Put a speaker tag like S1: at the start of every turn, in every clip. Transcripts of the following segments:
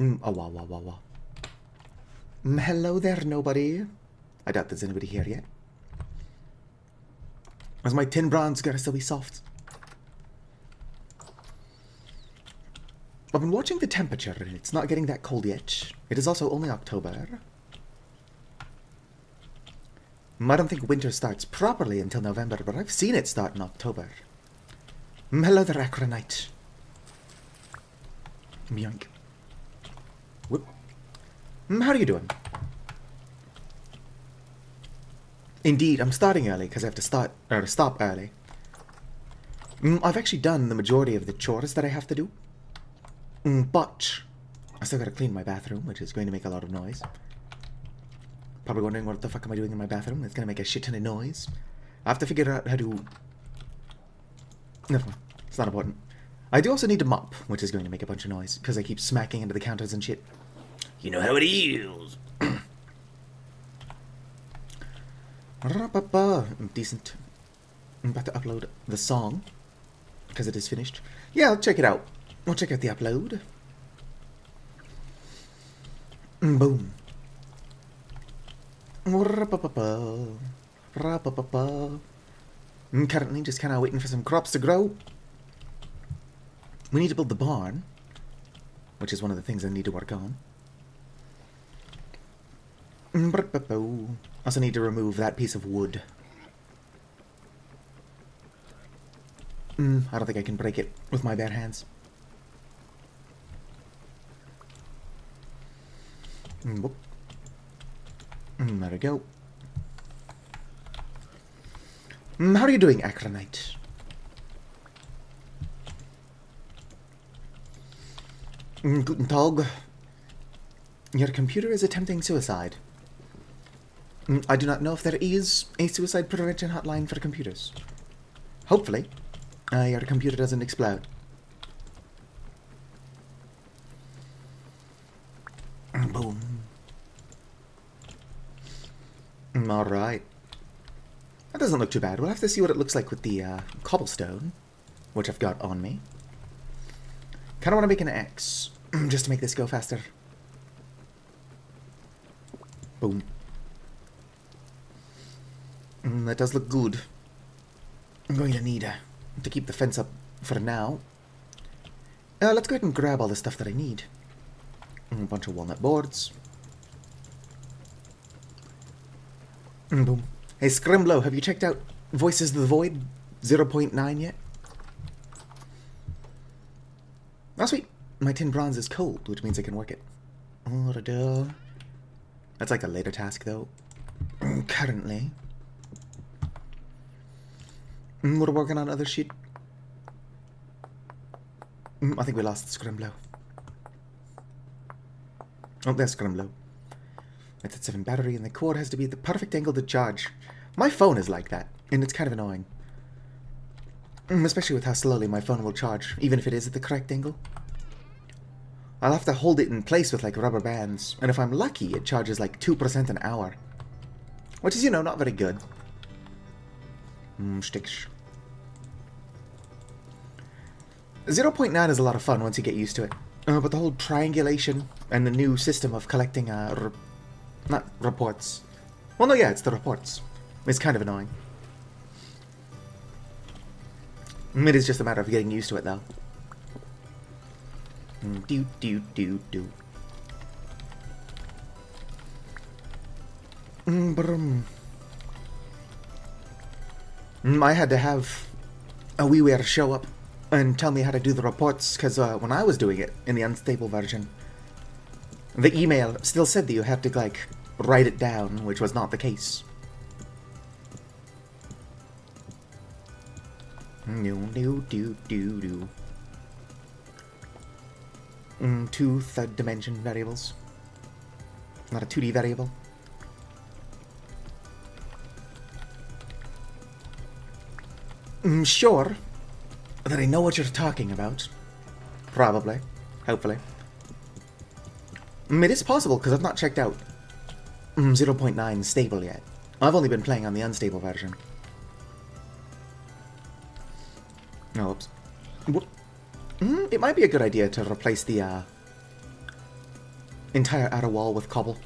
S1: Oh, wow, wow, wow, wow. Hello there, nobody. I doubt there's anybody here yet. As my tin bronze gotta still be soft. I've been watching the temperature, and it's not getting that cold yet. It is also only October. I don't think winter starts properly until November, but I've seen it start in October. Hello there, Acronite. Yoink. Whoop. How are you doing? Indeed, I'm starting early because I have to stop early. I've actually done the majority of the chores that I have to do. But I still gotta clean my bathroom, which is going to make a lot of noise. Probably wondering what the fuck am I doing in my bathroom? It's gonna make a shit ton of noise. I have to figure out how to... Never mind. It's not important. I do also need to mop, which is going to make a bunch of noise, because I keep smacking into the counters and shit. You know how it is. Decent. I'm about to upload the song, because it is finished. Yeah, I'll check it out. I'll check out the upload. Boom. Currently just kind of waiting for some crops to grow. We need to build the barn, which is one of the things I need to work on. Also need to remove that piece of wood. I don't think I can break it with my bare hands. Whoop. There we go. How are you doing, Acronite? Guten Tag. Your computer is attempting suicide. I do not know if there is a suicide prevention hotline for computers. Hopefully, your computer doesn't explode. Boom. Alright. That doesn't look too bad. We'll have to see what it looks like with the cobblestone, which I've got on me. Kind of want to make an X, just to make this go faster. Boom. That does look good. I'm going to need to keep the fence up for now. Let's go ahead and grab all the stuff that I need. A bunch of walnut boards. Boom. Hey, Scrimblow, have you checked out Voices of the Void 0.9 yet? Oh, sweet. My tin bronze is cold, which means I can work it. That's like a later task, though. Currently. We're working on other shit. I think we lost Scrimblow. Oh, there's Scrimblow. It's at 7 battery, and the cord has to be at the perfect angle to charge. My phone is like that, and it's kind of annoying. Especially with how slowly my phone will charge, even if it is at the correct angle. I'll have to hold it in place with, like, rubber bands, and if I'm lucky, it charges, like, 2% an hour. Which is, you know, not very good. Sticks. 0.9 is a lot of fun once you get used to it. But the whole triangulation and the new system of collecting, not reports. Well, no, yeah, it's the reports. It's kind of annoying. It is just a matter of getting used to it, though. Do. I had to have a WiiWare show up and tell me how to do the reports, because when I was doing it in the unstable version, the email still said that you had to, like, write it down, which was not the case. Two third dimension variables. Not a 2D variable. Sure that I know what you're talking about. Probably. Hopefully. It is possible, because I've not checked out 0.9 stable yet. I've only been playing on the unstable version. Oh, oops. It might be a good idea to replace the entire outer wall with cobble.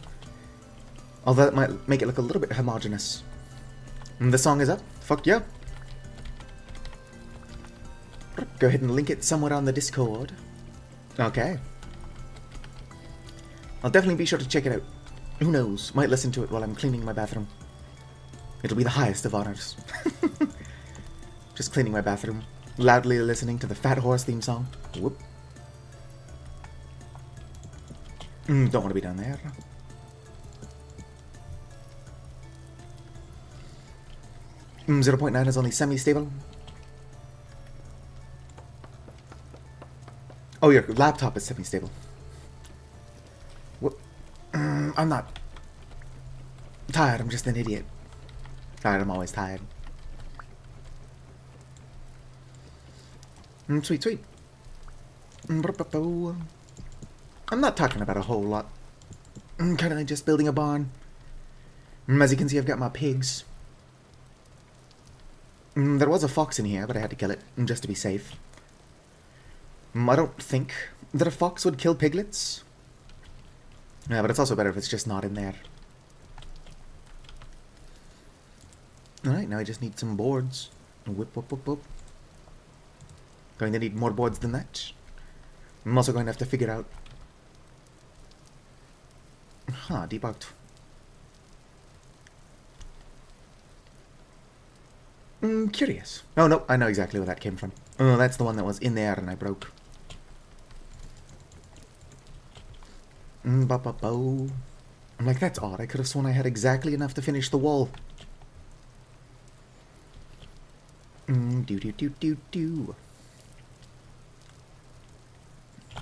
S1: Although that might make it look a little bit homogeneous. And the song is up. Fuck yeah. Go ahead and link it somewhere on the Discord. Okay. I'll definitely be sure to check it out. Who knows? Might listen to it while I'm cleaning my bathroom. It'll be the highest of honors. Just cleaning my bathroom, loudly listening to the Fat Horse theme song. Whoop. Don't want to be down there. 0.9 is only semi-stable. Oh, your laptop is semi-stable. What? I'm not tired, I'm just an idiot. Tired, I'm always tired. Sweet, sweet. I'm not talking about a whole lot. I'm kind of just building a barn. As you can see, I've got my pigs. There was a fox in here, but I had to kill it, just to be safe. I don't think that a fox would kill piglets. Yeah, but it's also better if it's just not in there. Alright, now I just need some boards. Whip, whip, whip, whip. Going to need more boards than that. I'm also going to have to figure out... Huh, debugged. Curious. Oh, no, I know exactly where that came from. Oh, that's the one that was in there and I broke. I'm like, that's odd. I could have sworn I had exactly enough to finish the wall. Do.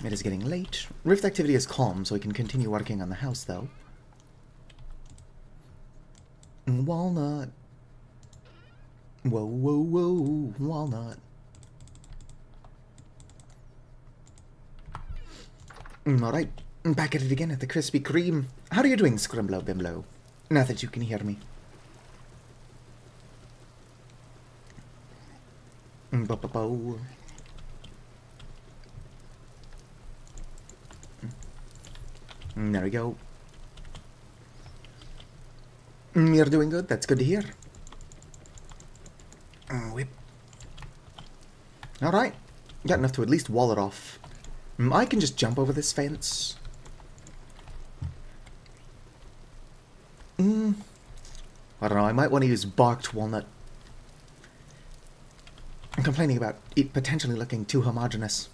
S1: It is getting late. Rift activity is calm, so we can continue working on the house, though. Walnut. Whoa, whoa, whoa, walnut. Alright, back at it again at the Krispy Kreme. How are you doing, Scrimblow Bimblow? Now that you can hear me. There we go. You're doing good, that's good to hear. Whip. Alright. Got enough to at least wall it off. I can just jump over this fence. I don't know, I might want to use barked walnut. I'm complaining about it potentially looking too homogeneous.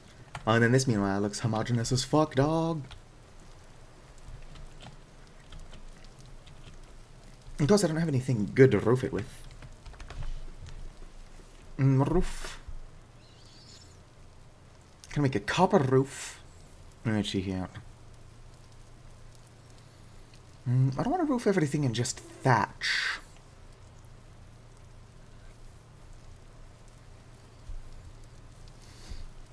S1: Oh, and then this, meanwhile, looks homogeneous as fuck, dog. Of course, I don't have anything good to roof it with. Roof. Can I make a copper roof? Let's see here. I don't want to roof everything in just thatch.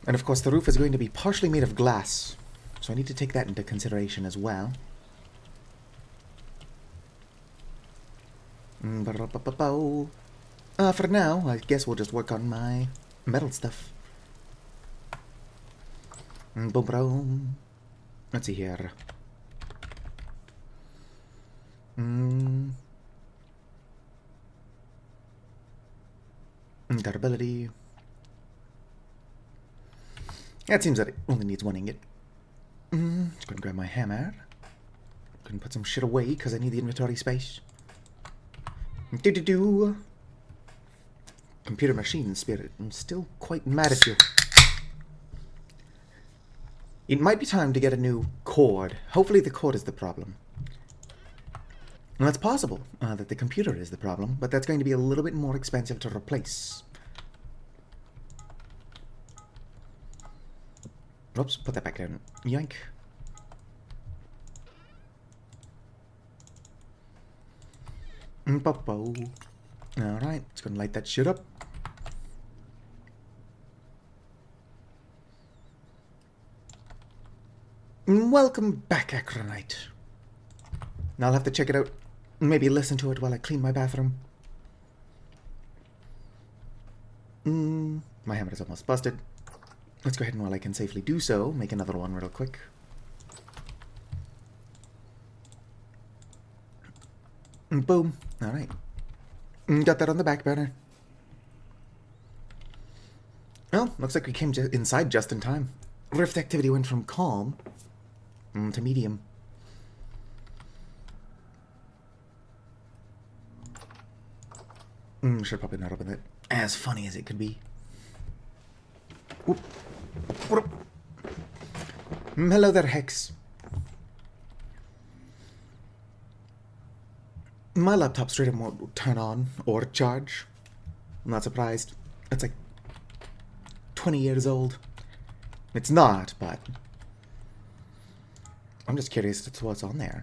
S1: And of course, the roof is going to be partially made of glass, so I need to take that into consideration as well. For now, I guess we'll just work on my metal stuff. Boom, boom. Let's see here. Durability. Yeah, it seems that it only needs one ingot. Just gonna grab my hammer. Gonna put some shit away because I need the inventory space. Computer machine spirit. I'm still quite mad at you. It might be time to get a new cord. Hopefully the cord is the problem. Now, it's possible that the computer is the problem, but that's going to be a little bit more expensive to replace. Oops, put that back down. Yoink. Alright, it's gonna light that shit up. Welcome back, Acronite. Now I'll have to check it out. Maybe listen to it while I clean my bathroom. My hammer is almost busted. Let's go ahead and while I can safely do so, make another one real quick. Boom. All right. Got that on the back burner. Well, looks like we came inside just in time. Rift activity went from calm to medium. Should probably not open it. As funny as it could be. Whoop. Whoop. Hello there, Hex. My laptop straight up won't turn on or charge. I'm not surprised. It's like 20 years old. It's not, but I'm just curious as to what's on there.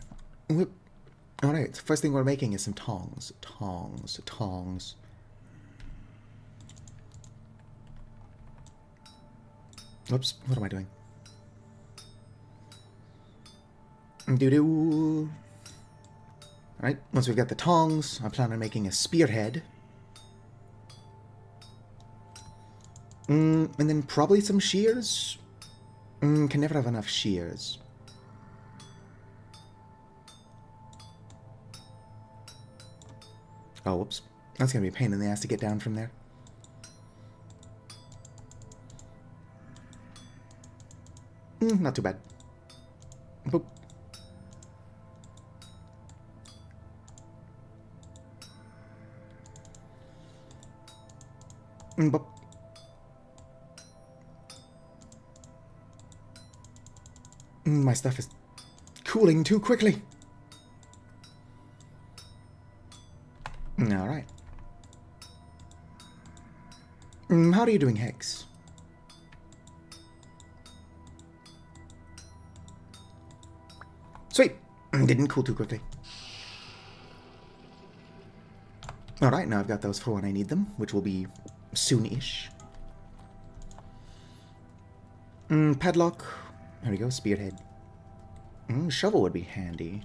S1: Alright, first thing we're making is some tongs. Tongs. Oops, what am I doing? Doo-doo. Alright, once we've got the tongs, I plan on making a spearhead. And then probably some shears. Can never have enough shears. Oh, whoops. That's gonna be a pain in the ass to get down from there. Not too bad. Boop. Boop. My stuff is cooling too quickly. Alright. How are you doing, Hex? Sweet. Didn't cool too quickly. Alright, now I've got those for when I need them, which will be soon-ish. Padlock. There we go, spearhead. Shovel would be handy.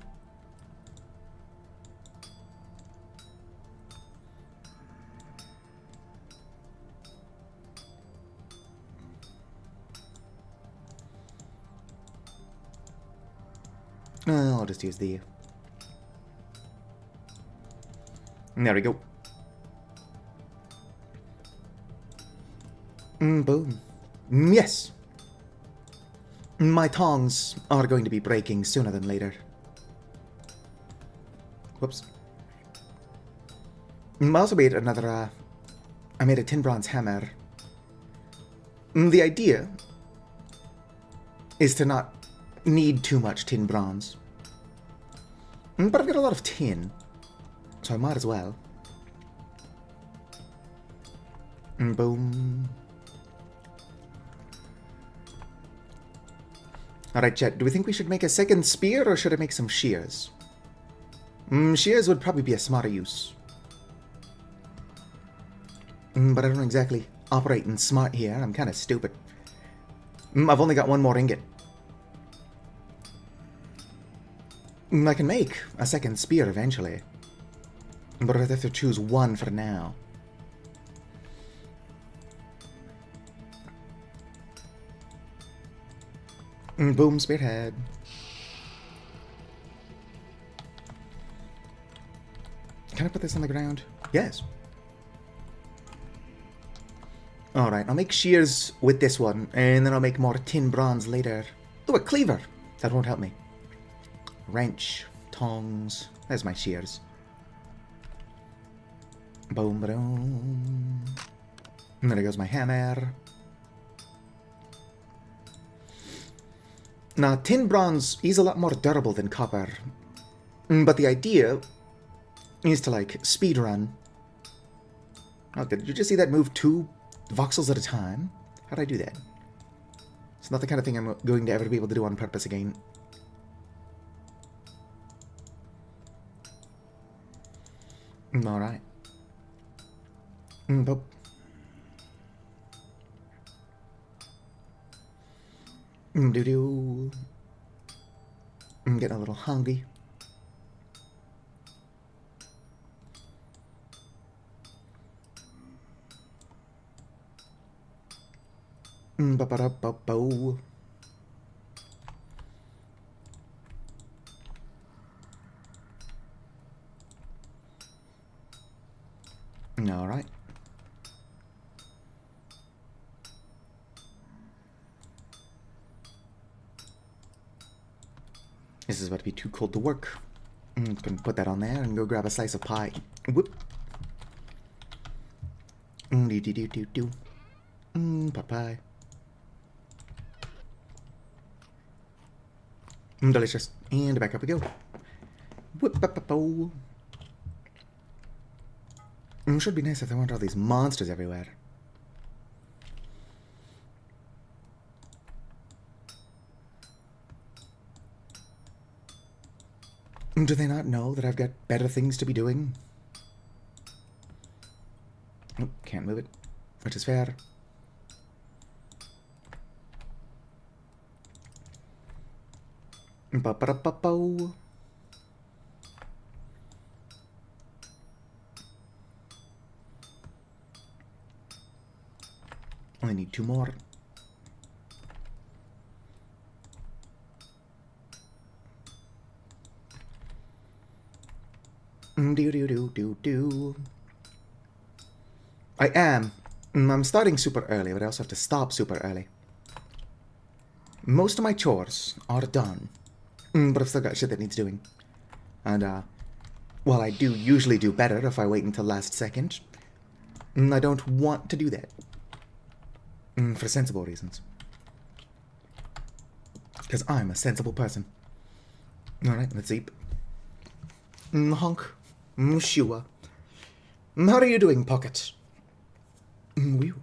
S1: I'll just use the... There we go. Boom. Yes! My tongs are going to be breaking sooner than later. Whoops. I also made another, I made a tin bronze hammer. The idea is to not need too much tin bronze. But I've got a lot of tin, so I might as well. Boom. Alright, chat, do we think we should make a second spear, or should I make some shears? Shears would probably be a smarter use. But I don't exactly operate in smart here. I'm kind of stupid. I've only got one more ingot. I can make a second spear eventually. But I'd have to choose one for now. Boom, spearhead. Can I put this on the ground? Yes. Alright, I'll make shears with this one, and then I'll make more tin bronze later. Oh, a cleaver! That won't help me. Wrench, tongs. There's my shears. Boom, boom. And there goes my hammer. Now, tin bronze is a lot more durable than copper. But the idea is to, like, speed run. Oh, did you just see that move 2 voxels at a time? How'd I do that? It's not the kind of thing I'm going to ever be able to do on purpose again. Alright. Boop. Doo-doo. I'm getting a little hungry. Ba-ba-da-ba-bo. This is about to be too cold to work. Gonna put that on there and go grab a slice of pie. Whoop. Do. Pot pie. Delicious. And back up we go. Whoop, should be nice if there weren't all these monsters everywhere. Do they not know that I've got better things to be doing? Nope, can't move it, which is fair. Ba-ba-da-ba-bo. I need 2 more. Do. I am. I'm starting super early, but I also have to stop super early. Most of my chores are done, but I've still got shit that needs doing. And, while I do usually do better if I wait until last second, I don't want to do that. For sensible reasons. Because I'm a sensible person. Alright, let's eat. Honk. Sure. How are you doing, Pocket? Whew.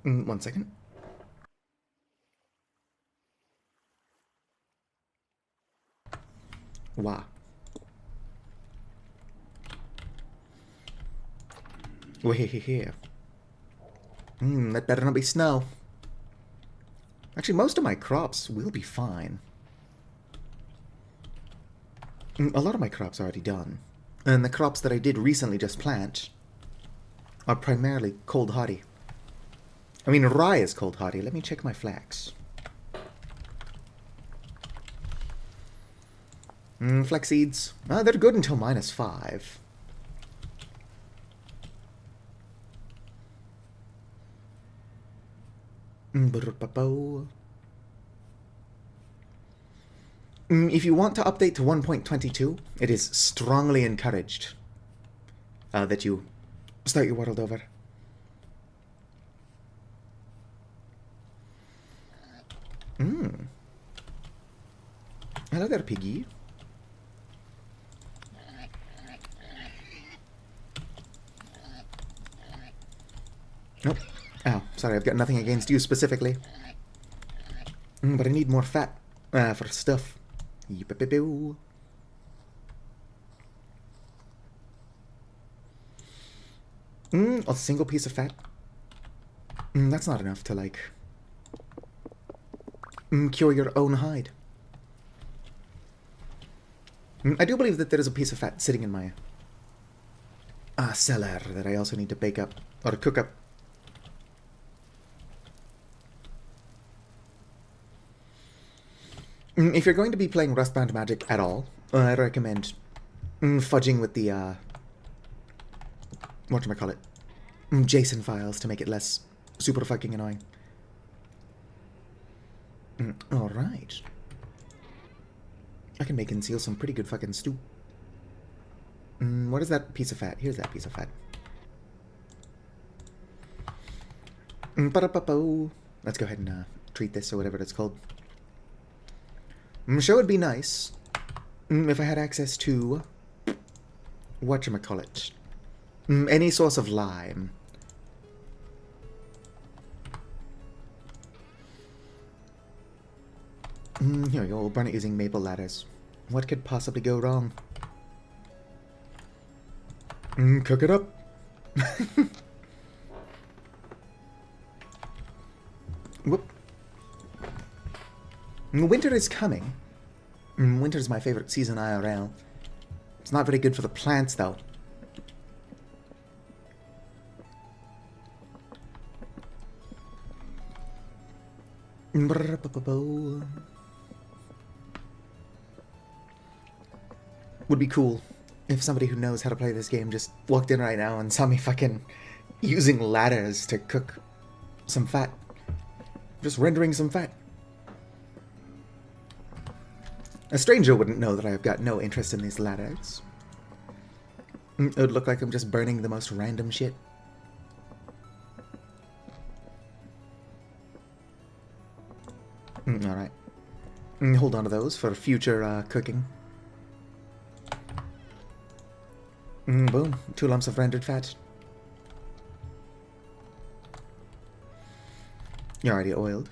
S1: One second. Wow. Wait here. That better not be snow. Actually, most of my crops will be fine. A lot of my crops are already done. And the crops that I did recently just plant are primarily cold hardy. I mean, rye is cold hardy. Let me check my flax. Flax seeds. They're good until -5. If you want to update to 1.22, it is strongly encouraged that you start your world over. Hello there, piggy. Nope. Oh, sorry, I've got nothing against you specifically. But I need more fat for stuff. A single piece of fat? That's not enough to, like, cure your own hide. I do believe that there is a piece of fat sitting in my cellar that I also need to bake up, or cook up. If you're going to be playing Rustbound Magic at all, I recommend fudging with the, whatchamacallit, JSON files to make it less super fucking annoying. Alright. I can make and seal some pretty good fucking stew. What is that piece of fat? Here's that piece of fat. Let's go ahead and treat this or whatever it's called. I'm sure it'd be nice if I had access to whatchamacallit, any source of lime. Here we go, we'll burn it using maple ladders. What could possibly go wrong? Cook it up. Whoop. Winter is coming. Winter is my favorite season IRL. It's not very good for the plants, though. Would be cool if somebody who knows how to play this game just walked in right now and saw me fucking using ladders to cook some fat. Just rendering some fat. A stranger wouldn't know that I have got no interest in these ladders. It would look like I'm just burning the most random shit. Alright. Hold on to those for future cooking. Boom. 2 lumps of rendered fat. You're already oiled.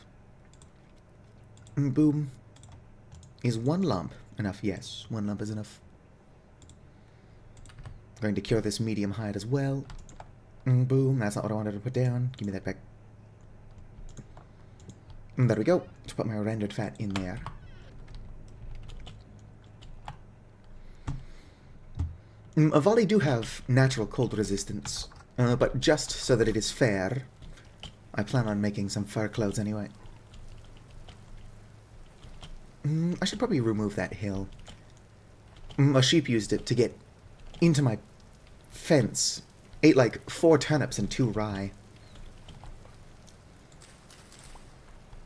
S1: Boom. Is 1 lump enough? Yes, 1 lump is enough. Going to cure this medium hide as well. Boom. That's not what I wanted to put down. Give me that back. There we go. Let's put my rendered fat in there. Avali do have natural cold resistance, but just so that it is fair, I plan on making some fur clothes anyway. I should probably remove that hill. A sheep used it to get into my fence. Ate like 4 turnips and 2 rye.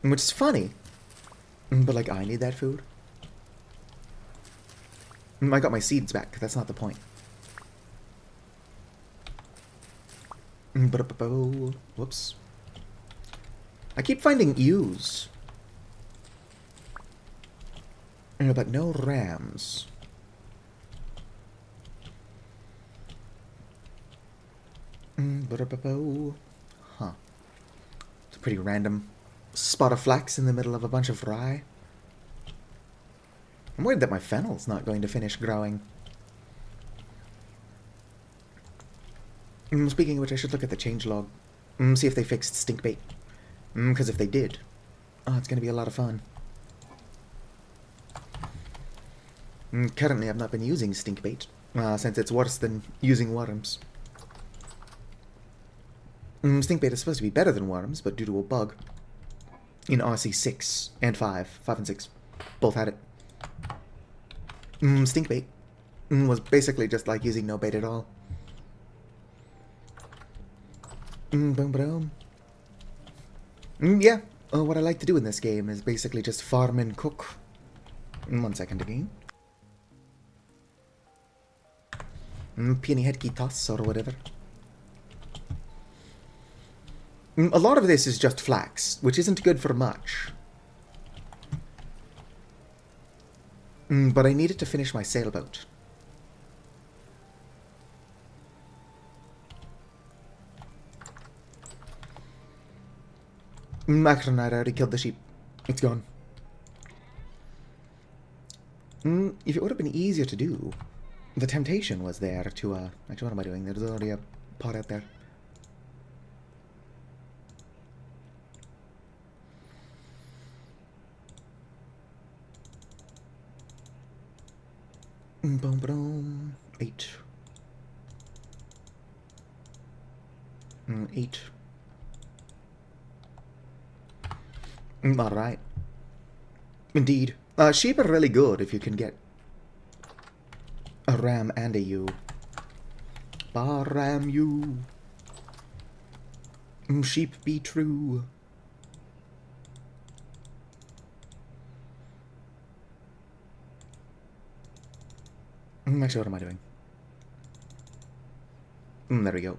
S1: Which is funny. But like, I need that food. I got my seeds back. That's not the point. Whoops. I keep finding ewes. But no rams. Huh. It's a pretty random spot of flax in the middle of a bunch of rye. I'm worried that my fennel's not going to finish growing. Speaking of which, I should look at the changelog. See if they fixed stinkbait. Because if they did, it's going to be a lot of fun. Currently, I've not been using stinkbait, since it's worse than using worms. Stinkbait is supposed to be better than worms, but due to a bug in rc.6 and 5 and 6, both had it. Stinkbait was basically just like using no bait at all. Boom, boom. Yeah, what I like to do in this game is basically just farm and cook. 1 second again. Peony head toss or whatever. A lot of this is just flax, which isn't good for much. But I needed to finish my sailboat. Macronite, I already killed the sheep. It's gone. If it would have been easier to do, the temptation was there to, actually, what am I doing? There's already a pot out there. Boom, boom. 8. 8. Alright. Indeed. Sheep are really good if you can get a ram and a ewe. Ram you. Sheep be true. Actually, what am I doing? There we go.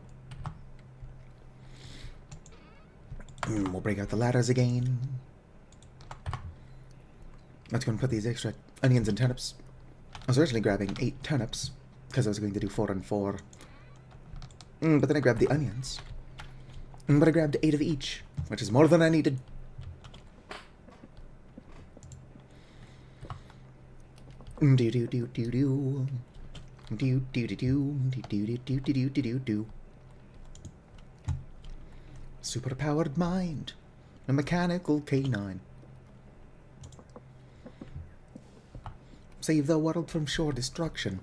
S1: We'll break out the ladders again. Let's go and put these extra onions and turnips. I was originally grabbing 8 turnips, because I was going to do 4 and 4. But then I grabbed the onions. But I grabbed 8 of each, which is more than I needed. Superpowered mind, a mechanical canine. Save the world from shore destruction.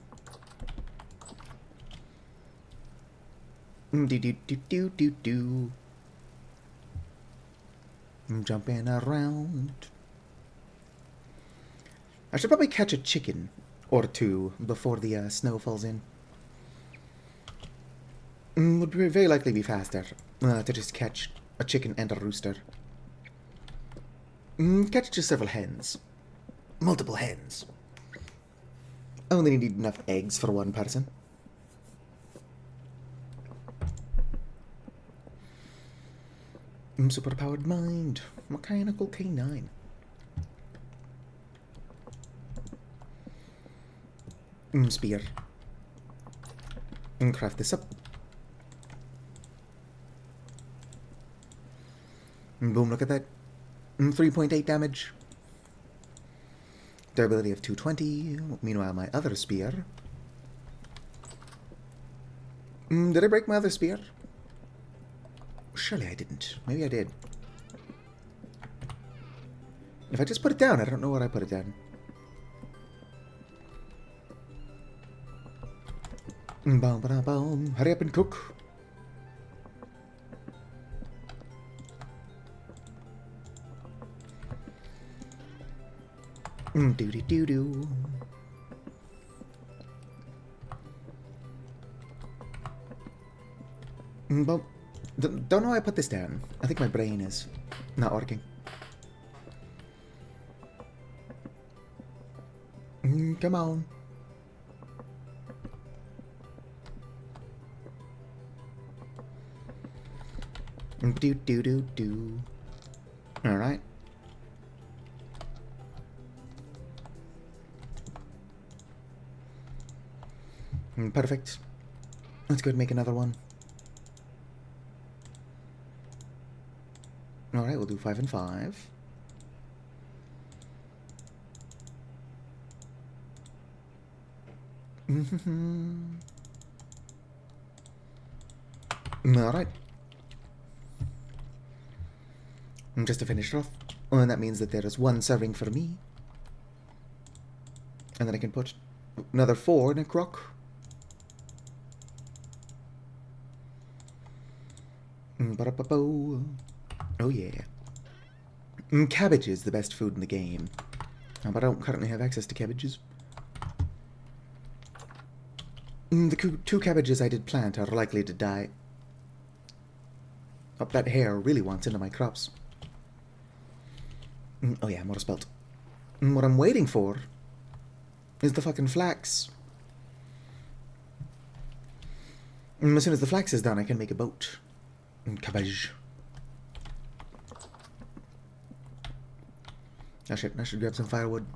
S1: Jumping around. I should probably catch a chicken or 2 before the snow falls in. Would very likely be faster to just catch a chicken and a rooster. Catch just several hens. Multiple hens. Only need enough eggs for one person. Superpowered mind. Mechanical canine. Spear. Craft this up. Boom, look at that. 3.8 damage. Durability of 220. Meanwhile, my other spear. Did I break my other spear? Surely I didn't. Maybe I did. If I just put it down, I don't know what I put it down. Boom, boom, boom. Hurry up and cook. Doo-doo-doo-doo. Boom. Don't know why I put this down. I think my brain is not working. Come on. Do. All right. Perfect. Let's go and make another one. All right, we'll do 5 and 5. All right. And just to finish it off, and that means that there is 1 serving for me. And then I can put another 4 in a crock. Oh yeah. Cabbage is the best food in the game. But I don't currently have access to cabbages. The 2 cabbages I did plant are likely to die. Oh, that hare really wants into my crops. Oh yeah, more spelt. What I'm waiting for is the fucking flax. As soon as the flax is done, I can make a boat. Cabbage. Oh shit, I should grab some firewood.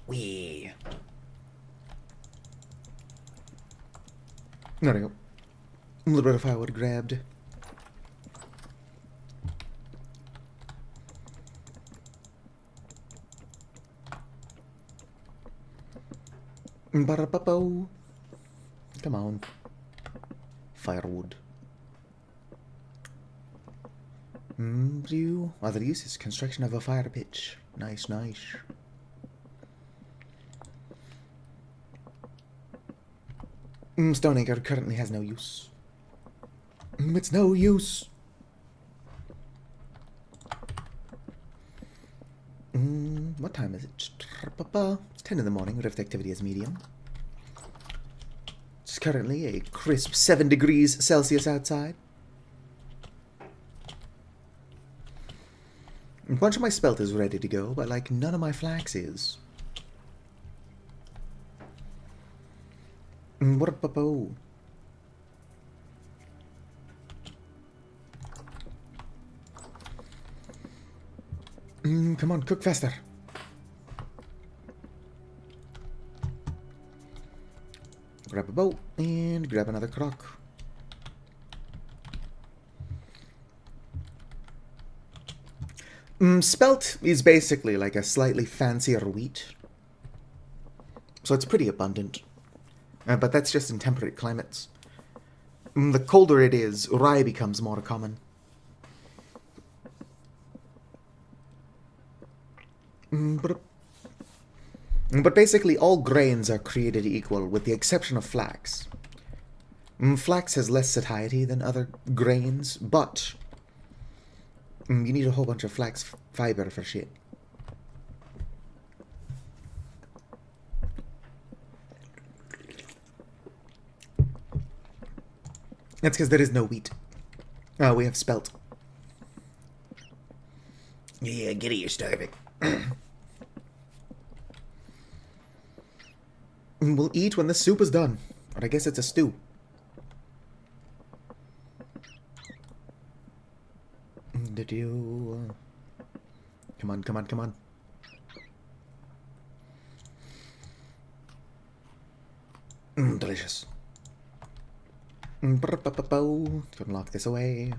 S1: Wee. There we go. A little bit of firewood grabbed. Ba-da-ba-bo. Come on. Firewood. Other uses. Construction of a fire pit. Nice. Stone anchor currently has no use. It's no use. What time is it? It's 10 in the morning. Rift activity is medium. It's currently a crisp 7 degrees Celsius outside. A bunch of my spelt is ready to go, but like none of my flax is. What a popo. Come on, cook faster. Grab a boat and grab another crock. Spelt is basically like a slightly fancier wheat. So it's pretty abundant. But that's just in temperate climates. The colder it is, rye becomes more common. But basically all grains are created equal, with the exception of flax. Flax has less satiety than other grains, but you need a whole bunch of flax fiber for shit. That's because there is no wheat. We have spelt. Yeah, get it, you're starving. We'll eat when the soup is done. Or I guess it's a stew. Did you... Come on, come on, come on. Delicious. To unlock this away.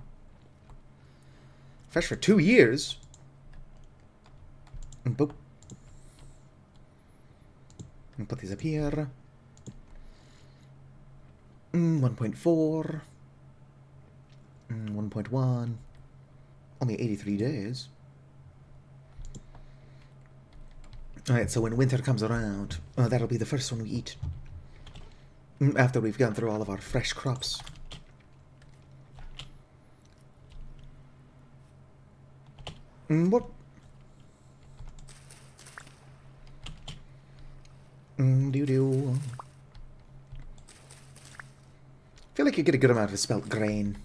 S1: Fresh for 2 years. Boop. And put these up here. 1.4. 1.1. Only 83 days. Alright, so when winter comes around, that'll be the first one we eat. After we've gone through all of our fresh crops. What? Doo-doo. Feel like you get a good amount of spelt grain.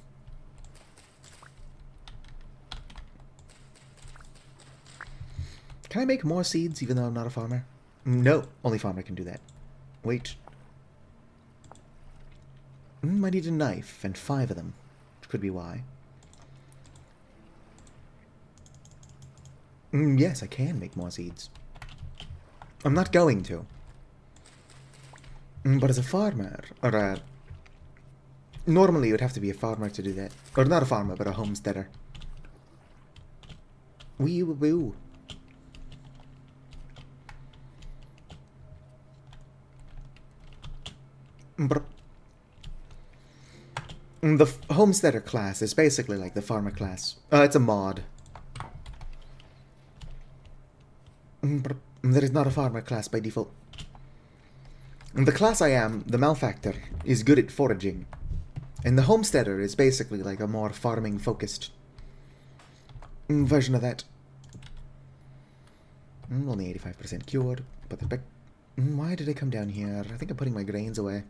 S1: Can I make more seeds even though I'm not a farmer? No, only farmer can do that. Wait. I need a knife, and 5 of them. Which could be why. Yes, I can make more seeds. I'm not going to. But as a farmer, or a... Normally, it would have to be a farmer to do that. Or not a farmer, but a homesteader. Wee woo woo. The homesteader class is basically like the farmer class. It's a mod. There is not a farmer class by default. The class I am, the malefactor, is good at foraging. And the homesteader is basically like a more farming-focused version of that. Only 85% cured. Put that back. Why did I come down here? I think I'm putting my grains away.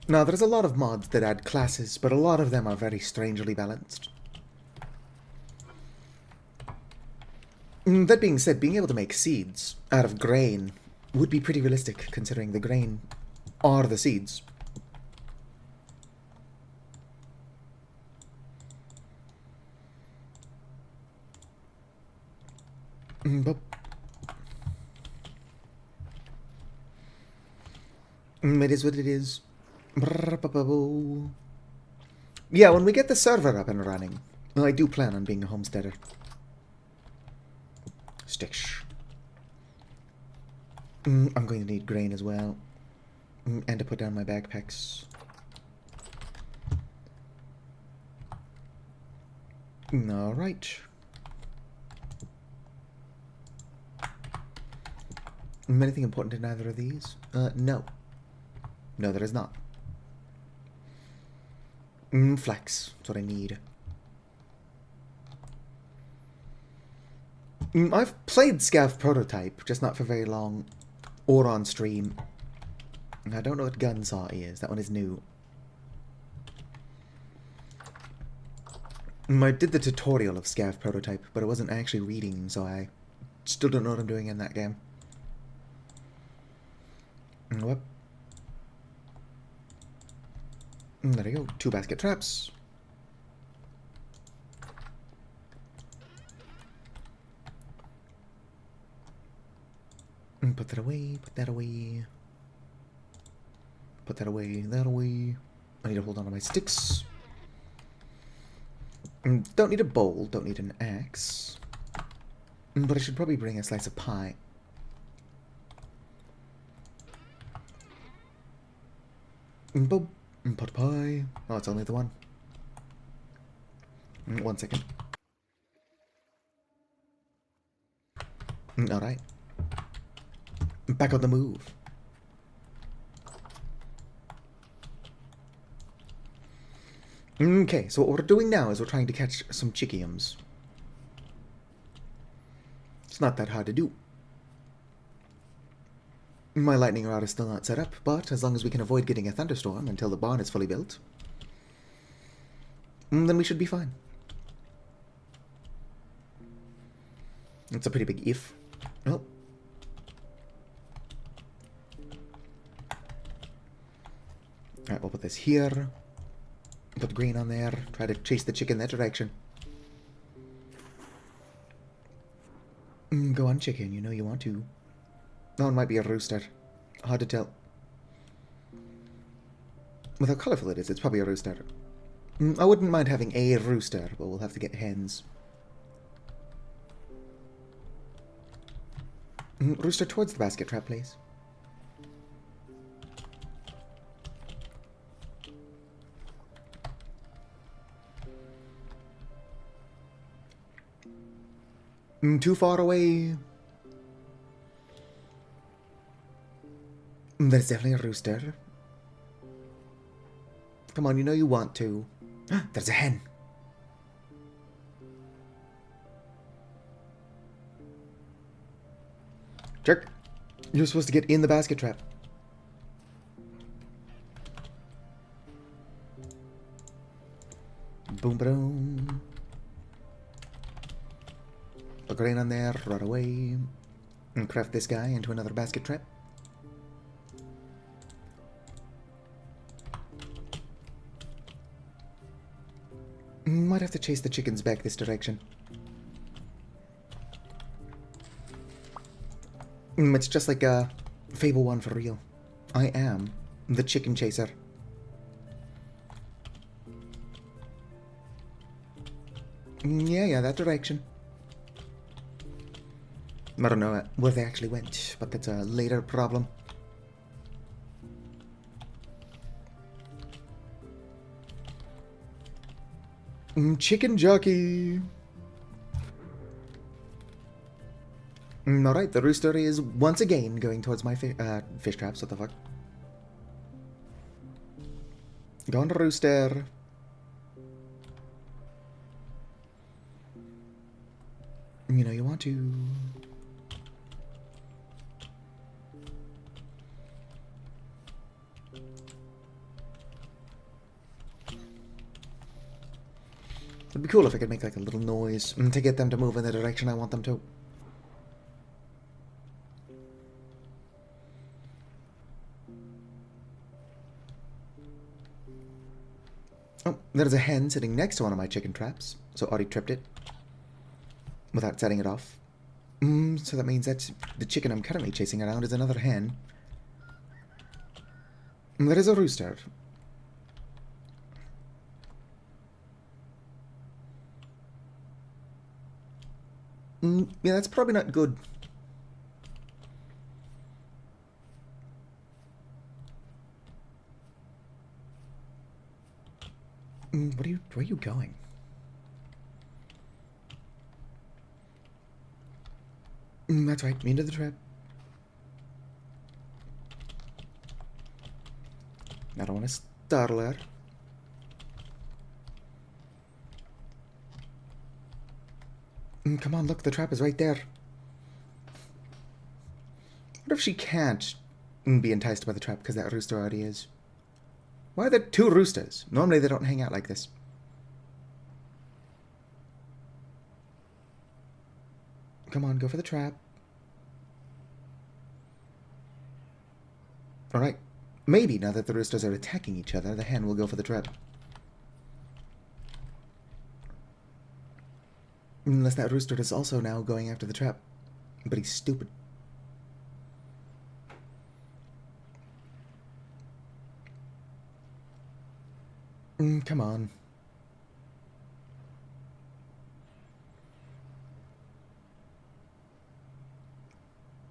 S1: Now, there's a lot of mods that add classes, but a lot of them are very strangely balanced. That being said, being able to make seeds out of grain would be pretty realistic, considering the grain are the seeds. But it is what it is. Yeah, when we get the server up and running, I do plan on being a homesteader. Sticks. I'm going to need grain as well. And to put down my backpacks. Alright. Anything important in either of these? No. No, there is not. Flax. That's what I need. I've played Scav Prototype, just not for very long. Or on stream. I don't know what Gunsaw is. That one is new. I did the tutorial of Scav Prototype, but I wasn't actually reading, so I still don't know what I'm doing in that game. Whoop. There we go. 2 basket traps. Put that away. Put that away. Put that away. That away. I need to hold on to my sticks. Don't need a bowl. Don't need an axe. But I should probably bring a slice of pie. Boop. Pot pie. Oh, it's only the one. 1 second. Alright. Back on the move. Okay, so what we're doing now is we're trying to catch some chickiums. It's not that hard to do. My lightning rod is still not set up, but as long as we can avoid getting a thunderstorm until the barn is fully built, then we should be fine. It's a pretty big if. Oh. Alright, we'll put this here. Put green on there. Try to chase the chicken that direction. Go on, chicken. You know you want to. Oh, it might be a rooster. Hard to tell. With how colorful it is, it's probably a rooster. I wouldn't mind having a rooster, but we'll have to get hens. Rooster towards the basket trap, please. Too far away. There's definitely a rooster. Come on, you know you want to. There's a hen. Jerk. You're supposed to get in the basket trap. Boom, boom. A grain on there, right away. And craft this guy into another basket trap. Might have to chase the chickens back this direction. It's just like Fable 1 for real. I am the chicken chaser. Yeah, that direction. I don't know where they actually went, but that's a later problem. Chicken jockey. Alright, the rooster is once again going towards my fish traps. What the fuck? Go on, rooster. You know you want to. It'd be cool if I could make like a little noise to get them to move in the direction I want them to. Oh, there's a hen sitting next to one of my chicken traps, so Audie tripped it without setting it off. So that means that the chicken I'm currently chasing around is another hen. There is a rooster. Yeah, that's probably not good. Where are you going? That's right, into the trap. I don't want to startle her. Come on, look, the trap is right there. What if she can't be enticed by the trap because that rooster already is? Why are there two roosters? Normally they don't hang out like this. Come on, go for the trap. Alright. Maybe now that the roosters are attacking each other, the hen will go for the trap. Unless that rooster is also now going after the trap. But he's stupid. Come on.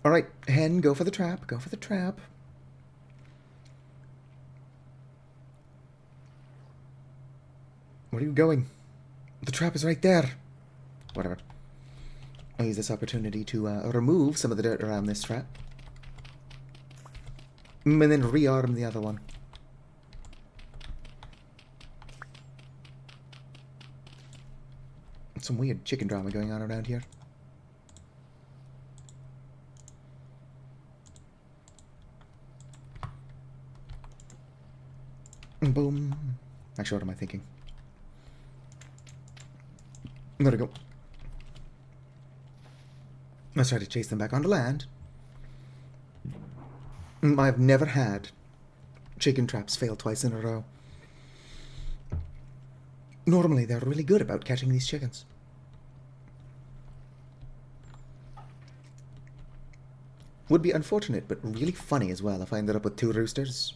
S1: Alright, hen, go for the trap. Go for the trap. Where are you going? The trap is right there. Whatever. I'll use this opportunity to remove some of the dirt around this trap. And then rearm the other one. Some weird chicken drama going on around here. Boom. Actually, what am I thinking? There we go. Let's try to chase them back onto land. I've never had chicken traps fail twice in a row. Normally, they're really good about catching these chickens. Would be unfortunate, but really funny as well if I ended up with 2 roosters.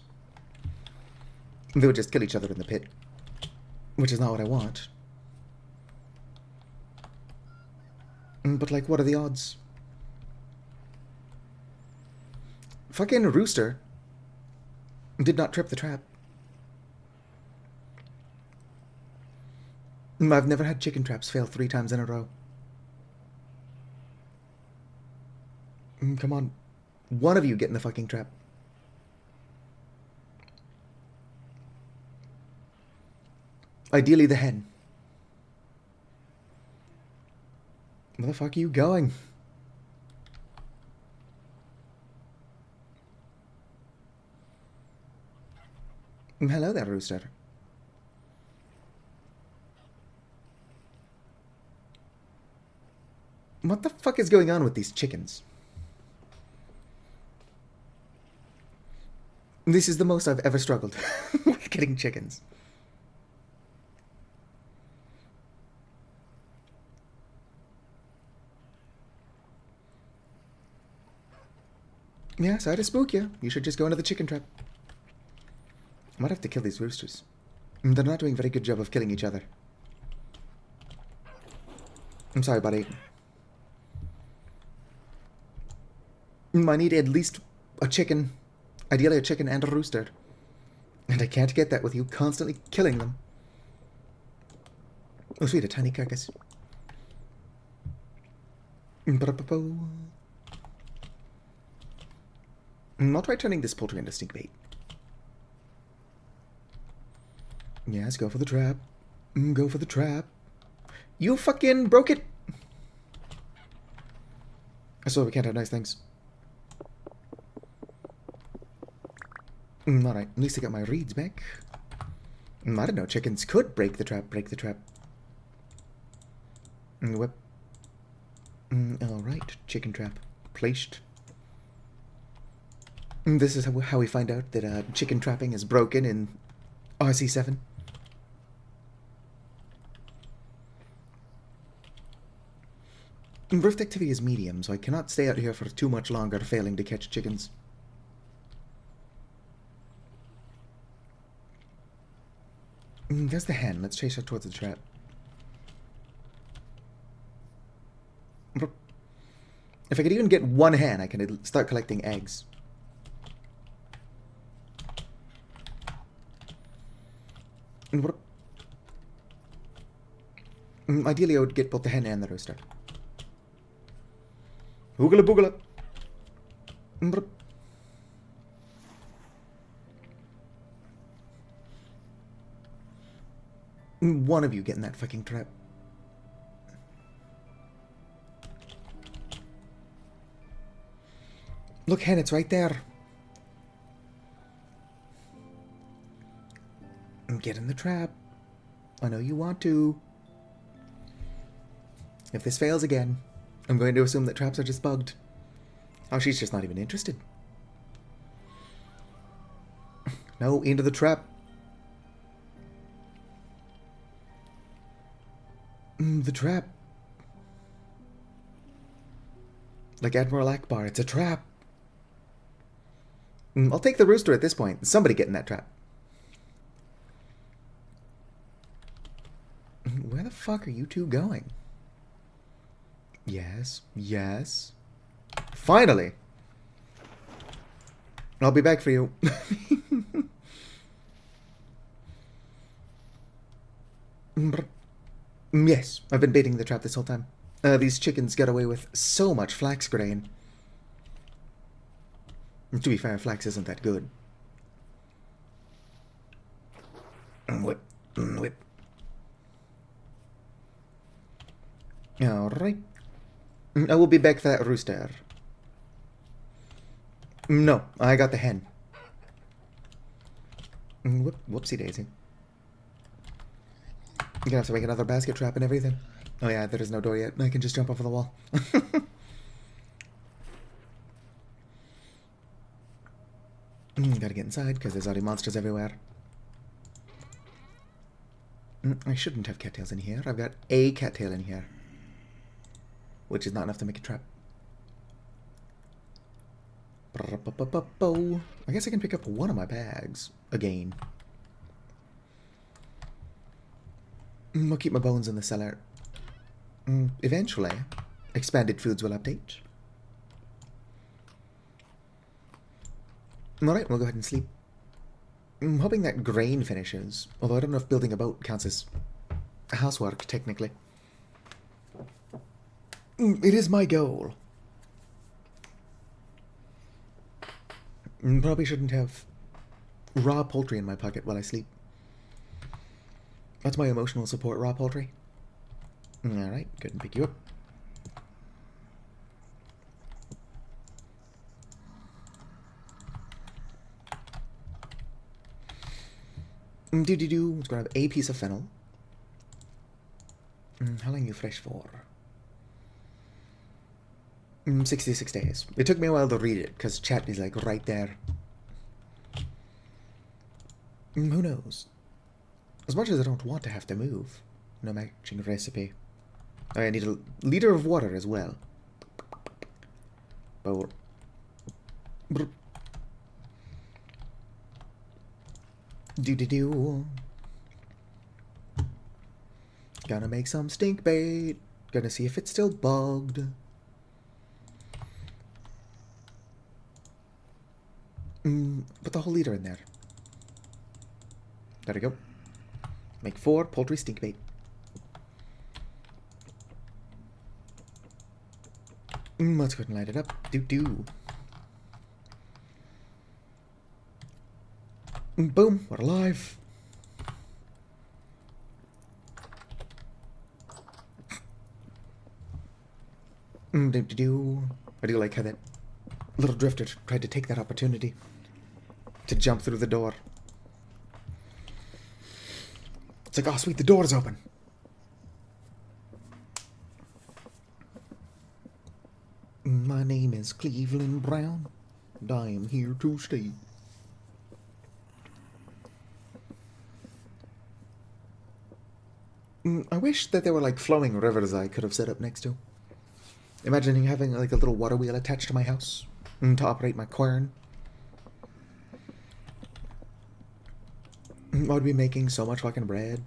S1: They would just kill each other in the pit, which is not what I want. But, like, what are the odds? Fucking rooster did not trip the trap. I've never had chicken traps fail 3 times in a row. Come on. One of you get in the fucking trap. Ideally the hen. Where the fuck are you going? Hello there, rooster. What the fuck is going on with these chickens? This is the most I've ever struggled with getting chickens. Yeah, sorry to spook you. You should just go into the chicken trap. I might have to kill these roosters. They're not doing a very good job of killing each other. I'm sorry, buddy. I need at least a chicken. Ideally a chicken and a rooster. And I can't get that with you constantly killing them. Oh sweet, a tiny carcass. I'll try turning this poultry into stink bait. Yes, go for the trap. Go for the trap. You fucking broke it! So we can't have nice things. Alright, at least I got my reeds back. I didn't know chickens could break the trap, Whip. Alright, chicken trap. Placed. This is how we find out that chicken trapping is broken in RC7. Rift activity is medium, so I cannot stay out here for too much longer failing to catch chickens. There's the hen. Let's chase her towards the trap. If I could even get one hen, I can start collecting eggs. Ideally, I would get both the hen and the rooster. Oogala boogala. One of you get in that fucking trap. Look, hen, it's right there. Get in the trap. I know you want to. If this fails again, I'm going to assume that traps are just bugged. Oh, she's just not even interested. No, into the trap. The trap. Like Admiral Akbar, it's a trap. I'll take the rooster at this point. Somebody get in that trap. Where the fuck are you two going? Yes, yes. Finally! I'll be back for you. Yes, I've been baiting the trap this whole time. These chickens get away with so much flax grain. To be fair, flax isn't that good. Whip, whip. Alright. I will be back for that rooster. No, I got the hen. Whoopsie daisy. I'm gonna have to make another basket trap and everything. Oh yeah, there is no door yet. I can just jump over the wall. Gotta get inside, because there's already monsters everywhere. I shouldn't have cattails in here. I've got a cattail in here. Which is not enough to make a trap. I guess I can pick up one of my bags. Again. I'll keep my bones in the cellar. Eventually, expanded foods will update. Alright, we'll go ahead and sleep. I'm hoping that grain finishes, although I don't know if building a boat counts as housework, technically. It is my goal. Probably shouldn't have raw poultry in my pocket while I sleep. That's my emotional support, raw poultry. Alright, good and pick you up. Let's grab a piece of fennel. How long are you fresh for? 66 days. It took me a while to read it, because chat is like right there. Who knows? As much as I don't want to have to move. No matching recipe. Oh, I need a liter of water as well. Bowl. Gonna make some stink bait. Gonna see if it's still bugged. Put the whole liter in there. There we go. Make 4 poultry stink bait. Let's go ahead and light it up. Boom, we're alive. I do like how that little drifter tried to take that opportunity to jump through the door. It's like, oh sweet, the door's open. My name is Cleveland Brown, and I am here to stay. I wish that there were like flowing rivers I could have set up next to. Imagining having like a little water wheel attached to my house to operate my quern. I would be making so much fucking bread.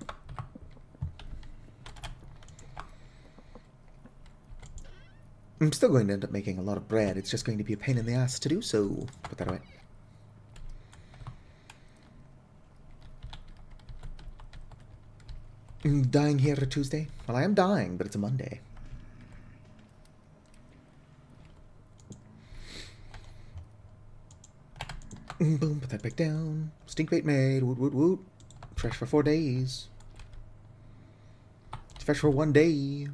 S1: I'm still going to end up making a lot of bread. It's just going to be a pain in the ass to do so. Put that away. Dying here a Tuesday? Well, I am dying, but it's a Monday. Boom, put that back down. Stink bait made. Woot, woot, woot. Fresh for 4 days. It's fresh for 1 day.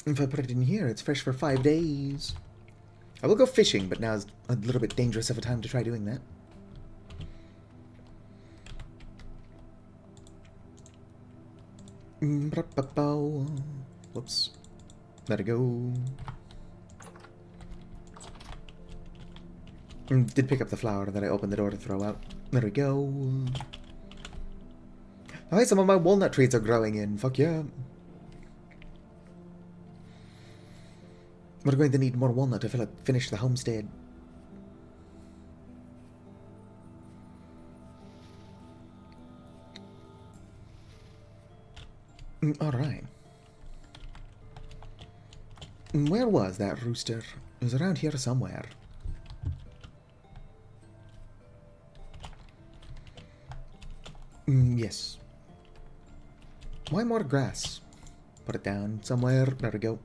S1: If I put it in here, it's fresh for 5 days. I will go fishing, but now is a little bit dangerous of a time to try doing that. Whoops. Let it go. Did pick up the flower that I opened the door to throw out. There we go. Oh, hey, some of my walnut trees are growing in. Fuck yeah. We're going to need more walnut to finish the homestead. Alright. Where was that rooster? It was around here somewhere. Yes. Why more grass? Put it down somewhere. There we go.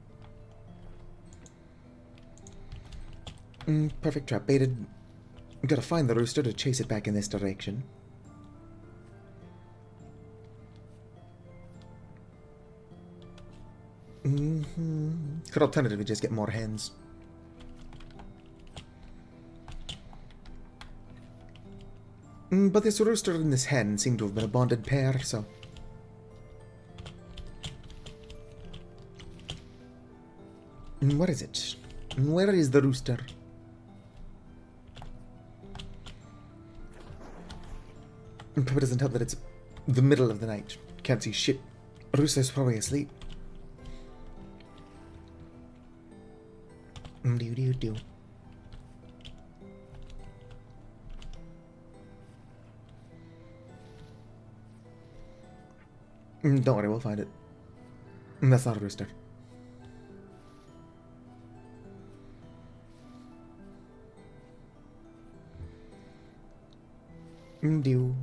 S1: Perfect trap baited. Gotta find the rooster to chase it back in this direction. Could alternatively just get more hens. But this rooster and this hen seem to have been a bonded pair, so... What is it? Where is the rooster? Probably doesn't help that it's the middle of the night. Can't see shit. Rooster's probably asleep. Do. Don't worry, we'll find it. That's not a rooster. Do.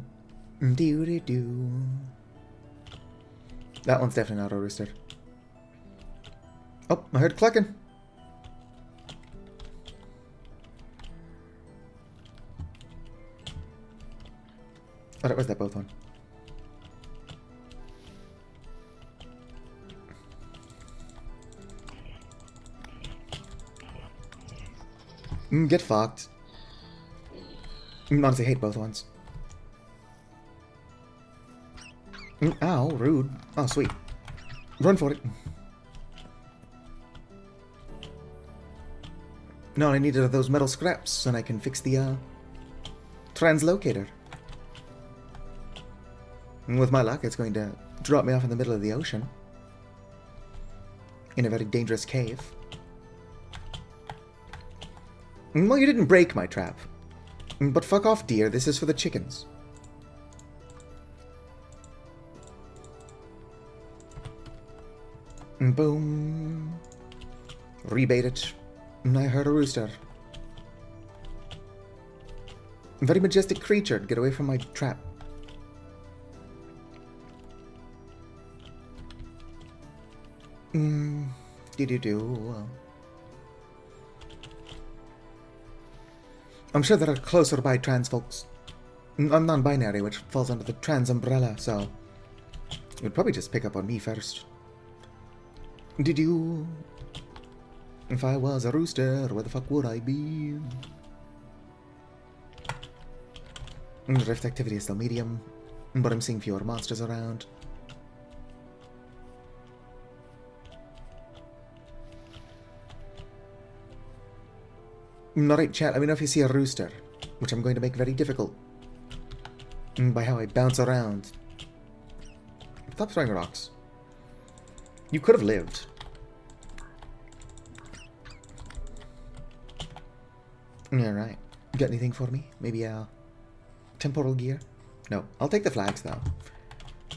S1: That one's definitely not a rooster. Oh, I heard clucking. Alright, where's that both one? Get fucked. Honestly, hate both ones. Ow, rude. Oh, sweet. Run for it. No, I needed those metal scraps, and I can fix the, translocator. And with my luck, it's going to drop me off in the middle of the ocean. In a very dangerous cave. Well, you didn't break my trap. But fuck off, dear. This is for the chickens. Boom. Rebait it. I heard a rooster. Very majestic creature. Get away from my trap. Do. I'm sure there are closer by trans folks. I'm non-binary, which falls under the trans umbrella, so it would probably just pick up on me first. Did you? If I was a rooster, where the fuck would I be? Rift activity is still medium, but I'm seeing fewer monsters around. Alright, chat, let me know if you see a rooster, which I'm going to make very difficult by how I bounce around. Stop throwing rocks. You could have lived. Alright. Got anything for me? Maybe temporal gear? No. I'll take the flags, though.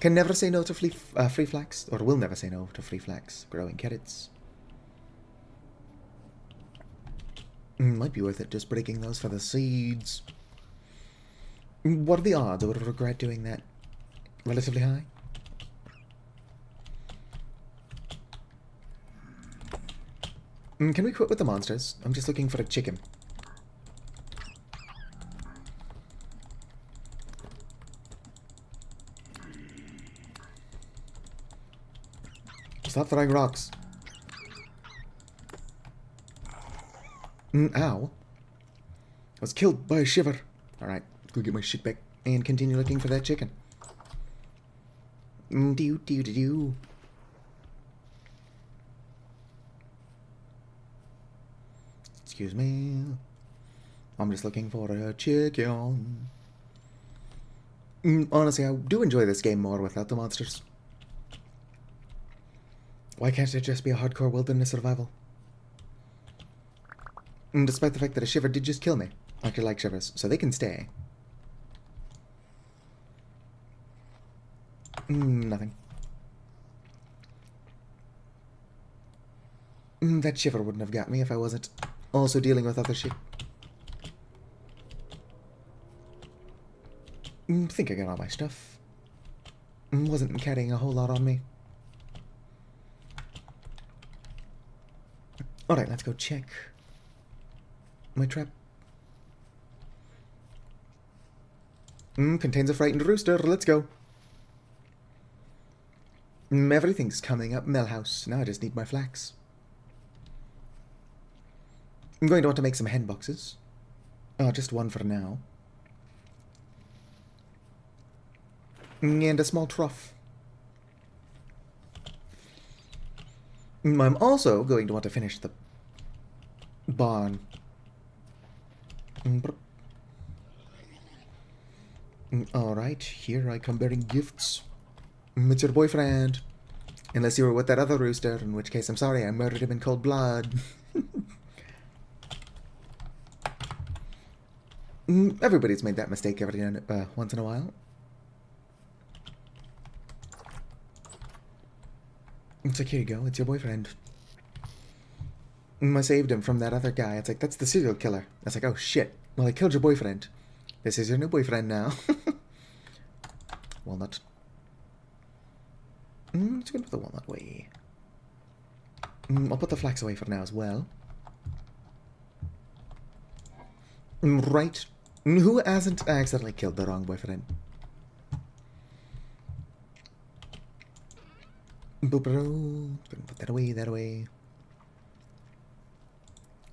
S1: Can never say no to free flags, or will never say no to free flags. Growing carrots. Might be worth it just breaking those for the seeds. What are the odds I would regret doing that? Relatively high? Can we quit with the monsters? I'm just looking for a chicken. Stop throwing rocks. Ow. I was killed by a shiver. Alright, go get my shit back and continue looking for that chicken. Do. Excuse me. I'm just looking for a chicken. Honestly, I do enjoy this game more without the monsters. Why can't it just be a hardcore wilderness survival? Despite the fact that a shiver did just kill me. I actually like shivers, so they can stay. Nothing. That shiver wouldn't have got me if I wasn't also dealing with other shit. Think I got all my stuff. Wasn't carrying a whole lot on me. Alright, let's go check my trap. Contains a frightened rooster. Let's go. Everything's coming up. Melhouse. Now I just need my flax. I'm going to want to make some hen boxes. Oh, just one for now. And a small trough. I'm also going to want to finish the barn. Alright, here I come bearing gifts. It's your boyfriend. Unless you were with that other rooster, in which case I'm sorry, I murdered him in cold blood. Everybody's made that mistake once in a while. It's like, here you go, it's your boyfriend. I saved him from that other guy. It's like, that's the serial killer. I was like, oh shit, well I killed your boyfriend. This is your new boyfriend now. Walnut. Let's go with the walnut away. I'll put the flax away for now as well. Right. Who hasn't accidentally killed the wrong boyfriend? Put that away, that away.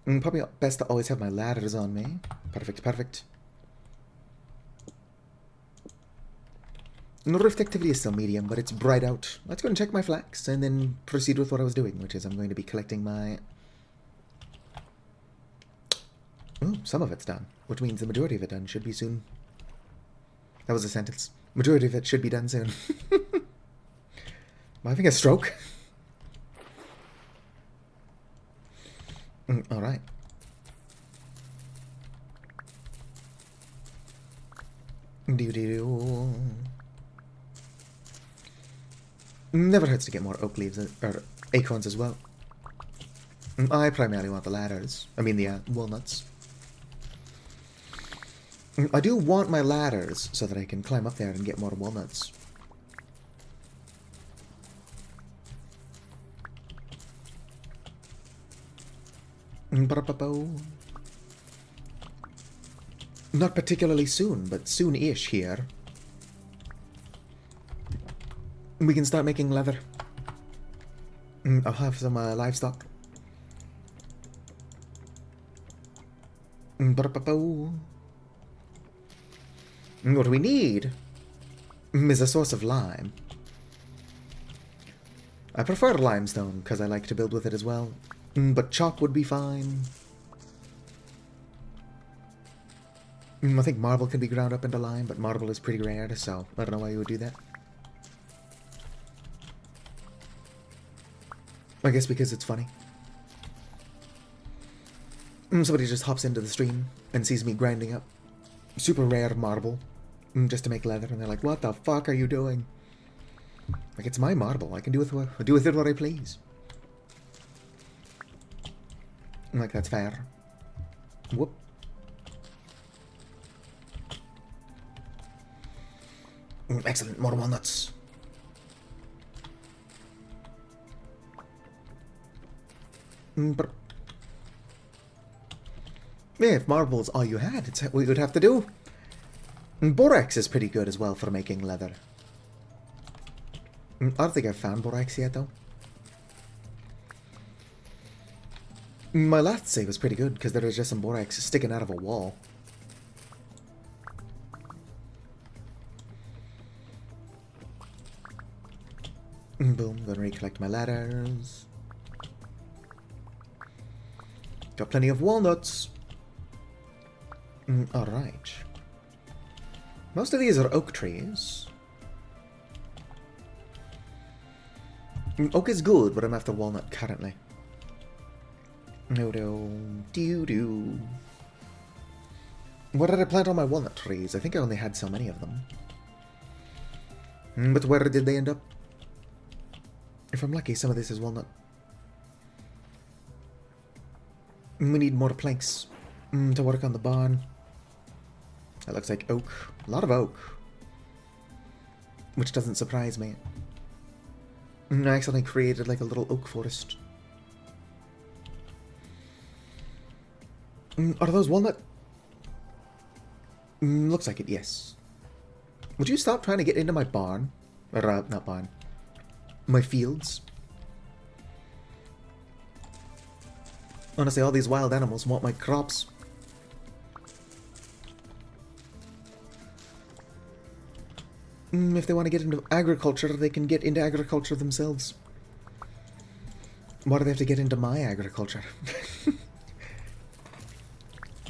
S1: Probably best to always have my ladders on me. Perfect, perfect. Rift activity is still medium, but it's bright out. Let's go and check my flax, and then proceed with what I was doing, which is I'm going to be collecting my... Oh, some of it's done, which means the majority of it done should be soon. That was a sentence. Majority of it should be done soon. Am I having a stroke? Alright. Do-do-do. Never hurts to get more oak leaves, or acorns as well. I primarily want the ladders. I mean the walnuts. I do want my ladders so that I can climb up there and get more walnuts. Not particularly soon, but soon-ish here. We can start making leather. I'll have some livestock. What we need is a source of lime. I prefer limestone because I like to build with it as well. But chalk would be fine. I think marble can be ground up into lime, but marble is pretty rare, so I don't know why you would do that. I guess because it's funny. Somebody just hops into the stream and sees me grinding up super rare marble just to make leather, and they're like, what the fuck are you doing? Like, it's my marble. I can do with it what I please. I'm like, that's fair. Whoop. Excellent, more walnuts. But yeah, if marble is all you had, it's what you would have to do. Borax is pretty good as well for making leather. I don't think I've found borax yet, though. My last save was pretty good, because there was just some borax sticking out of a wall. Boom, gonna recollect my ladders. Got plenty of walnuts. Alright. Most of these are oak trees. Oak is good, but I'm after walnut currently. Do. Where did I plant all my walnut trees? I think I only had so many of them. But where did they end up? If I'm lucky, some of this is walnut. We need more planks to work on the barn. That looks like oak. A lot of oak. Which doesn't surprise me. I accidentally created like a little oak forest. Are those walnut? Looks like it, yes. Would you stop trying to get into my barn? Or, not barn. My fields? Honestly, all these wild animals want my crops. If they want to get into agriculture, they can get into agriculture themselves. Why do they have to get into my agriculture?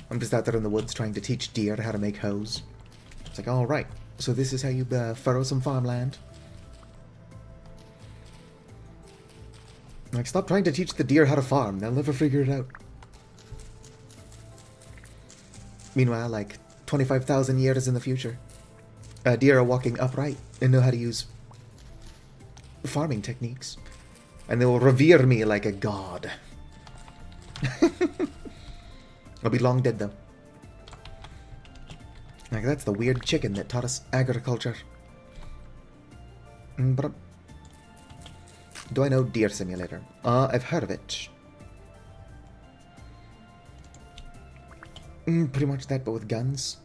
S1: I'm just out there in the woods trying to teach deer how to make hoes. It's like, alright, so this is how you furrow some farmland. Like, stop trying to teach the deer how to farm. They'll never figure it out. Meanwhile, like, 25,000 years in the future, deer are walking upright and know how to use farming techniques. And they will revere me like a god. I'll be long dead, though. Like, that's the weird chicken that taught us agriculture. But do I know Deer Simulator? I've heard of it. Pretty much that, but with guns.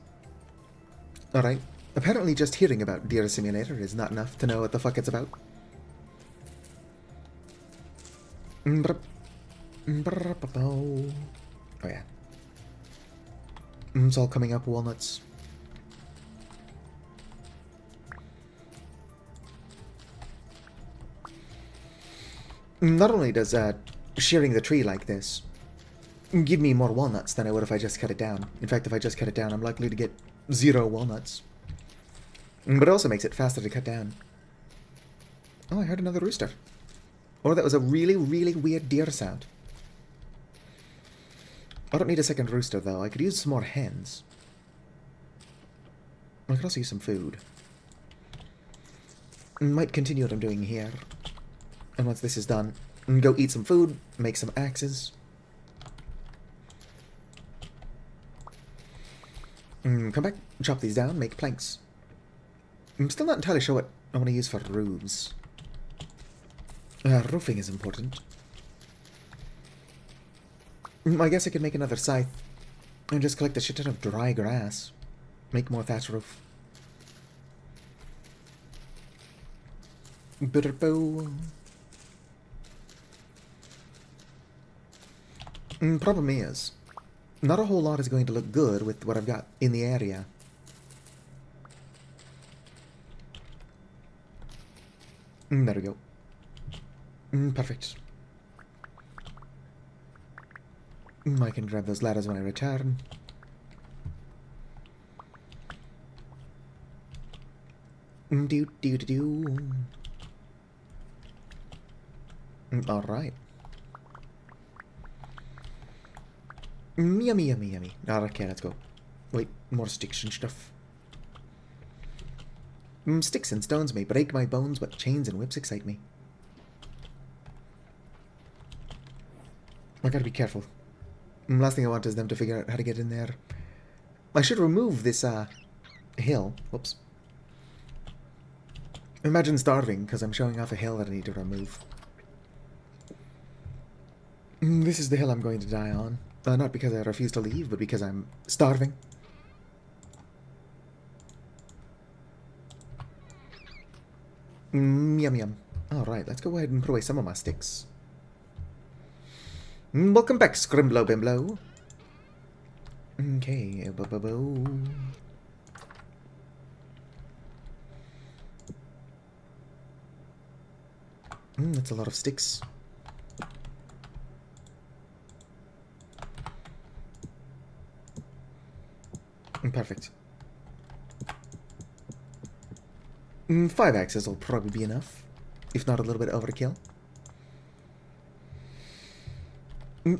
S1: Alright. Apparently just hearing about Deer Simulator is not enough to know what the fuck it's about. Oh yeah. It's all coming up, walnuts. Not only does shearing the tree like this give me more walnuts than I would if I just cut it down. In fact, if I just cut it down, I'm likely to get 0 walnuts. But it also makes it faster to cut down. Oh, I heard another rooster. Or that was a really, really weird deer sound. I don't need a second rooster, though. I could use some more hens. I could also use some food. Might continue what I'm doing here. And once this is done, go eat some food, make some axes. Come back, chop these down, make planks. I'm still not entirely sure what I want to use for roofs. Roofing is important. I guess I could make another scythe and just collect a shit ton of dry grass. Make more thatch roof. Problem is, not a whole lot is going to look good with what I've got in the area. There we go. Perfect. I can grab those ladders when I return. Alright. Yummy, yummy, yummy. Okay, let's go. Wait, more sticks and stuff. Sticks and stones may break my bones, but chains and whips excite me. I gotta be careful. Last thing I want is them to figure out how to get in there. I should remove this, hill. Whoops. Imagine starving because I'm showing off a hill that I need to remove. This is the hill I'm going to die on. Not because I refuse to leave, but because I'm starving. Yum yum. Alright, let's go ahead and put away some of my sticks. Welcome back, Scrimblow Bimblow. Okay, that's a lot of sticks. Perfect. 5 axes will probably be enough, if not a little bit overkill.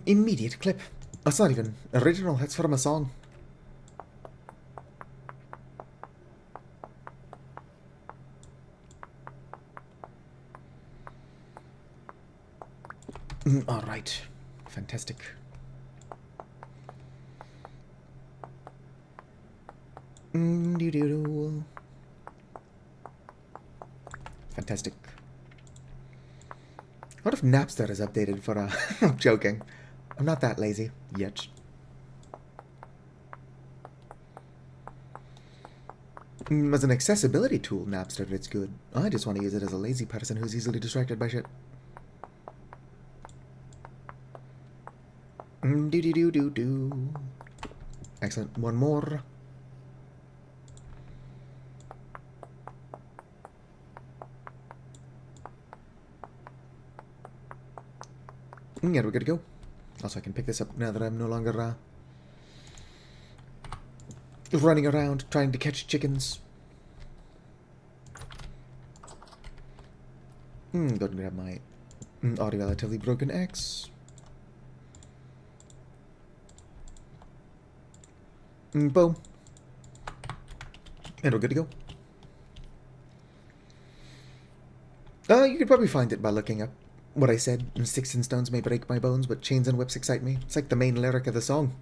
S1: Immediate clip. That's not even original, that's from a song. Alright. Fantastic. Fantastic. What if Napster is updated for I'm joking. I'm not that lazy yet. As an accessibility tool, Napster, it's good. I just want to use it as a lazy person who's easily distracted by shit. Excellent. One more. Yeah, we're good to go. Also, I can pick this up now that I'm no longer running around trying to catch chickens. Go ahead and grab my already relatively broken axe. Boom. And we're good to go. You could probably find it by looking up what I said. Sticks and stones may break my bones, but chains and whips excite me. It's like the main lyric of the song.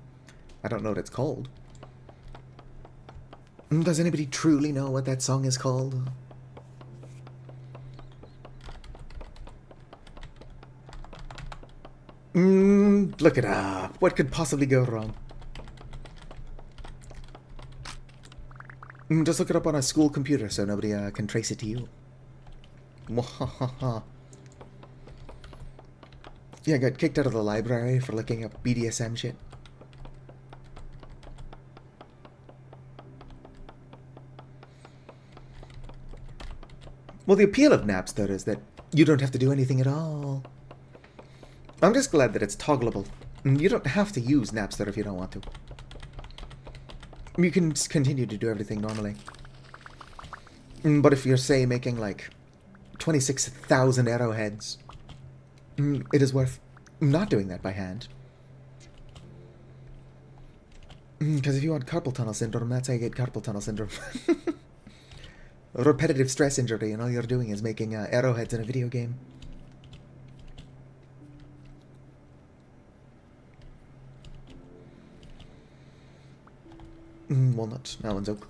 S1: I don't know what it's called. Does anybody truly know what that song is called? Look it up. What could possibly go wrong? Just look it up on a school computer so nobody can trace it to you. Mwahaha. Yeah, I got kicked out of the library for looking up BDSM shit. Well, the appeal of Napster is that you don't have to do anything at all. I'm just glad that it's toggleable. You don't have to use Napster if you don't want to. You can continue to do everything normally. But if you're, say, making like 26,000 arrowheads, it is worth not doing that by hand. Because if you want carpal tunnel syndrome, that's how you get carpal tunnel syndrome. Repetitive stress injury, and all you're doing is making arrowheads in a video game. Walnut, that one's oak.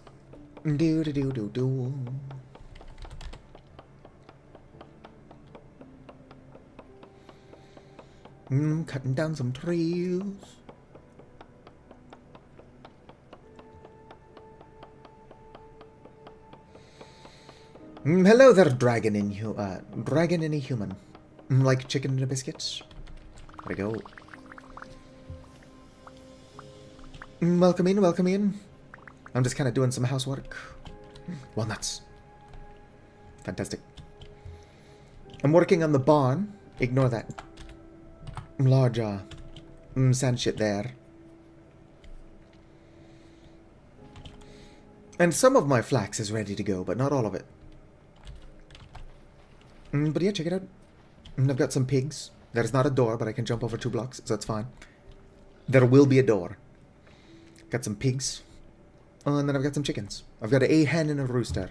S1: Do do do do do. Cutting down some trees. Hello there, dragon in a human. Like chicken in a biscuit. There we go. Welcome in, welcome in. I'm just kind of doing some housework. Walnuts. Fantastic. I'm working on the barn. Ignore that large sand shit there. And some of my flax is ready to go, but not all of it. But yeah, check it out. I've got some pigs. There's not a door, but I can jump over 2 blocks, so that's fine. There will be a door. Got some pigs. And then I've got some chickens. I've got a hen and a rooster.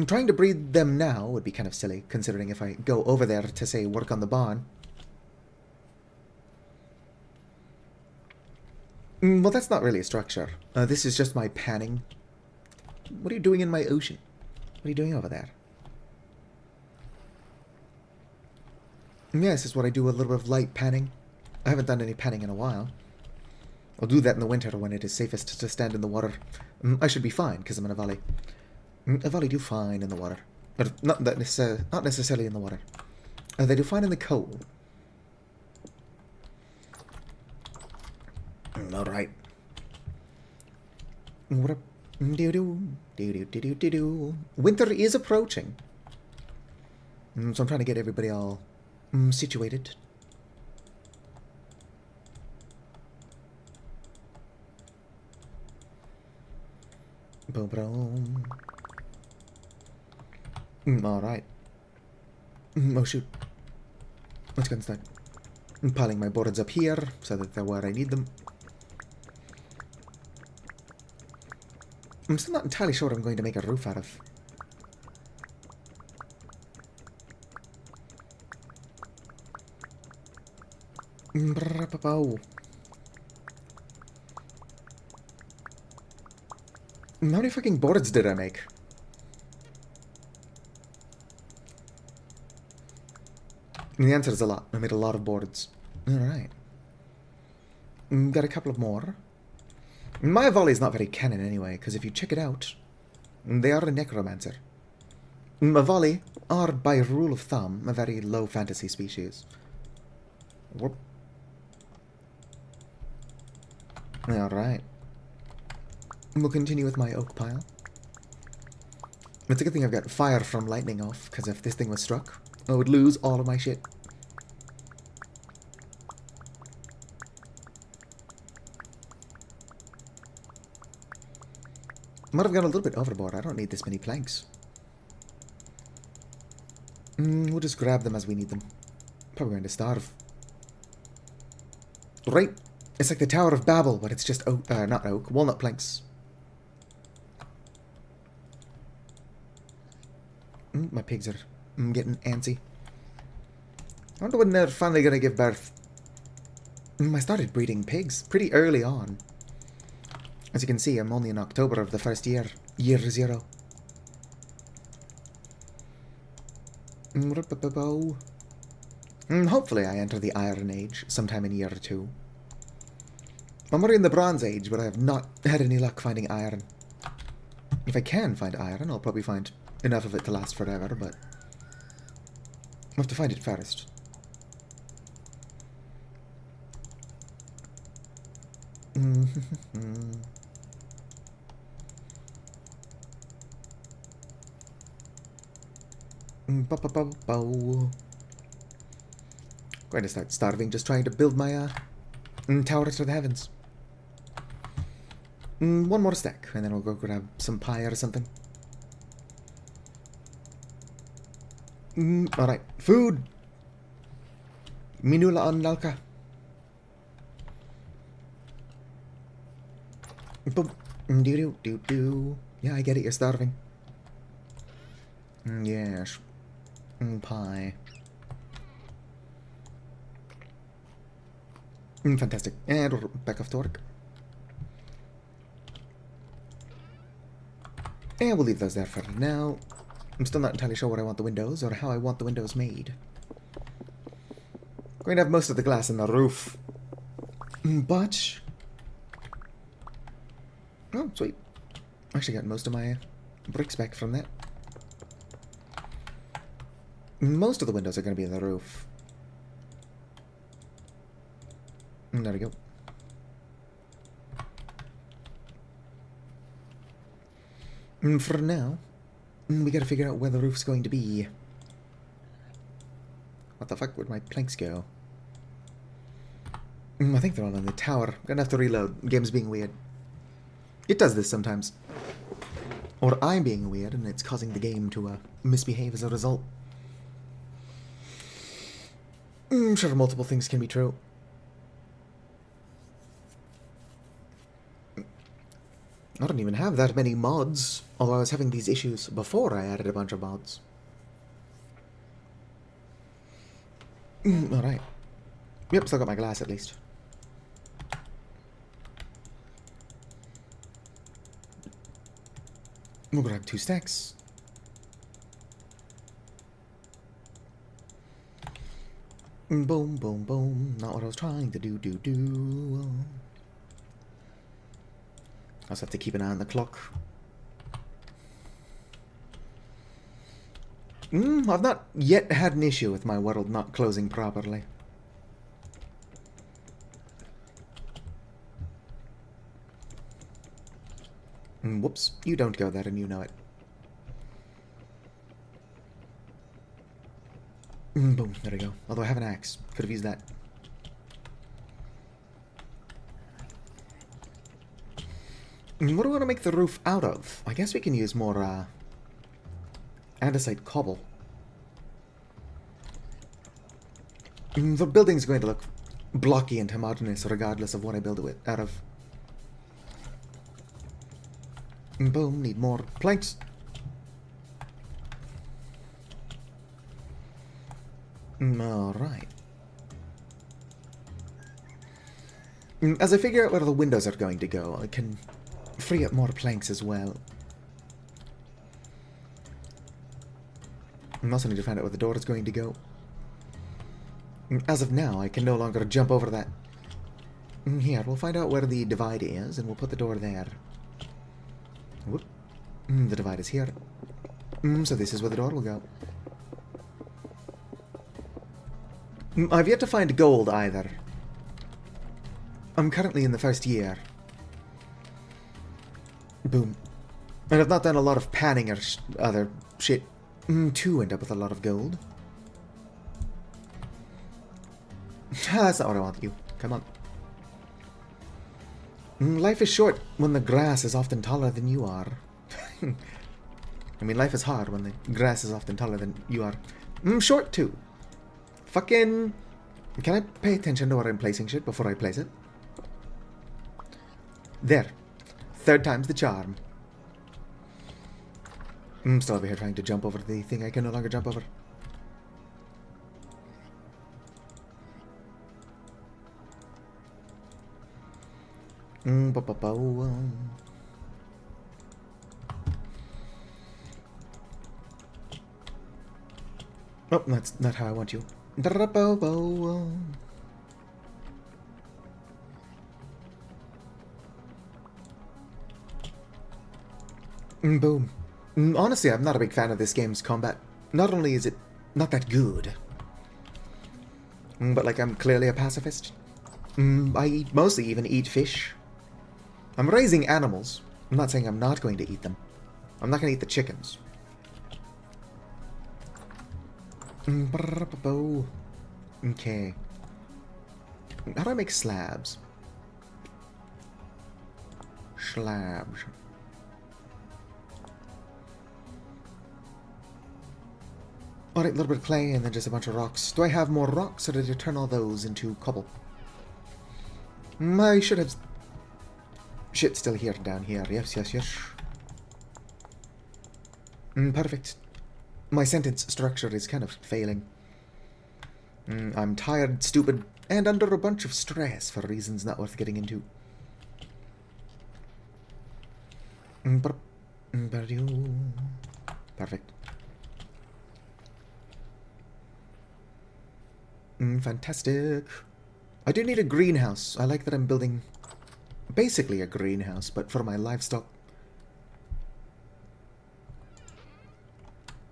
S1: Trying to breed them now would be kind of silly, considering if I go over there to, say, work on the barn. Well, that's not really a structure. This is just my panning. What are you doing in my ocean? What are you doing over there? Yeah, this is what I do, a little bit of light panning. I haven't done any panning in a while. I'll do that in the winter when it is safest to stand in the water. I should be fine, because I'm an Avali. Avali do fine in the water. But not necessarily in the water. They do fine in the cold. Alright. What up? Winter is approaching. So I'm trying to get everybody all situated. Boom, boom. Alright. Oh shoot. Let's go and start piling my boards up here so that they're where I need them. I'm still not entirely sure what I'm going to make a roof out of. How many fucking boards did I make? And the answer is a lot. I made a lot of boards. Alright. Got a couple of more. My volley is not very canon anyway, because if you check it out, they are a necromancer. Mavali are, by rule of thumb, a very low fantasy species. Whoop. Alright. We'll continue with my oak pile. It's a good thing I've got fire from lightning off, because if this thing was struck, I would lose all of my shit. Might have gone a little bit overboard. I don't need this many planks. We'll just grab them as we need them. Probably going to starve. Right. It's like the Tower of Babel, but it's just oak, not oak, walnut planks. My pigs are getting antsy. I wonder when they're finally going to give birth. I started breeding pigs pretty early on. As you can see, I'm only in October of the first year. Year 0. Hopefully I enter the Iron Age sometime in year 2. I'm already in the Bronze Age, but I have not had any luck finding iron. If I can find iron, I'll probably find enough of it to last forever, but I'll have to find it first. Going to start starving just trying to build my tower to the heavens. One more stack, and then we'll go grab some pie or something. Alright, food! Minula on lalka. Boom. Do. Yeah, I get it, you're starving. Yes. Pie. Fantastic. And we're back off to work. And we'll leave those there for now. I'm still not entirely sure what I want the windows, or how I want the windows made. Going to have most of the glass in the roof. But... oh, sweet. Actually got most of my bricks back from that. Most of the windows are going to be in the roof. There we go. For now, we gotta figure out where the roof's going to be. What the fuck? Where'd my planks go? I think they're all in the tower. I'm gonna have to reload. Game's being weird. It does this sometimes. Or I'm being weird and it's causing the game to misbehave as a result. I'm sure multiple things can be true. I don't even have that many mods, although I was having these issues before I added a bunch of mods. Alright. Yep, still got my glass at least. We'll grab 2 stacks. Boom, boom, boom. Not what I was trying to do. I also have to keep an eye on the clock. I've not yet had an issue with my world not closing properly. Whoops, you don't go there and you know it. Boom, there we go. Although I have an axe. Could have used that. What do we want to make the roof out of? I guess we can use more, andesite cobble. The building's going to look blocky and homogeneous regardless of what I build it out of. Boom, need more planks. Alright. As I figure out where the windows are going to go, I can free up more planks as well. I also need to find out where the door is going to go. As of now, I can no longer jump over that. Here, we'll find out where the divide is, and we'll put the door there. Whoop. The divide is here. So this is where the door will go. I've yet to find gold either. I'm currently in the first year. Boom. And I've not done a lot of panning or other shit to end up with a lot of gold. That's not what I want you. Come on. Life is short when the grass is often taller than you are. I mean, life is hard when the grass is often taller than you are. Short too. Fucking... Can I pay attention to where I'm placing shit before I place it? There. Third time's the charm. I'm still over here trying to jump over the thing I can no longer jump over. Oh, that's not how I want you. Boom. Honestly, I'm not a big fan of this game's combat. Not only is it not that good, but like I'm clearly a pacifist. I mostly even eat fish. I'm raising animals. I'm not saying I'm not going to eat them. I'm not going to eat the chickens. Okay. How do I make slabs? Slabs. Alright, a little bit of clay and then just a bunch of rocks. Do I have more rocks or did I turn all those into cobble? I should have... Shit, still here, down here. Yes, yes, yes. Perfect. My sentence structure is kind of failing. I'm tired, stupid, and under a bunch of stress for reasons not worth getting into. Perfect. Fantastic. I do need a greenhouse. I like that I'm building basically a greenhouse, but for my livestock.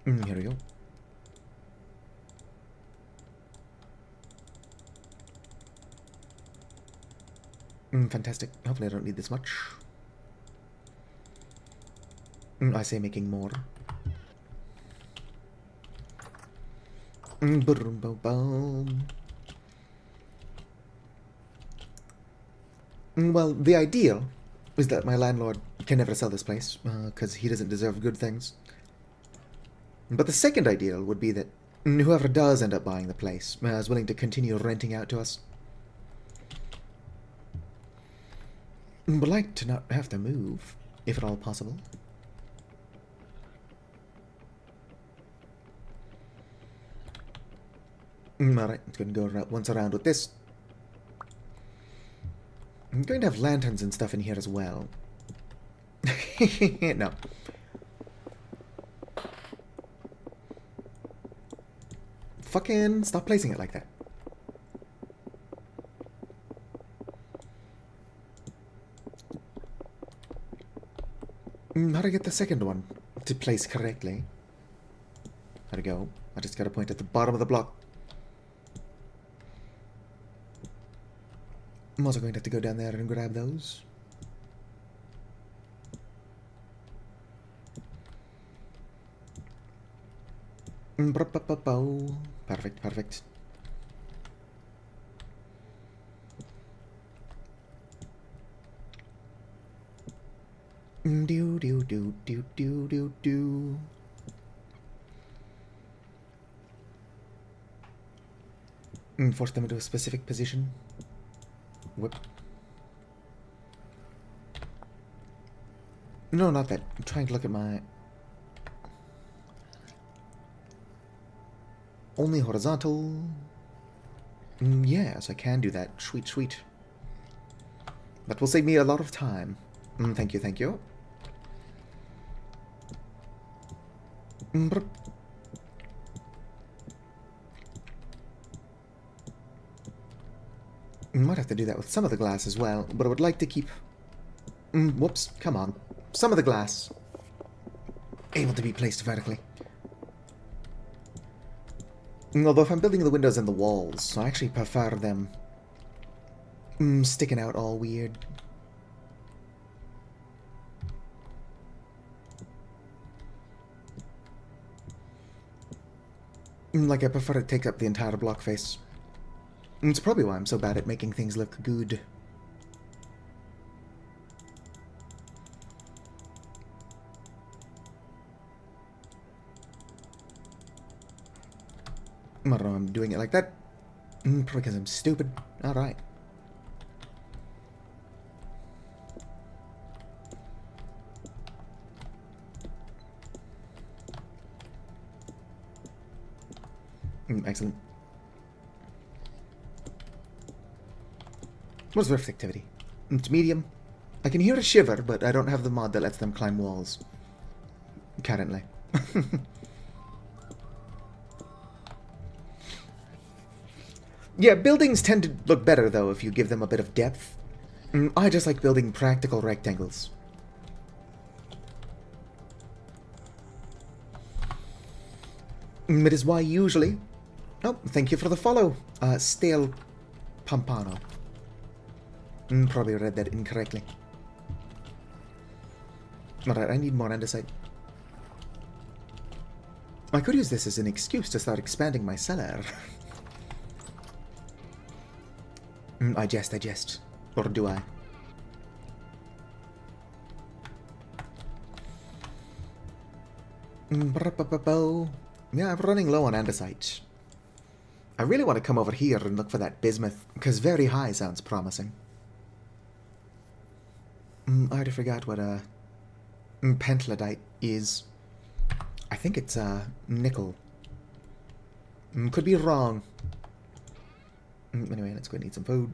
S1: Here we go. Fantastic. Hopefully I don't need this much. I say making more. Well, the ideal is that my landlord can never sell this place, because he doesn't deserve good things. But the second ideal would be that whoever does end up buying the place is willing to continue renting out to us. Would like to not have to move, if at all possible. Alright, it's going to go once around with this. I'm going to have lanterns and stuff in here as well. No. Fucking stop placing it like that. How to get the second one to place correctly? How to go? I just gotta point at the bottom of the block. I'm also going to have to go down there and grab those. Perfect, perfect. Do do do do do do do. Force them into a specific position. Whip. No, not that. I'm trying to look at my... Only horizontal. Yes, I can do that. Sweet, sweet. That will save me a lot of time. Thank you, thank you. Might have to do that with some of the glass as well, but I would like to keep... whoops, come on. Some of the glass able to be placed vertically. Although if I'm building the windows and the walls, I actually prefer them sticking out all weird. Like I prefer to take up the entire block face. It's probably why I'm so bad at making things look good. I don't know, I'm doing it like that. Probably because I'm stupid. Alright. Excellent. What's rift activity? It's medium. I can hear a shiver, but I don't have the mod that lets them climb walls. Currently. Yeah, buildings tend to look better, though, if you give them a bit of depth. I just like building practical rectangles. It is why usually... Oh, thank you for the follow. Stale Pampano. Probably read that incorrectly. Alright, I need more andesite. I could use this as an excuse to start expanding my cellar. I jest. Or do I? Yeah, I'm running low on andesite. I really want to come over here and look for that bismuth, because very high sounds promising. I already forgot what pentlandite is. I think it's nickel. Could be wrong. Anyway, let's go and eat some food.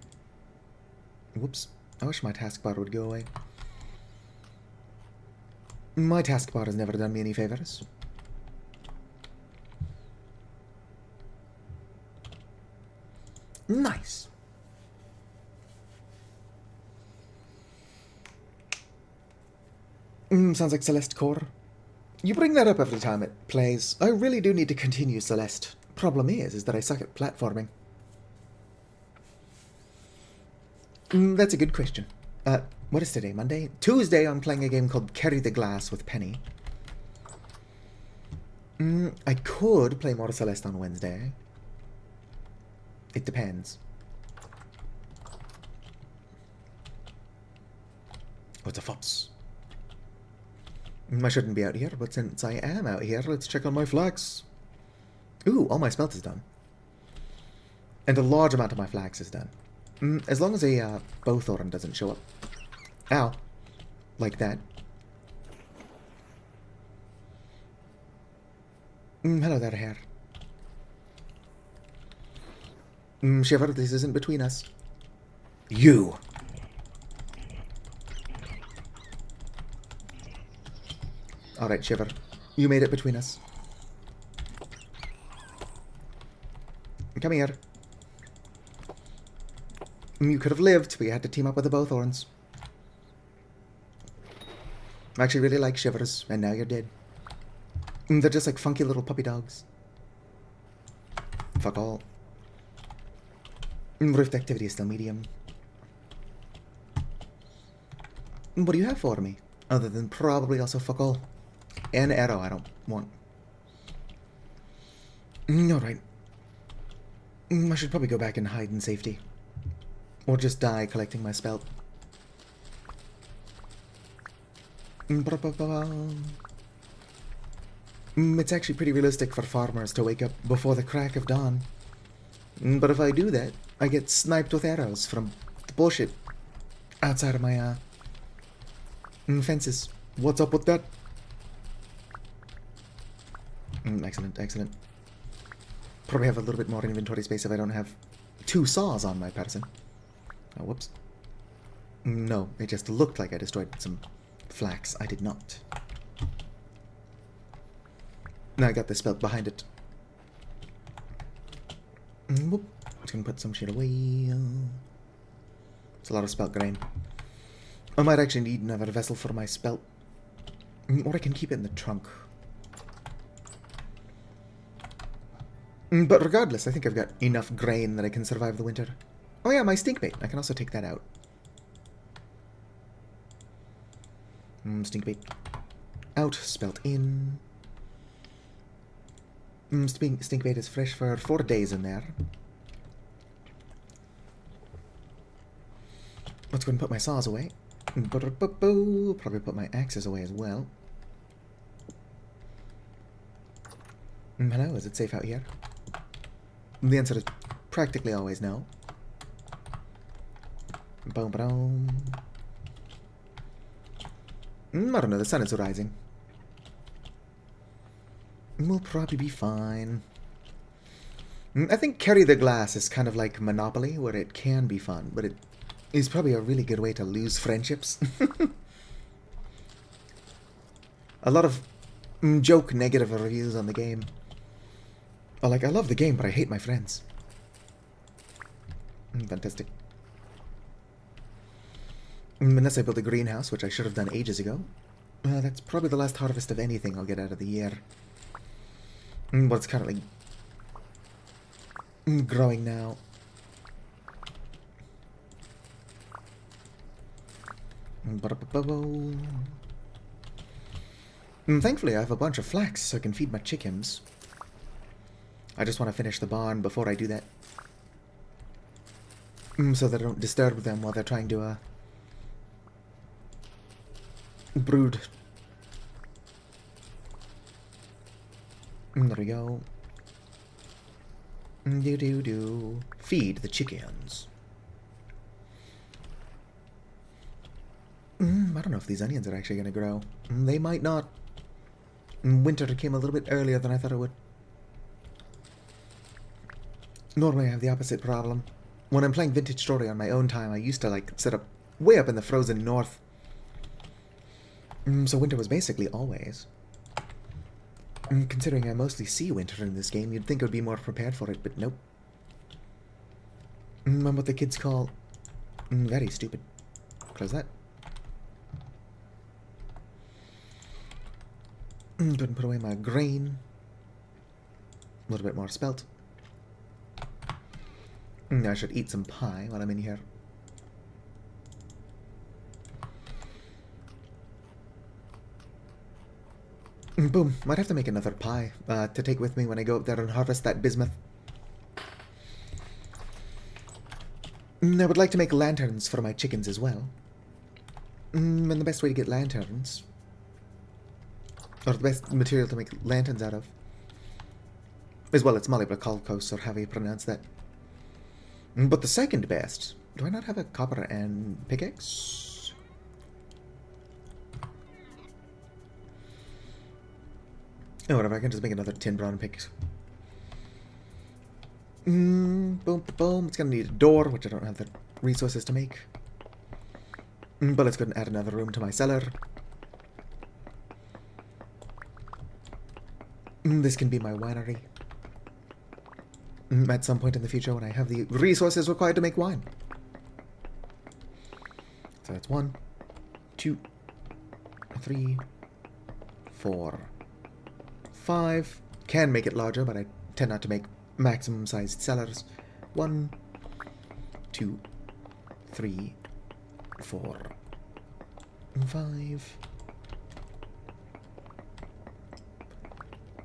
S1: Whoops. I wish my taskbar would go away. My taskbar has never done me any favors. Nice. Sounds like Celeste Core. You bring that up every time it plays. I really do need to continue Celeste. Problem is that I suck at platforming. That's a good question. What is today? Monday? Tuesday I'm playing a game called Carry the Glass with Penny. I could play more Celeste on Wednesday. It depends. What's a fops? I shouldn't be out here, but since I am out here, let's check on my flax. Ooh, all my smelt is done. And a large amount of my flax is done. As long as a bowthorn doesn't show up. Ow. Like that. Hello there, hair. Shiver, this isn't between us. You! Alright, Shiver. You made it between us. Come here. You could have lived, but you had to team up with the Bowthorns. I actually really like Shivers, and now you're dead. They're just like funky little puppy dogs. Fuck all. Rift activity is still medium. What do you have for me? Other than probably also fuck all. And arrow I don't want. Alright. I should probably go back and hide in safety. Or just die collecting my spelt. It's actually pretty realistic for farmers to wake up before the crack of dawn. But if I do that, I get sniped with arrows from the bullshit outside of my fences. What's up with that? Excellent, excellent. Probably have a little bit more inventory space if I don't have 2 saws on my person. Oh, whoops. No, it just looked like I destroyed some flax. I did not. Now I got the spelt behind it. Whoop. Just gonna put some shit away. It's a lot of spelt grain. I might actually need another vessel for my spelt. Or I can keep it in the trunk. But regardless, I think I've got enough grain that I can survive the winter. Oh yeah, my stink bait. I can also take that out. Stink bait. Out, spelt in. Stink bait is fresh for 4 days in there. Let's go and put my saws away. Probably put my axes away as well. Hello, is it safe out here? The answer is practically always no. Boom, boom. I don't know, the sun is rising. We'll probably be fine. I think carry the glass is kind of like Monopoly, where it can be fun, but it is probably a really good way to lose friendships. A lot of joke negative reviews on the game. Or like, I love the game, but I hate my friends. Fantastic. Unless I build a greenhouse, which I should have done ages ago. That's probably the last harvest of anything I'll get out of the year. But it's currently growing now. Thankfully, I have a bunch of flax so I can feed my chickens. I just want to finish the barn before I do that. So that I don't disturb them while they're trying to, brood. There we go. Feed the chickens. I don't know if these onions are actually going to grow. They might not. Winter came a little bit earlier than I thought it would. Normally I have the opposite problem. When I'm playing Vintage Story on my own time, I used to like set up way up in the frozen north. So winter was basically always. Considering I mostly see winter in this game, you'd think I would be more prepared for it, but nope. I'm what the kids call very stupid. Close that. Go ahead and put away my grain. A little bit more spelt. I should eat some pie while I'm in here. Boom. Might have to make another pie to take with me when I go up there and harvest that bismuth. I would like to make lanterns for my chickens as well. And the best way to get lanterns, or the best material to make lanterns out of, is, well, it's molybdenum, or however you pronounce that. But the second best, do I not have a copper and pickaxe? Oh, whatever, I can just make another tin brown pickaxe. Boom, boom, boom. It's gonna need a door, which I don't have the resources to make. But let's go and add another room to my cellar. This can be my winery. At some point in the future when I have the resources required to make wine. So that's 1, 2, 3, 4, 5. Can make it larger, but I tend not to make maximum sized cellars. 1, 2, 3, 4, 5,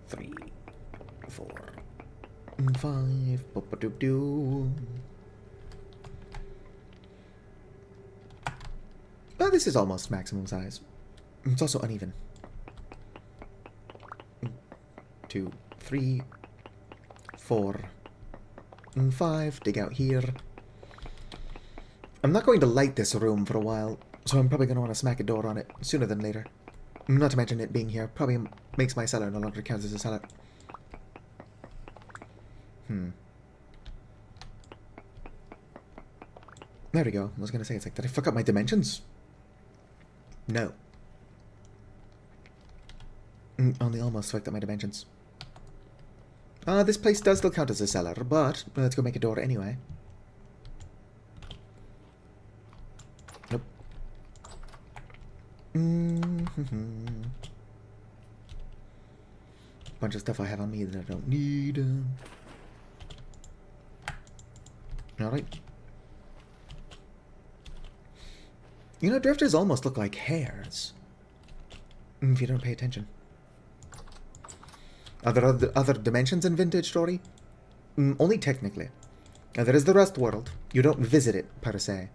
S1: 3, 4, 5. Well, this is almost maximum size. It's also uneven. 2, 3, 4, 5. Dig out here. I'm not going to light this room for a while, so I'm probably going to want to smack a door on it sooner than later. Not to mention it being here probably makes my cellar no longer count as a cellar. There we go. I was going to say, it's like, did I fuck up my dimensions? No. Only almost fucked up my dimensions. This place does still count as a cellar, but let's go make a door anyway. Nope. Bunch of stuff I have on me that I don't need. Alright. You know, drifters almost look like hairs. If you don't pay attention. Are there other dimensions in Vintage Story? Only technically. There is the Rust World. You don't visit it, per se.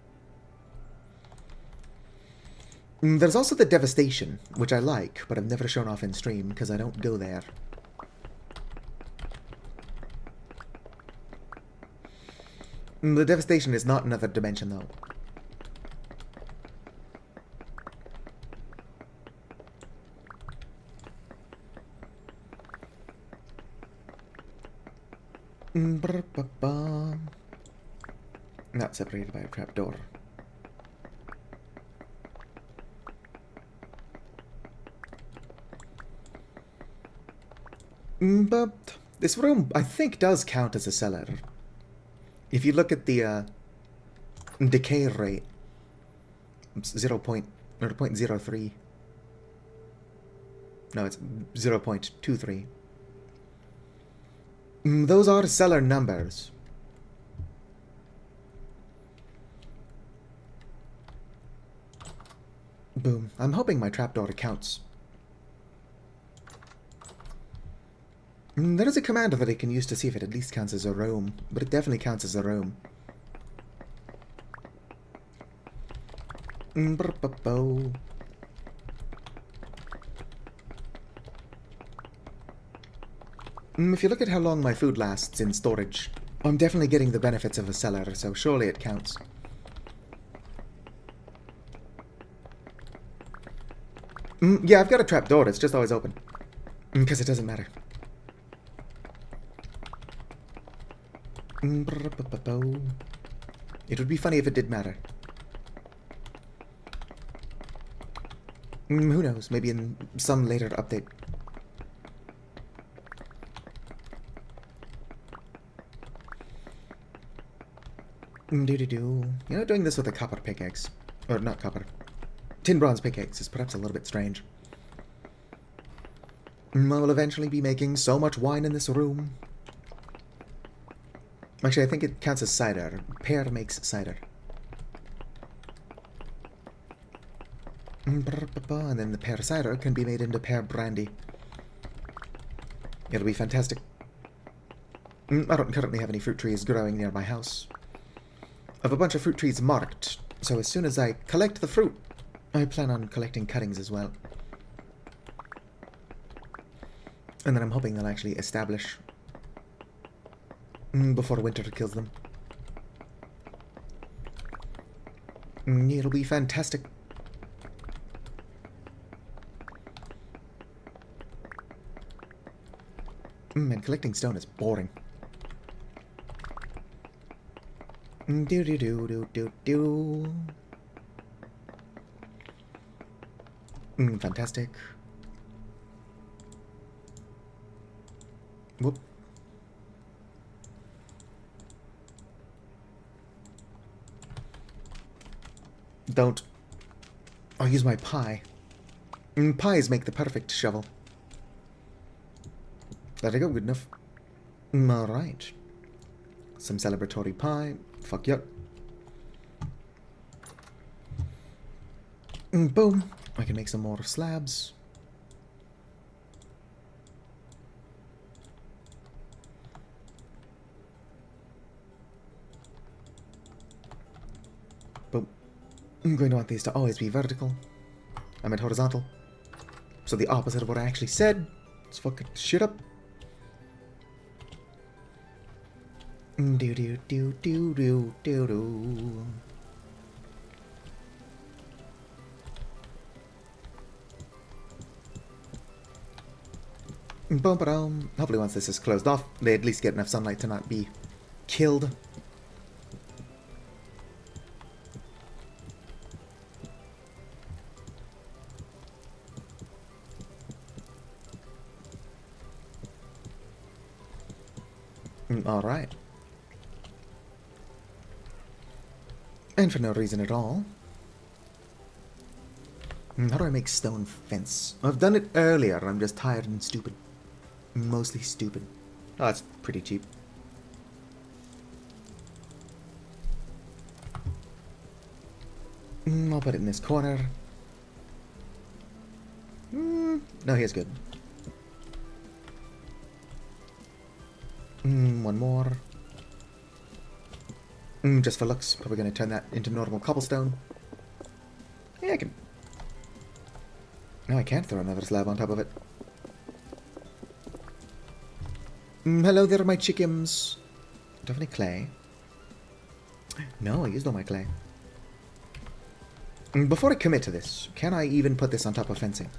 S1: There's also the Devastation, which I like, but I've never shown off in stream because I don't go there. The Devastation is not another dimension, though. Not separated by a trapdoor. But this room, I think, does count as a cellar. If you look at the decay rate, it's 0.03. No, it's 0.23. Those are cellar numbers. Boom. I'm hoping my trapdoor counts. There is a command that I can use to see if it at least counts as a room, but it definitely counts as a room. If you look at how long my food lasts in storage, I'm definitely getting the benefits of a cellar, so surely it counts. Yeah, I've got a trapdoor, it's just always open. Because it doesn't matter. It would be funny if it did matter. Who knows, maybe in some later update. You know, doing this with a copper pickaxe. Or not copper. Tin bronze pickaxe is perhaps a little bit strange. I will eventually be making so much wine in this room. Actually, I think it counts as cider. Pear makes cider. And then the pear cider can be made into pear brandy. It'll be fantastic. I don't currently have any fruit trees growing near my house. I have a bunch of fruit trees marked, so as soon as I collect the fruit, I plan on collecting cuttings as well. And then I'm hoping they'll actually establish before winter kills them. It'll be fantastic. And collecting stone is boring. Do do do do do do. Fantastic. Whoop. Don't. I'll use my pie. Pies make the perfect shovel. There we go, good enough. Alright. Some celebratory pie. Fuck yep. Boom. I can make some more slabs. Boom. I'm going to want these to always be vertical. I meant horizontal. So the opposite of what I actually said. Let's fuck shit up. Do do do do do do do. Boom, ba-dum. Hopefully once this is closed off, they at least get enough sunlight to not be killed. Alright. And for no reason at all. How do I make stone fence? I've done it earlier, I'm just tired and stupid. Mostly stupid. Oh, that's pretty cheap. I'll put it in this corner. No, here's good. One more. Just for looks, probably going to turn that into normal cobblestone. Yeah, I can No, I can't throw another slab on top of it. Hello there, my chickens. Do I have any clay? No, I used all my clay. Before I commit to this, can I even put this on top of fencing?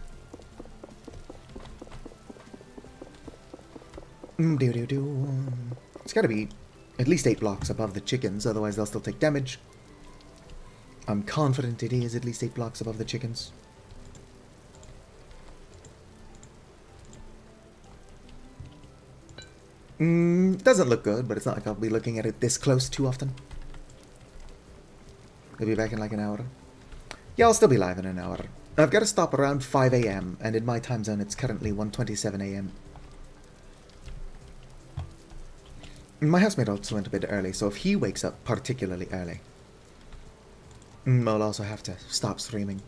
S1: It's gotta be at least 8 blocks above the chickens, otherwise they'll still take damage. I'm confident it is at least 8 blocks above the chickens. Doesn't look good, but it's not like I'll be looking at it this close too often. I'll be back in like an hour. Yeah, I'll still be live in an hour. I've got to stop around 5 AM, and in my time zone it's currently 1:27 AM. My housemate also went a bit early, so if he wakes up particularly early, I'll also have to stop streaming.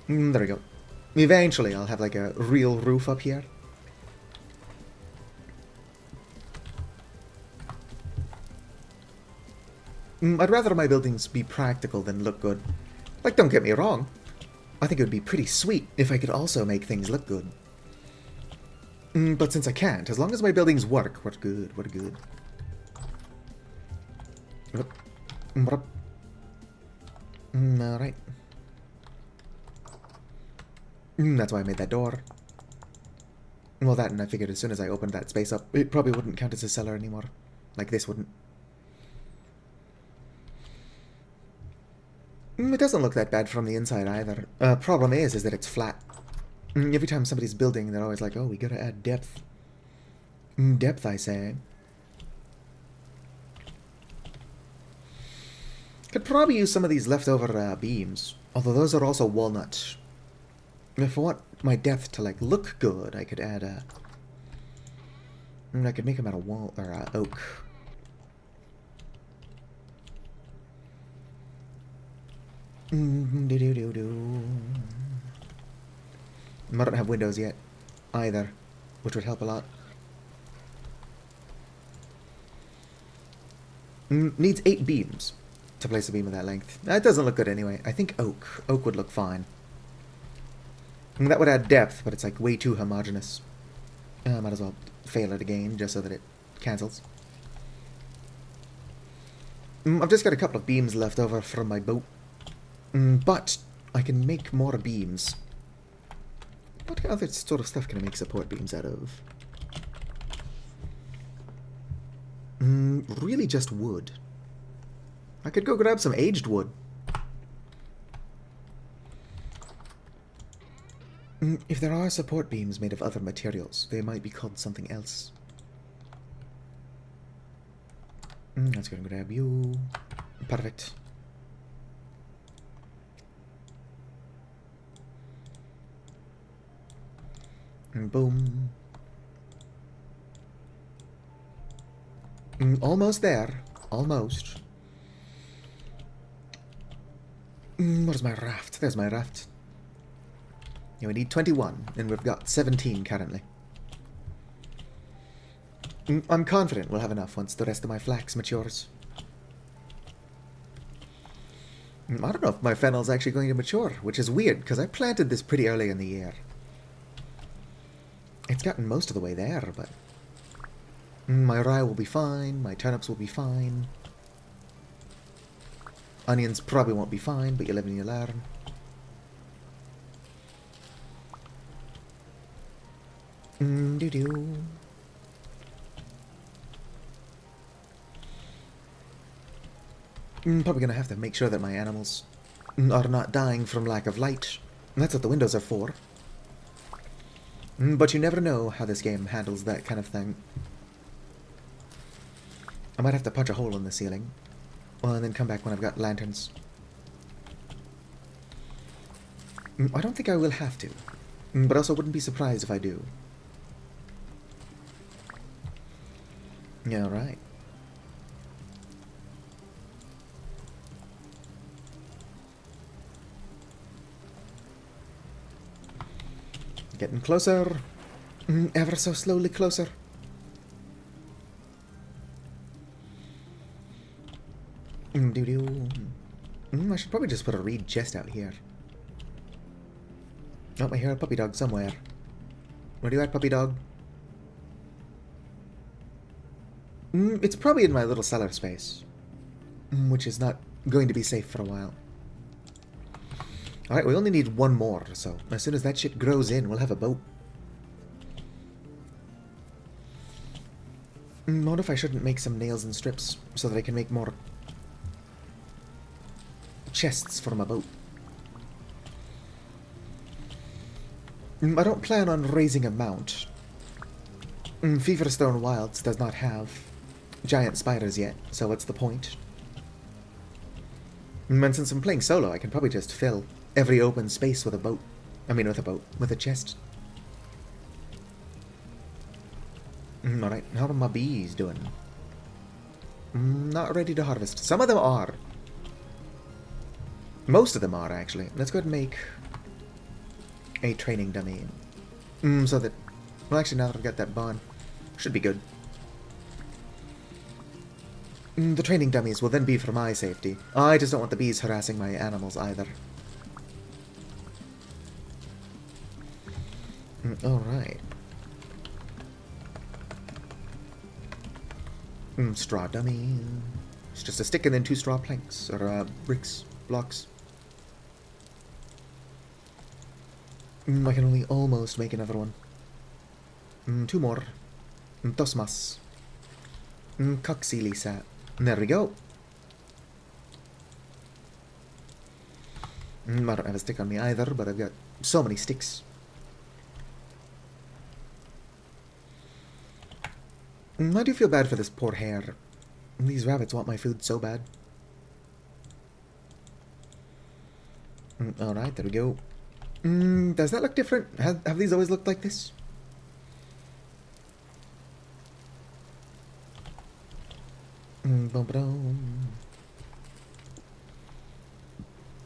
S1: There we go. Eventually I'll have like a real roof up here. I'd rather my buildings be practical than look good. Like, don't get me wrong. I think it would be pretty sweet if I could also make things look good. But since I can't, as long as my buildings work, we're good, we're good. Alright. That's why I made that door. Well, that, and I figured as soon as I opened that space up, it probably wouldn't count as a cellar anymore. Like this wouldn't. It doesn't look that bad from the inside either. Problem is that it's flat. Every time somebody's building, they're always like, oh, we gotta add depth. Depth, I say. Could probably use some of these leftover beams. Although those are also walnut. If I want my depth to, like, look good, I could add I could make them out of wall or oak. I don't have windows yet, either, which would help a lot. Needs 8 beams to place a beam of that length. That doesn't look good anyway. I think oak. Oak would look fine. That would add depth, but it's like way too homogeneous. Might as well fail it again, just so that it cancels. I've just got a couple of beams left over from my boat. But I can make more beams. What other sort of stuff can I make support beams out of? Really just wood. I could go grab some aged wood. If there are support beams made of other materials, they might be called something else. Let's go and grab you. Perfect. And boom. Almost there. Almost. Where's my raft? There's my raft. Yeah, we need 21, and we've got 17 currently. I'm confident we'll have enough once the rest of my flax matures. I don't know if my fennel's actually going to mature, which is weird, because I planted this pretty early in the year. It's gotten most of the way there, but... my rye will be fine, my turnips will be fine. Onions probably won't be fine, but you live and you learn. Doo-doo. Probably gonna have to make sure that my animals are not dying from lack of light. That's what the windows are for. But you never know how this game handles that kind of thing. I might have to punch a hole in the ceiling. Well, and then come back when I've got lanterns. I don't think I will have to. But also wouldn't be surprised if I do. Yeah, right. Getting closer. Ever so slowly closer. I should probably just put a reed chest out here. Oh, I hear a puppy dog somewhere. Where are you at, puppy dog? It's probably in my little cellar space. Which is not going to be safe for a while. Alright, we only need one more, so as soon as that shit grows in, we'll have a boat. What if I shouldn't make some nails and strips so that I can make more chests for my boat? I don't plan on raising a mount. Feverstone Wilds does not have giant spiders yet, so what's the point? And since I'm playing solo, I can probably just fill every open space with a boat. I mean, with a chest. Alright, how are my bees doing? Not ready to harvest. Some of them are. Most of them are, actually. Let's go ahead and make a training dummy. So that... Well, actually, now that I've got that bond, should be good. The training dummies will then be for my safety. I just don't want the bees harassing my animals either. Alright. Straw dummy. It's just a stick and then 2 straw planks, or bricks, blocks. I can only almost make another one. 2 more. Dos más. Coxilisa. There we go. I don't have a stick on me either, but I've got so many sticks. I do feel bad for this poor hare. These rabbits want my food so bad. Alright, there we go. Does that look different? Have these always looked like this?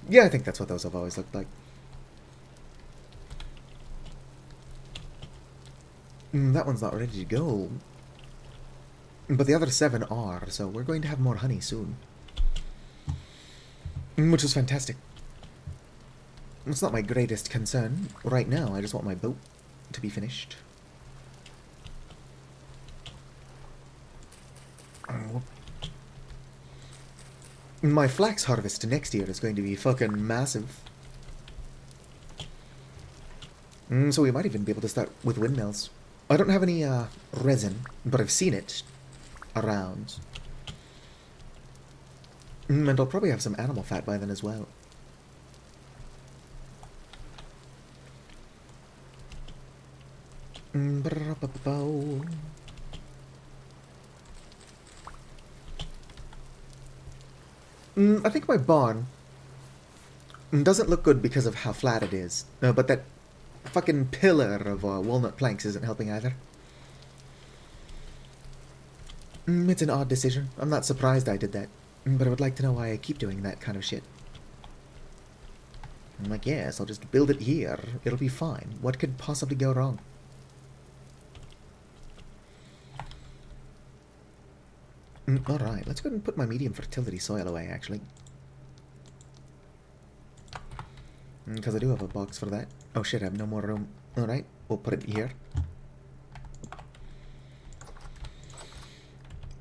S1: Yeah, I think that's what those have always looked like. That one's not ready to go. But the other 7 are, so we're going to have more honey soon. Which is fantastic. It's not my greatest concern right now. I just want my boat to be finished. My flax harvest next year is going to be fucking massive. So we might even be able to start with windmills. I don't have any resin, but I've seen it around. And I'll probably have some animal fat by then as well. I think my barn doesn't look good because of how flat it is. But that fucking pillar of walnut planks isn't helping either. It's an odd decision. I'm not surprised I did that. But I would like to know why I keep doing that kind of shit. I'm like, yes, I'll just build it here. It'll be fine. What could possibly go wrong? Alright, let's go ahead and put my medium fertility soil away, actually. Because I do have a box for that. Oh shit, I have no more room. Alright, we'll put it here.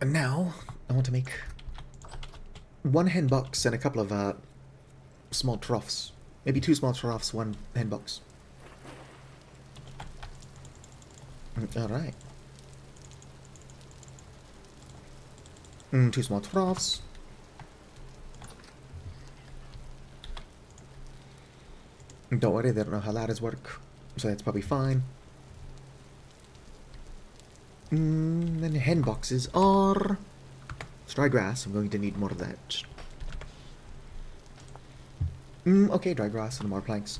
S1: And now, I want to make 1 hen box and a couple of small troughs. Maybe 2 small troughs, 1 hen box. Alright. 2 small troughs. Don't worry, they don't know how ladders work, so that's probably fine. Then hen boxes are... It's dry grass, I'm going to need more of that. Okay, dry grass and more planks.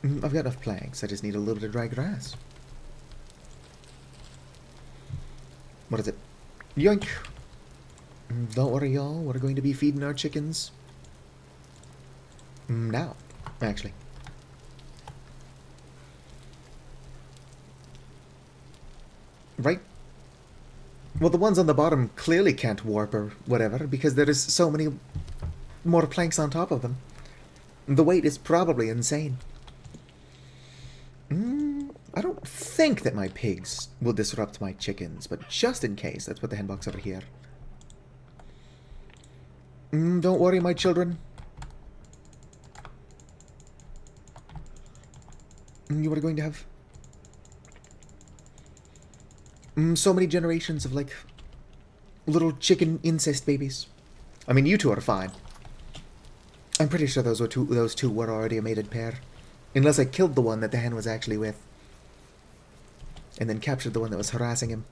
S1: I've got enough planks, I just need a little bit of dry grass. What is it? Yoink! Don't worry, y'all, we're going to be feeding our chickens now, actually. Right? Well, the ones on the bottom clearly can't warp or whatever, because there is so many more planks on top of them. The weight is probably insane. I don't think that my pigs will disrupt my chickens, but just in case, let's put the hen box over here. Don't worry, my children. You are going to have so many generations of, like, little chicken incest babies. I mean, you two are fine. I'm pretty sure those two were already a mated pair. Unless I killed the one that the hen was actually with. And then captured the one that was harassing him.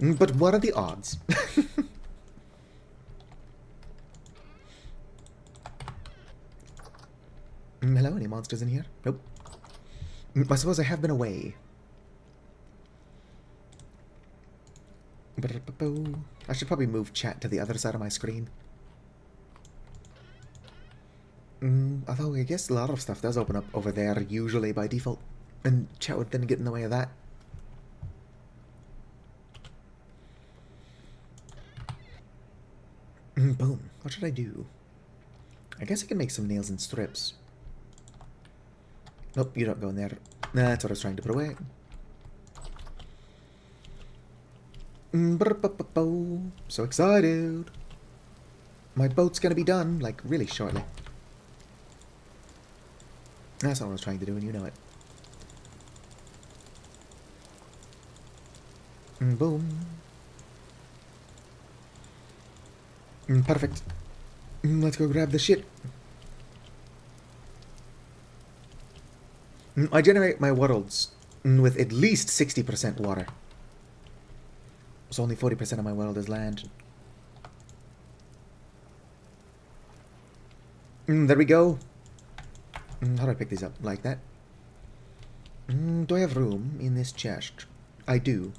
S1: But what are the odds? Hello, any monsters in here? Nope. I suppose I have been away. I should probably move chat to the other side of my screen. Although I guess a lot of stuff does open up over there, usually by default. And chat would then get in the way of that. Boom. What should I do? I guess I can make some nails and strips. Nope, you don't go in there. Nah, that's what I was trying to put away. So excited. My boat's gonna be done, like, really shortly. That's not what I was trying to do, and you know it. Boom. Perfect. Let's go grab the shit. I generate my worlds with at least 60% water. So only 40% of my world is land. There we go. How do I pick these up? Like that? Do I have room in this chest? I do.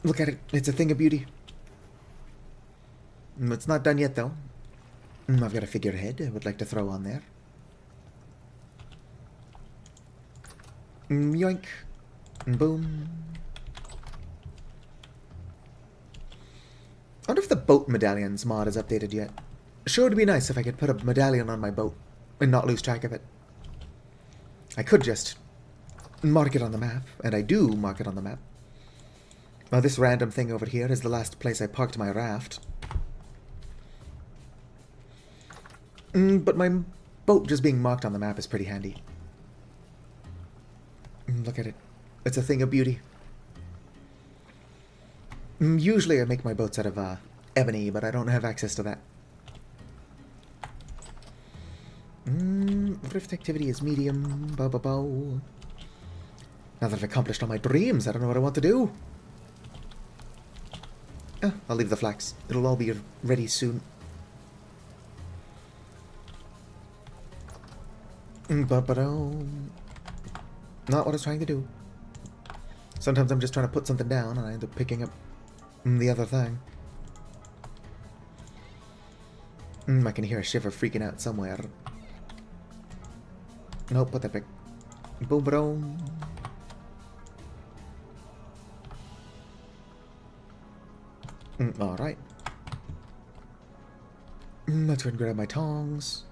S1: Look at it. It's a thing of beauty. It's not done yet, though. I've got a figurehead I would like to throw on there. Yoink. Boom. I wonder if the boat medallions mod is updated yet. Sure would be nice if I could put a medallion on my boat and not lose track of it. I could just mark it on the map, and I do mark it on the map. Now this random thing over here is the last place I parked my raft. But my boat just being marked on the map is pretty handy. Look at it. It's a thing of beauty. Usually I make my boats out of ebony, but I don't have access to that. Rift activity is medium. Now that I've accomplished all my dreams, I don't know what I want to do. I'll leave the flax. It'll all be ready soon. Not what I was trying to do. Sometimes I'm just trying to put something down and I end up picking up the other thing. I can hear a shiver freaking out somewhere. Nope, put that back. Boom, boom. Alright. Let's go and grab my tongs.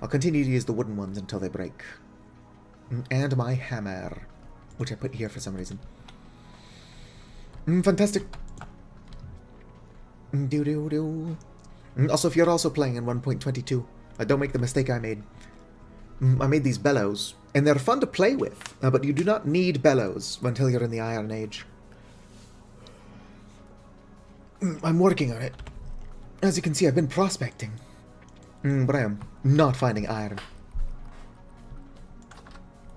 S1: I'll continue to use the wooden ones until they break. And my hammer, which I put here for some reason. Fantastic. Also, if you're also playing in 1.22, don't make the mistake I made. I made these bellows, and they're fun to play with, but you do not need bellows until you're in the Iron Age. I'm working on it. As you can see, I've been prospecting. But I am not finding iron.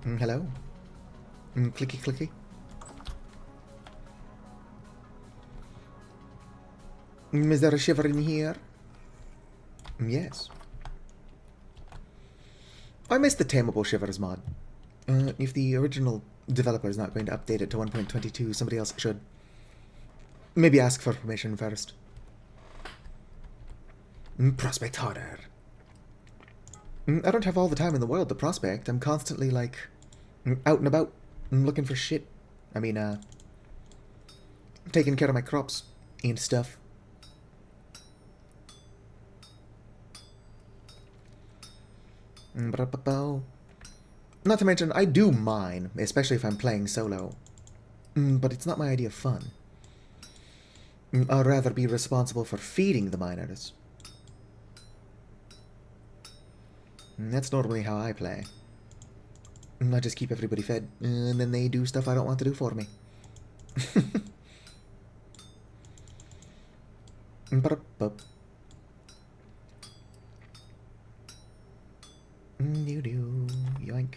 S1: Hello? Clicky clicky. Is there a shiver in here? Yes. I missed the Tameable Shivers mod. If the original developer is not going to update it to 1.22, somebody else should. Maybe ask for permission first. Prospect harder. I don't have all the time in the world to prospect. I'm constantly, like, out and about looking for shit. I mean, taking care of my crops. and stuff. Not to mention, I do mine, especially if I'm playing solo. But it's not my idea of fun. I'd rather be responsible for feeding the miners. That's normally how I play. I just keep everybody fed, and then they do stuff I don't want to do for me. Yoink.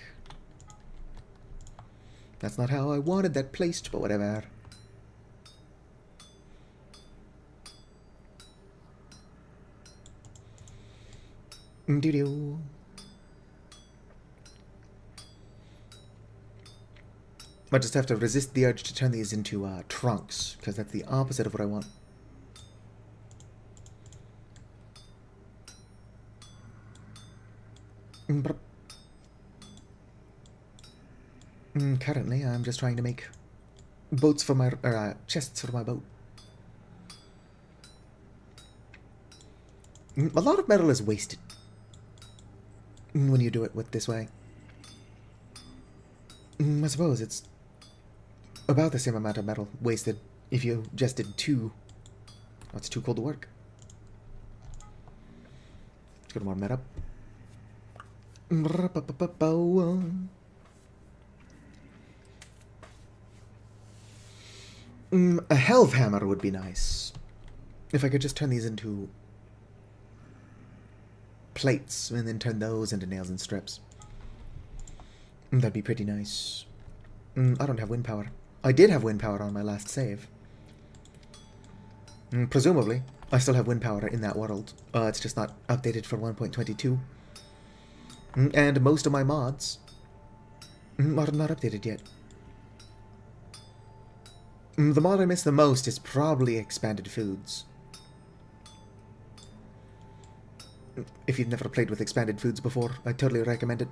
S1: That's not how I wanted that placed, but whatever. Doo-doo. I just have to resist the urge to turn these into trunks, because that's the opposite of what I want. Currently, I'm just trying to make boats for my chests for my boat. A lot of metal is wasted when you do it with this way. I suppose it's about the same amount of metal wasted if you just did two. Oh, it's too cold to work. Let's go to more metal. A health hammer would be nice. If I could just turn these into plates and then turn those into nails and strips. That'd be pretty nice. I don't have wind power. I did have wind power on my last save. Presumably, I still have wind power in that world. It's just not updated for 1.22. And most of my mods are not updated yet. The mod I miss the most is probably expanded foods. If you've never played with expanded foods before, I totally recommend it.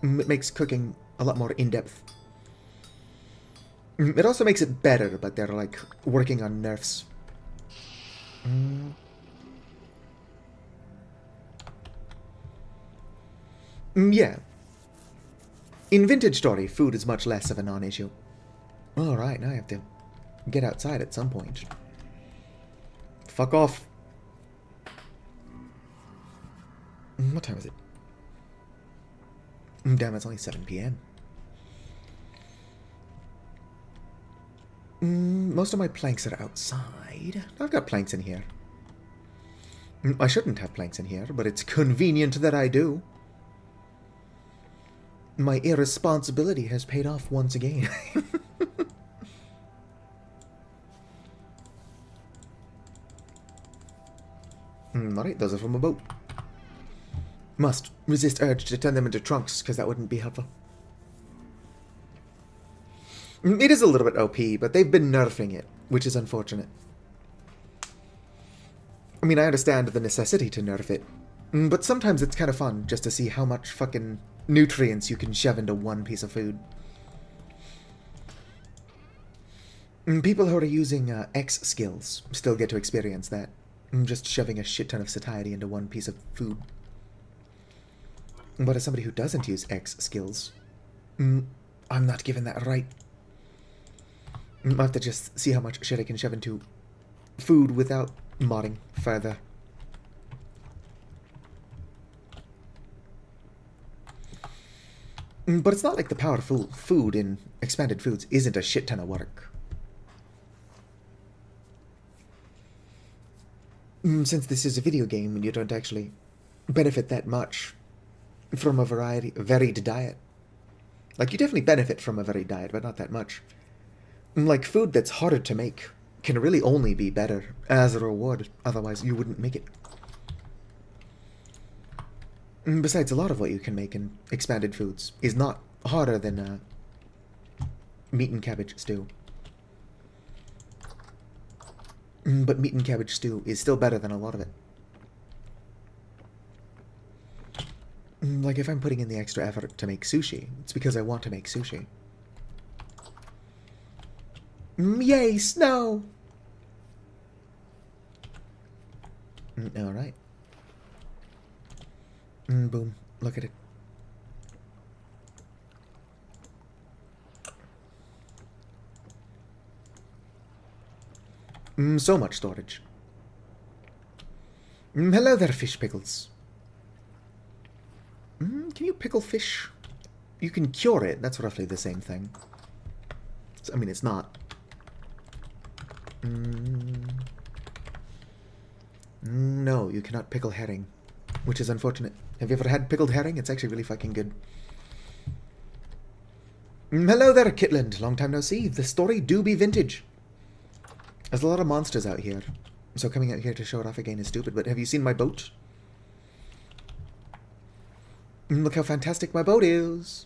S1: It makes cooking a lot more in-depth. It also makes it better, but they're like working on nerfs. Yeah. In Vintage Story, food is much less of a non-issue. Alright, now I have to get outside at some point. Fuck off. What time is it? Damn, it's only 7 p.m. Most of my planks are outside. I've got planks in here. I shouldn't have planks in here, but it's convenient that I do. My irresponsibility has paid off once again. Alright, those are from a boat. Must resist urge to turn them into trunks, because that wouldn't be helpful. It is a little bit OP, but they've been nerfing it, which is unfortunate. I mean, I understand the necessity to nerf it, but sometimes it's kind of fun just to see how much fucking nutrients you can shove into one piece of food. People who are using X skills still get to experience that. Just shoving a shit ton of satiety into one piece of food. But as somebody who doesn't use X skills, I'm not given that right. I have to just see how much shit I can shove into food without modding further. But it's not like the powerful food in expanded foods isn't a shit ton of work. Since this is a video game and you don't actually benefit that much from a varied diet. Like, you definitely benefit from a varied diet, but not that much. Like, food that's harder to make can really only be better as a reward, otherwise you wouldn't make it. Besides, a lot of what you can make in expanded foods is not harder than meat and cabbage stew. But meat and cabbage stew is still better than a lot of it. Like, if I'm putting in the extra effort to make sushi, it's because I want to make sushi. Yay, snow! Alright. Boom. Look at it. So much storage. Hello there, fish pickles. Can you pickle fish? You can cure it. That's roughly the same thing. I mean, it's not. No, you cannot pickle herring, which is unfortunate. Have you ever had pickled herring? It's actually really fucking good. Hello there, Kitland. Long time no see. The story do be vintage. There's a lot of monsters out here, so coming out here to show it off again is stupid, but have you seen my boat? Look how fantastic my boat is.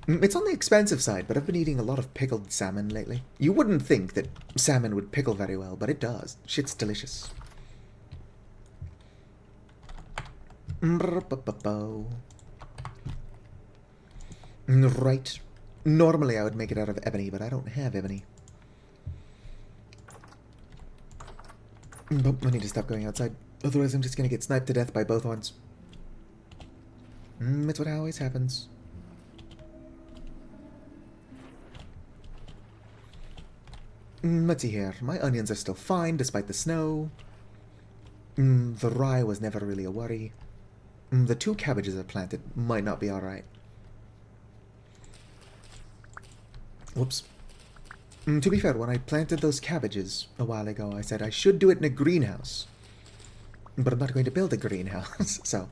S1: It's on the expensive side, but I've been eating a lot of pickled salmon lately. You wouldn't think that salmon would pickle very well, but it does. Shit's delicious. Right. Normally I would make it out of ebony, but I don't have ebony. I need to stop going outside. Otherwise I'm just gonna get sniped to death by both ones. It's what always happens. Let's see here. My onions are still fine despite the snow. The rye was never really a worry. The 2 cabbages I planted might not be alright. Whoops. To be fair, when I planted those cabbages a while ago, I said I should do it in a greenhouse. But I'm not going to build a greenhouse, so...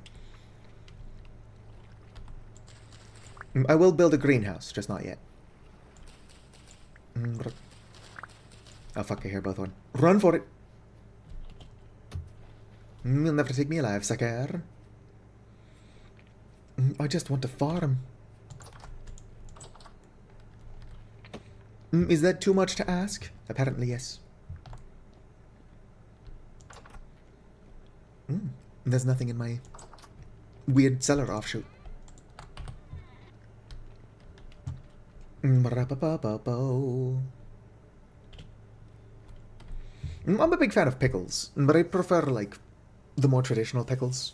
S1: I will build a greenhouse, just not yet. Oh fuck, I hear both one. Run for it! You'll never take me alive, sucker. I just want to farm. Is that too much to ask? Apparently, yes. There's nothing in my weird cellar offshoot. I'm a big fan of pickles, but I prefer, like, the more traditional pickles.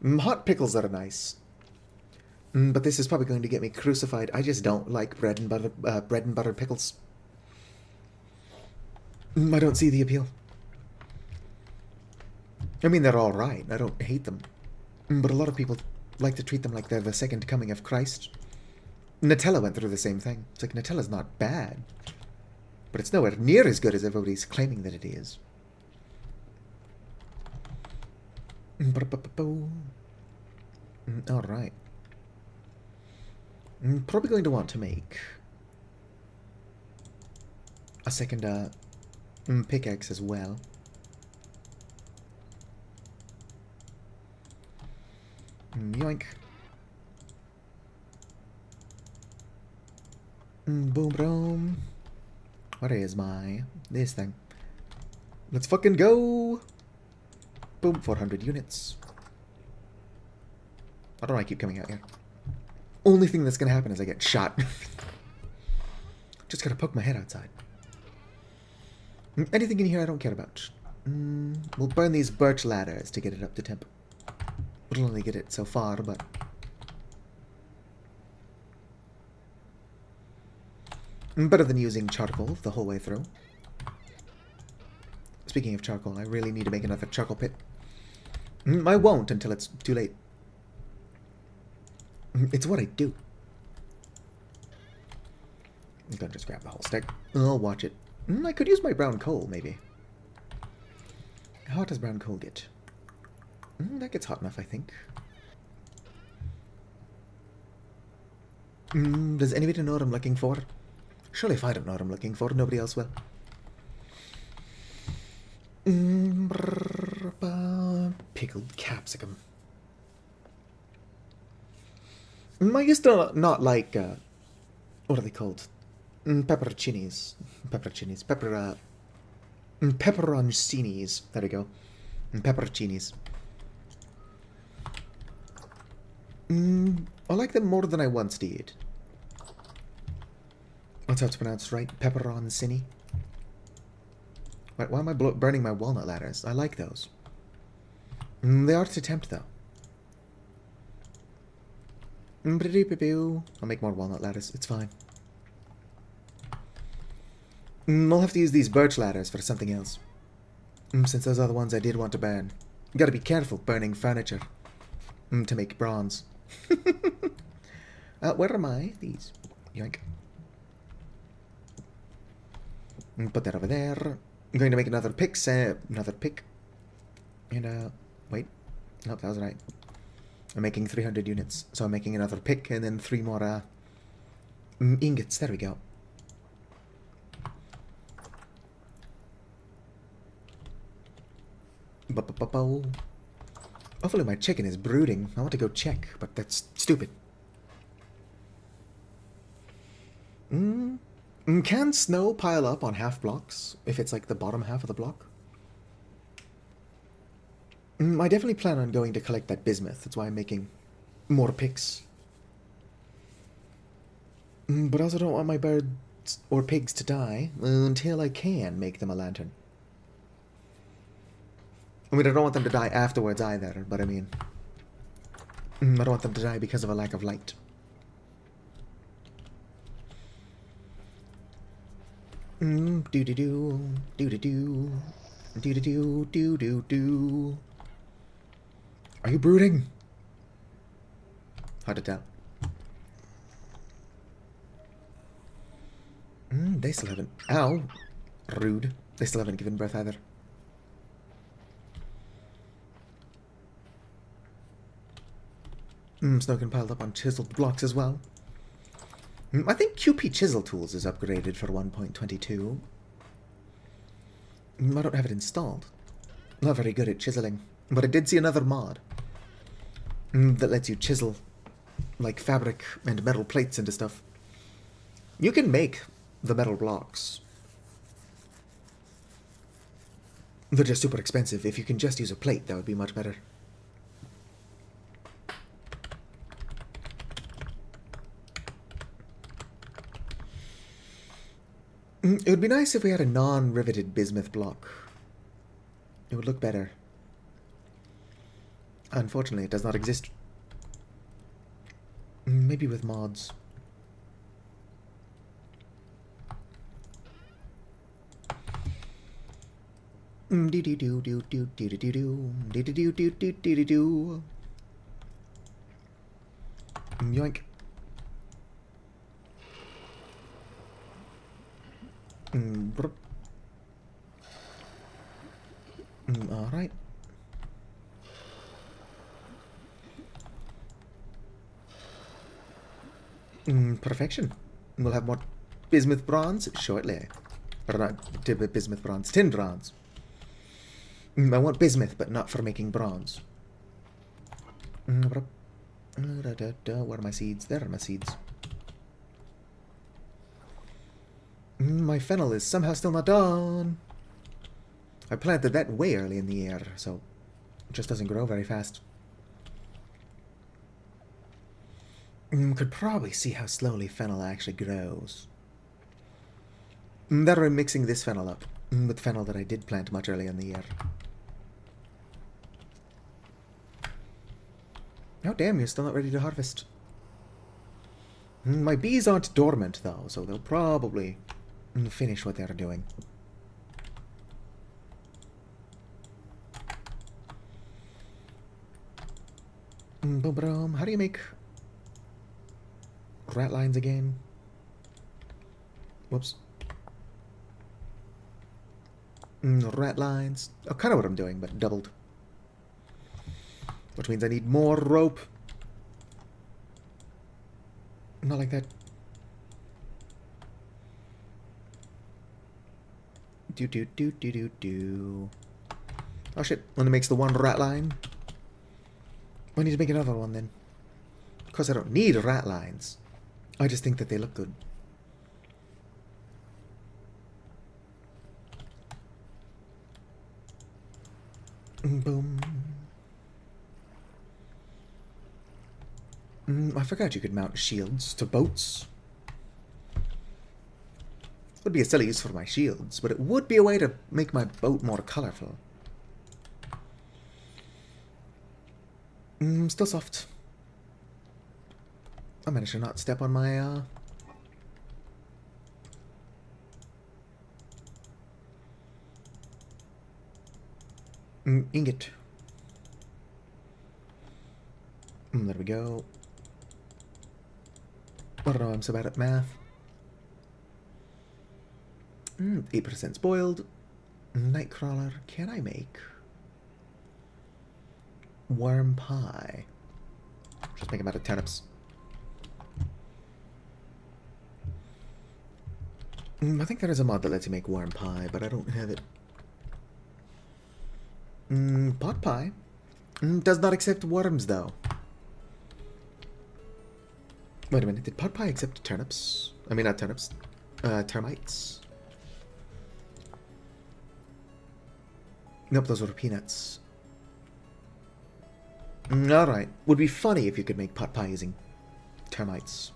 S1: Hot pickles are nice. But this is probably going to get me crucified. I just don't like bread and butter pickles. I don't see the appeal. I mean, they're all right. I don't hate them. But a lot of people like to treat them like they're the second coming of Christ. Nutella went through the same thing. It's like, Nutella's not bad, but it's nowhere near as good as everybody's claiming that it is. Alright. I'm probably going to want to make a second pickaxe as well. Yoink. Boom, boom. What is this thing? Let's fucking go! Boom, 400 units. I don't know why I keep coming out here. Only thing that's gonna happen is I get shot. Just gotta poke my head outside. Anything in here I don't care about. We'll burn these birch ladders to get it up to temp. We'll only get it so far, but... better than using charcoal the whole way through. Speaking of charcoal, I really need to make another charcoal pit. I won't until it's too late. It's what I do. I'm gonna just grab the whole stick. I'll watch it. I could use my brown coal, maybe. How hot does brown coal get? That gets hot enough, I think. Does anybody know what I'm looking for? Surely if I don't know what I'm looking for, nobody else will. Pickled capsicum. I used to not like, what are they called? Pepperoncinis. Pepperoncinis. There we go. Pepperoncinis. I like them more than I once did. That's how it's pronounced, right? Pepperoncini. Wait, why am I burning my walnut ladders? I like those. They are to tempt, though. I'll make more walnut ladders. It's fine. I'll have to use these birch ladders for something else. Since those are the ones I did want to burn. You gotta be careful burning furniture. To make bronze. Where are my... These. Yoink. Put that over there. I'm going to make another pick. Another pick. And, wait. Nope, that was right. I'm making 300 units. So I'm making another pick and then 3 more, ingots. There we go. Hopefully my chicken is brooding. I want to go check, but that's stupid. Can snow pile up on half blocks if it's like the bottom half of the block? I definitely plan on going to collect that bismuth. That's why I'm making more picks. But I also don't want my birds or pigs to die until I can make them a lantern. I mean, I don't want them to die afterwards either, but I mean... I don't want them to die because of a lack of light. Do-do-do, do-do-do, do-do-do, do-do-do. Are you brooding? Hard to tell. They still haven't... Ow! Rude. They still haven't given birth either. Snow can piled up on chiseled blocks as well. I think QP Chisel Tools is upgraded for 1.22. I don't have it installed. Not very good at chiseling. But I did see another mod that lets you chisel like fabric and metal plates into stuff. You can make the metal blocks. They're just super expensive. If you can just use a plate, that would be much better. It would be nice if we had a non-riveted bismuth block. It would look better. Unfortunately, it does not exist. Maybe with mods. Yoink. Alright. Perfection. We'll have more bismuth bronze shortly. Or not bismuth bronze, tin bronze. I want bismuth, but not for making bronze. Where are my seeds? There are my seeds. My fennel is somehow still not done. I planted that way early in the year, so it just doesn't grow very fast. Could probably see how slowly fennel actually grows. That or I'm mixing this fennel up with fennel that I did plant much earlier in the year. Oh damn, you're still not ready to harvest. My bees aren't dormant though, so they'll probably finish what they're doing. How do you make rat lines again? Whoops. Rat lines. Oh, kind of what I'm doing, but doubled. Which means I need more rope. Not like that. Do. Oh shit, only makes the one rat line. I need to make another one then. Of course I don't need rat lines. I just think that they look good. Boom. I forgot you could mount shields to boats. Would be a silly use for my shields, but it would be a way to make my boat more colorful. Still soft. I managed to not step on my, ingot. There we go. I don't know, I'm so bad at math. 8% spoiled. Nightcrawler. Can I make worm pie? Just make them out of turnips. I think there is a mod that lets you make worm pie, but I don't have it. Pot pie. Does not accept worms, though. Wait a minute, did pot pie accept turnips? I mean, not turnips. Termites. Nope, those were peanuts. Alright. Would be funny if you could make pot pie using termites.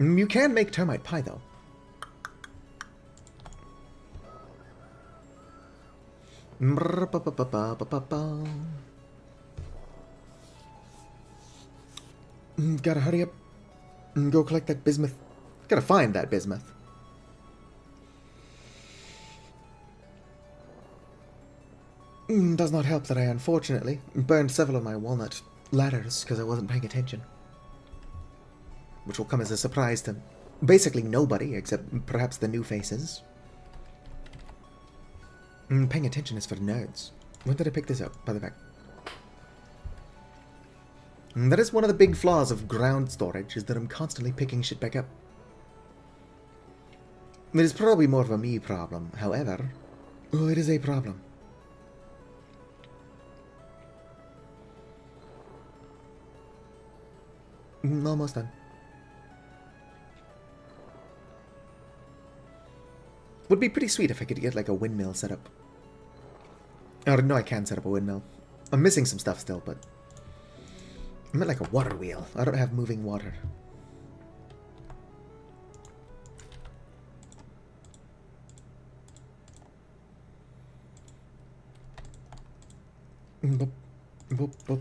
S1: You can make termite pie, though. Gotta hurry up and go collect that bismuth. Gotta find that bismuth. Does not help that I unfortunately burned several of my walnut ladders because I wasn't paying attention. Which will come as a surprise to basically nobody except perhaps the new faces. Paying attention is for nerds. When did I pick this up, by the way? That is one of the big flaws of ground storage, is that I'm constantly picking shit back up. It is probably more of a me problem, however. Oh, it is a problem. Almost done. Would be pretty sweet if I could get like a windmill set up. Or no, I can set up a windmill. I'm missing some stuff still, but I meant like a water wheel. I don't have moving water. Boop, boop, boop.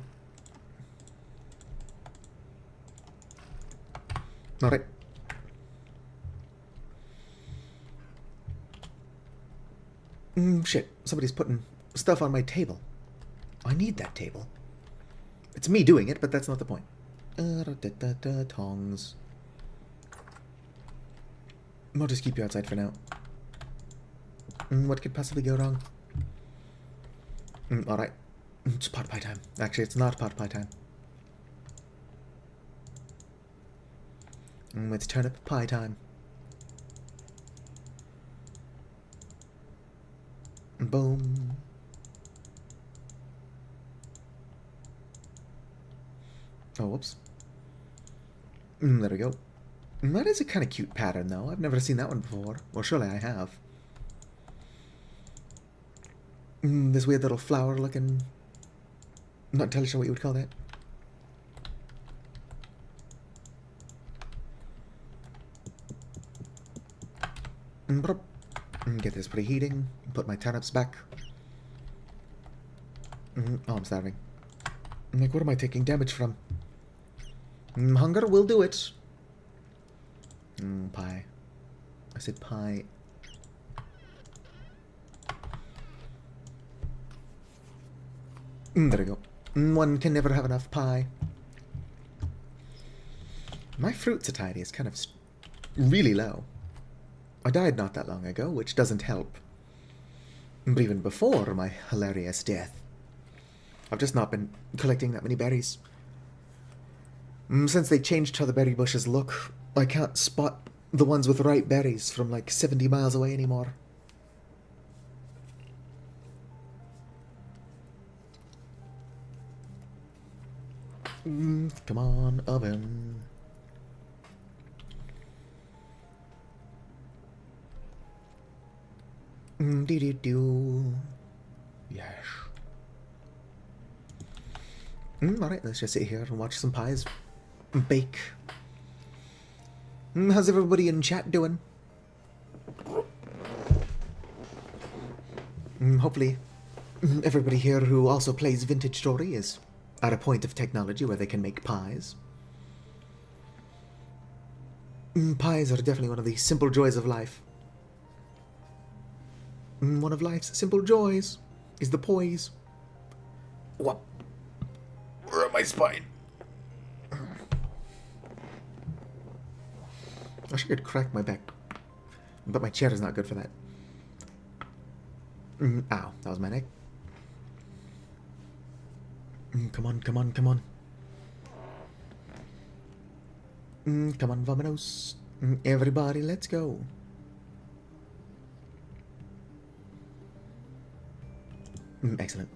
S1: Alright. Shit. Somebody's putting stuff on my table. I need that table. It's me doing it, but that's not the point. Tongs. I'll just keep you outside for now. What could possibly go wrong? Alright. It's pot pie time. Actually, it's not pot pie time. It's turnip pie time. Boom. Oh, whoops. There we go. That is a kind of cute pattern, though. I've never seen that one before. Well, surely I have. This weird little flower-looking... Not entirely sure what you would call that. Get this preheating. Put my turnips back. Oh, I'm starving. Like, what am I taking damage from? Hunger will do it. Pie. I said pie. There we go. One can never have enough pie. My fruit satiety is kind of really low. I died not that long ago, which doesn't help. But even before my hilarious death, I've just not been collecting that many berries. Since they changed how the berry bushes look, I can't spot the ones with ripe berries from like 70 miles away anymore. Come on, oven. Do. Yes. Alright, let's just sit here and watch some pies bake. How's everybody in chat doing? Hopefully, everybody here who also plays vintage story is at a point of technology where they can make pies. Pies are definitely one of the simple joys of life. One of life's simple joys is the poise. What? Where am my spine? I should could crack my back, but my chair is not good for that. Ow, that was my neck. Come on, come on, come on. Come on, vamonos. Everybody, let's go. Excellent.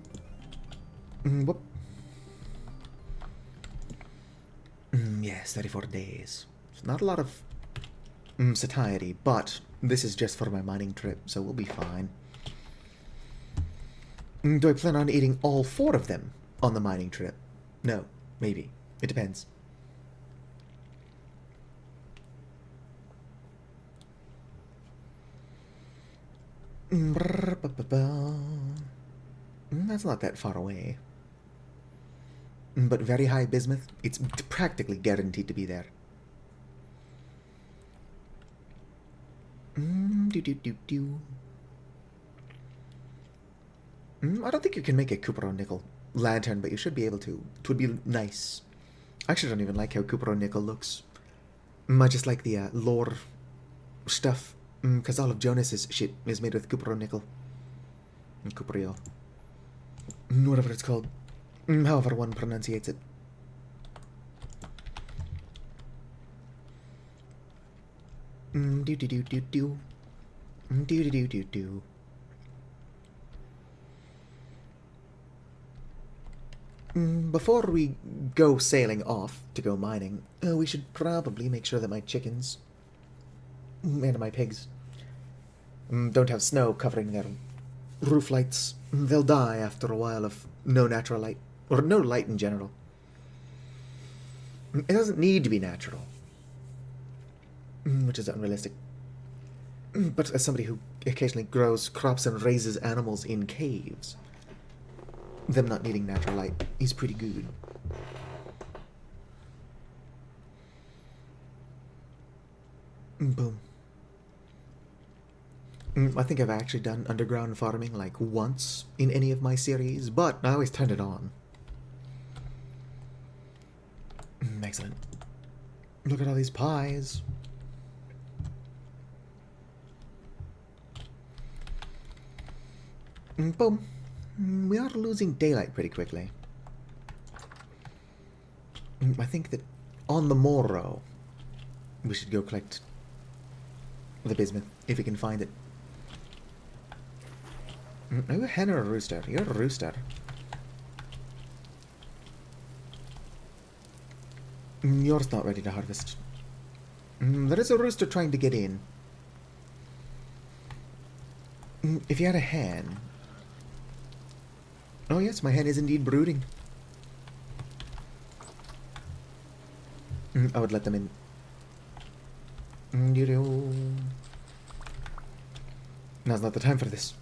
S1: Whoop. Yes, 34 days. It's not a lot of satiety, but this is just for my mining trip, so we'll be fine. Do I plan on eating all 4 of them on the mining trip? No, maybe. It depends. That's not that far away. But very high bismuth, it's practically guaranteed to be there. I don't think you can make a Cupro nickel lantern, but you should be able to. It would be nice. I actually don't even like how Cupro nickel looks. I just like the lore stuff, because all of Jonas's shit is made with Cupro nickel. Cuprio. Whatever it's called. However one pronunciates it. Do. Before we go sailing off to go mining, we should probably make sure that my chickens and my pigs don't have snow covering their roof lights. They'll die after a while of no natural light, or no light in general. It doesn't need to be natural, which is unrealistic. But as somebody who occasionally grows crops and raises animals in caves, them not needing natural light is pretty good. Boom. I think I've actually done underground farming like once in any of my series, but I always turned it on. Excellent. Look at all these pies. Boom. We are losing daylight pretty quickly. I think that on the morrow, we should go collect the bismuth, if we can find it. Are you a hen or a rooster? You're a rooster. Yours not ready to harvest. There is a rooster trying to get in. If you had a hen... Oh yes, my hen is indeed brooding. I would let them in. Now's not the time for this.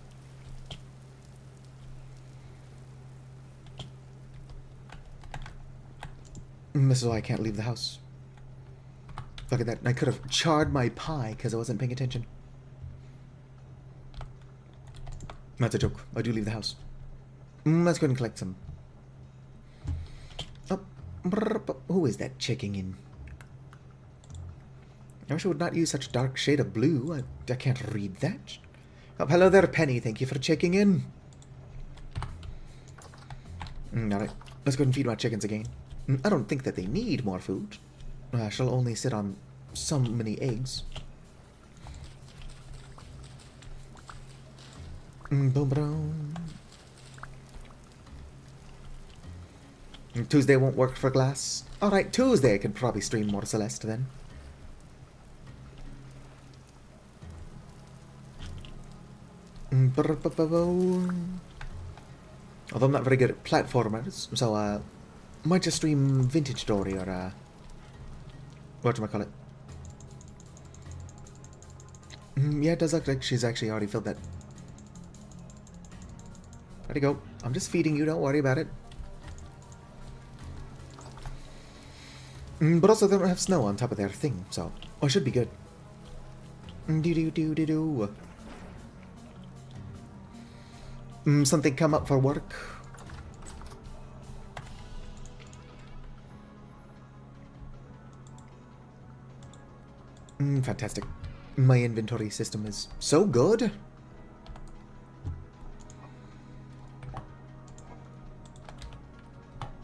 S1: This is why I can't leave the house. Look at that. I could have charred my pie because I wasn't paying attention. That's a joke. I do leave the house. Let's go and collect some. Oh, who is that checking in? I wish I would not use such dark shade of blue. I can't read that. Oh, hello there, Penny. Thank you for checking in. Alright, let's go and feed my chickens again. I don't think that they need more food. I shall only sit on so many eggs. Boom, boom. Tuesday won't work for glass. Alright, Tuesday I could probably stream more Celeste then. Although I'm not very good at platformers, so might just stream Vintage Story or whatchamacallit. Yeah, it does look like she's actually already filled that. Where'd he go? I'm just feeding you, don't worry about it. But also they don't have snow on top of their thing, so I should be good. Do. Something come up for work. Fantastic. My inventory system is so good.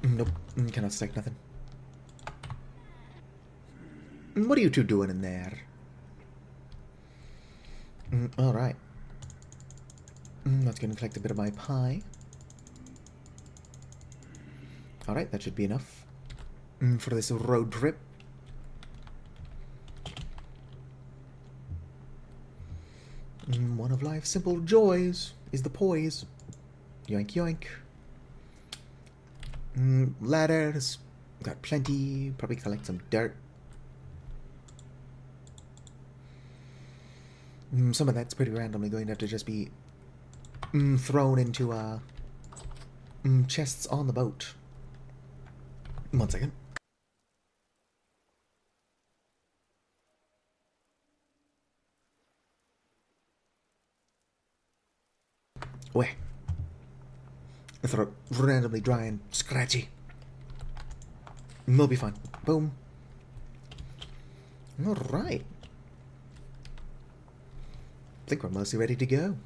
S1: Nope, cannot stack nothing. What are you two doing in there? Alright. Let's go and collect a bit of my pie. Alright, that should be enough for this road trip. One of life's simple joys is the poise. Yoink, yoink. Ladders. Got plenty. Probably collect some dirt. Some of that's pretty randomly going to have to just be thrown into chests on the boat. 1 second. Wait. My throat randomly dry and scratchy. We'll be fine. Boom. Alright. I think we're mostly ready to go.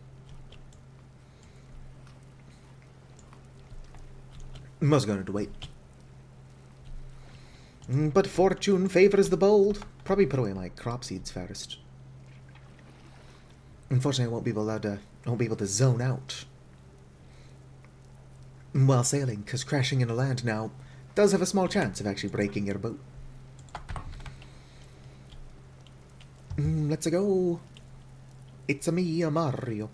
S1: I was going to wait. But fortune favors the bold. Probably put away my crop seeds first. Unfortunately, I won't be able to zone out while sailing, because crashing into land now does have a small chance of actually breaking your boat. Let's go. It's me, a Mario.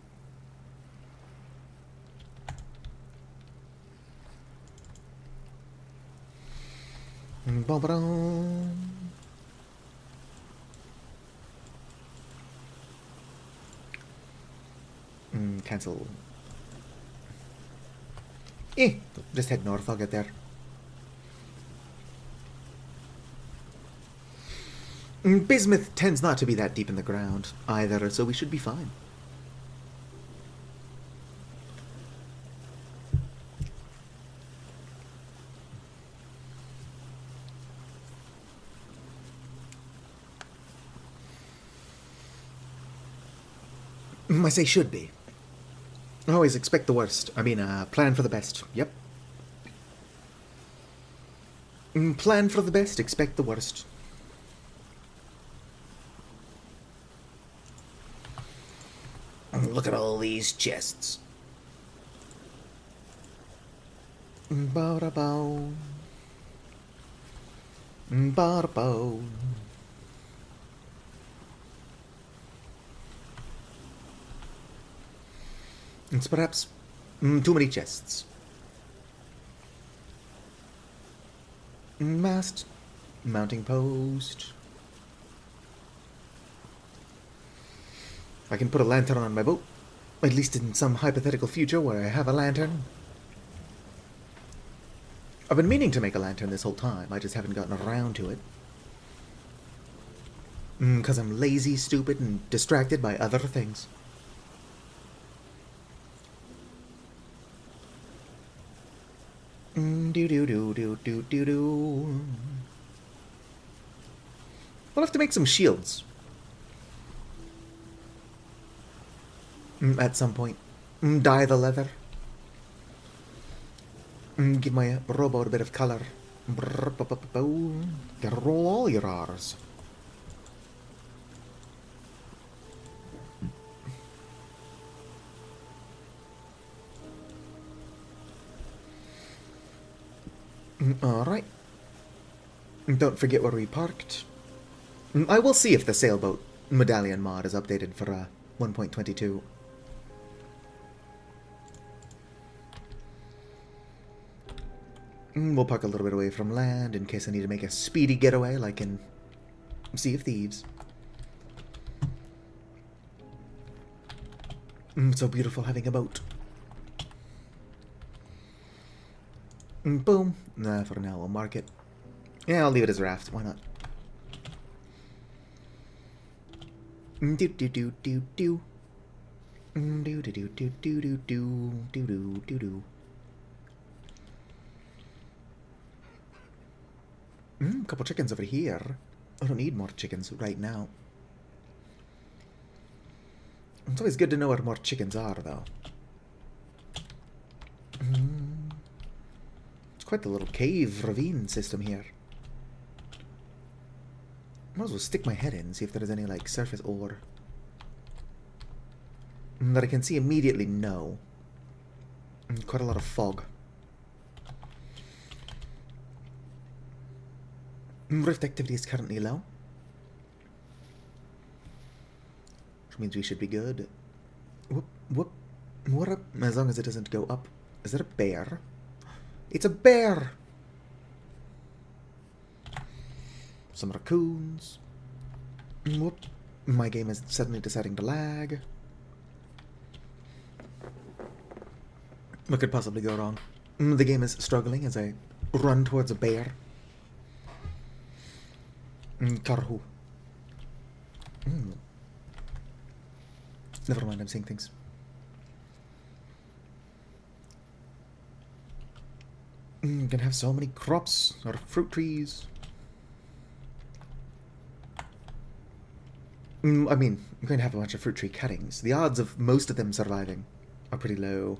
S1: Cancel. Just head north, I'll get there. Bismuth tends not to be that deep in the ground either, so we should be fine. I say should be. Always expect the worst. I mean, plan for the best. Yep. Plan for the best, expect the worst. Look at all these chests. Ba-da-bow. Ba-da-bow. It's perhaps too many chests. Mast. Mounting post. I can put a lantern on my boat. At least in some hypothetical future where I have a lantern. I've been meaning to make a lantern this whole time. I just haven't gotten around to it. Because I'm lazy, stupid, and distracted by other things. Do. We'll have to make some shields. At some point. Dye the leather. Give my rowboat a bit of color. Gotta roll all your R's. Alright. Don't forget where we parked. I will see if the sailboat medallion mod is updated for 1.22. We'll park a little bit away from land in case I need to make a speedy getaway like in Sea of Thieves. So beautiful having a boat. Boom. Nah, for now, we'll mark it. Yeah, I'll leave it as a raft. Why not? Do do do do do. Do do do do do do do do do do do. Couple chickens over here. I don't need more chickens right now. It's always good to know where more chickens are, though. It's quite the little cave ravine system here. Might as well stick my head in, see if there's any, like, surface ore. That I can see immediately, no. Quite a lot of fog. Rift activity is currently low. Which means we should be good. Whoop, whoop. What up? As long as it doesn't go up. Is that a bear? It's a bear! Some raccoons. Whoop. My game is suddenly deciding to lag. What could possibly go wrong? The game is struggling as I run towards a bear. Karhu. Never mind, I'm seeing things. Can have so many crops or fruit trees. I mean, I'm going to have a bunch of fruit tree cuttings. The odds of most of them surviving are pretty low.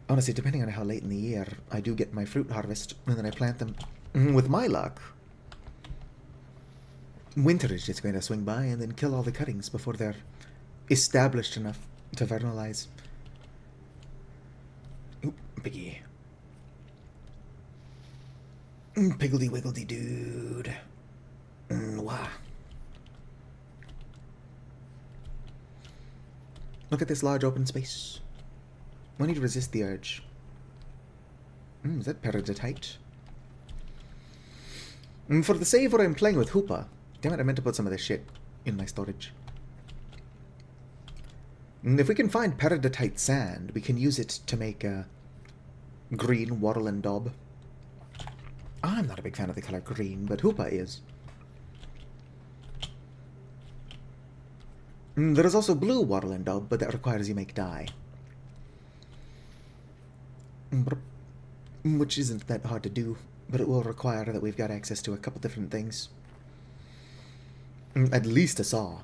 S1: Honestly, depending on how late in the year I do get my fruit harvest, and then I plant them, with my luck, winter is just going to swing by and then kill all the cuttings before they're established enough to vernalize. Ooh, piggy. Piggledy wiggledy dude. Wah. Look at this large open space. I need to resist the urge. Is that peridotite? For the save where I'm playing with Hoopa. Damn it, I meant to put some of this shit in my storage. If we can find peridotite sand, we can use it to make green wattle and daub. I'm not a big fan of the color green, but Hoopa is. There is also blue wattle and daub, but that requires you make dye. Which isn't that hard to do, but it will require that we've got access to a couple different things. At least a saw.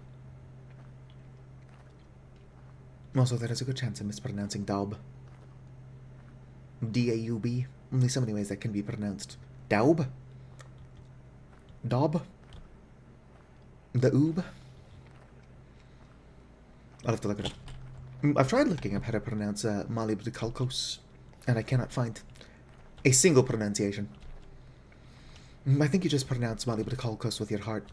S1: Also, there is a good chance I'm mispronouncing daub. D-A-U-B. Only so many ways that can be pronounced. Daub? Daub? The oob? I'll have to look it up. I've tried looking up how to pronounce Malibdikalkos, and I cannot find a single pronunciation. I think you just pronounce Malibdikalkos with your heart.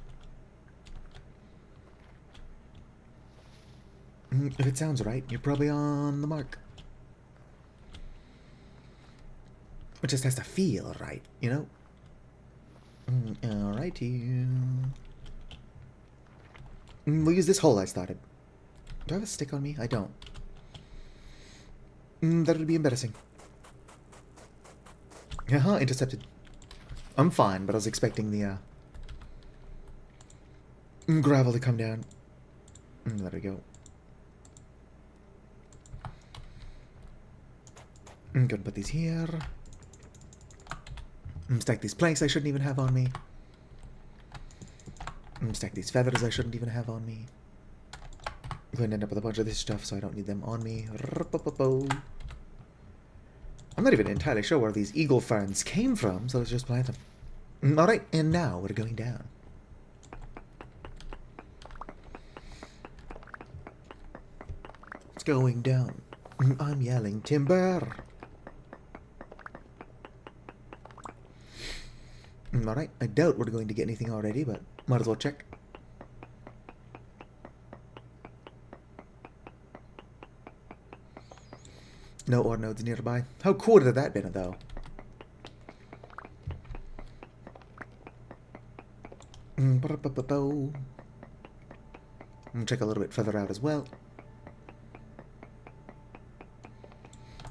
S1: If it sounds right, you're probably on the mark. It just has to feel right, you know? Alrighty. We'll use this hole I started. Do I have a stick on me? I don't. That would be embarrassing. Intercepted. I'm fine, but I was expecting the gravel to come down. There we go. I'm gonna put these here. Stack these planks I shouldn't even have on me. Stack these feathers I shouldn't even have on me. I'm going to end up with a bunch of this stuff, so I don't need them on me. I'm not even entirely sure where these eagle ferns came from, so let's just plant them. Alright, and now we're going down. It's going down. I'm yelling timber. Alright, I doubt we're going to get anything already, but might as well check. No ore nodes nearby. How cool would that have been, though? I'm gonna check a little bit further out as well.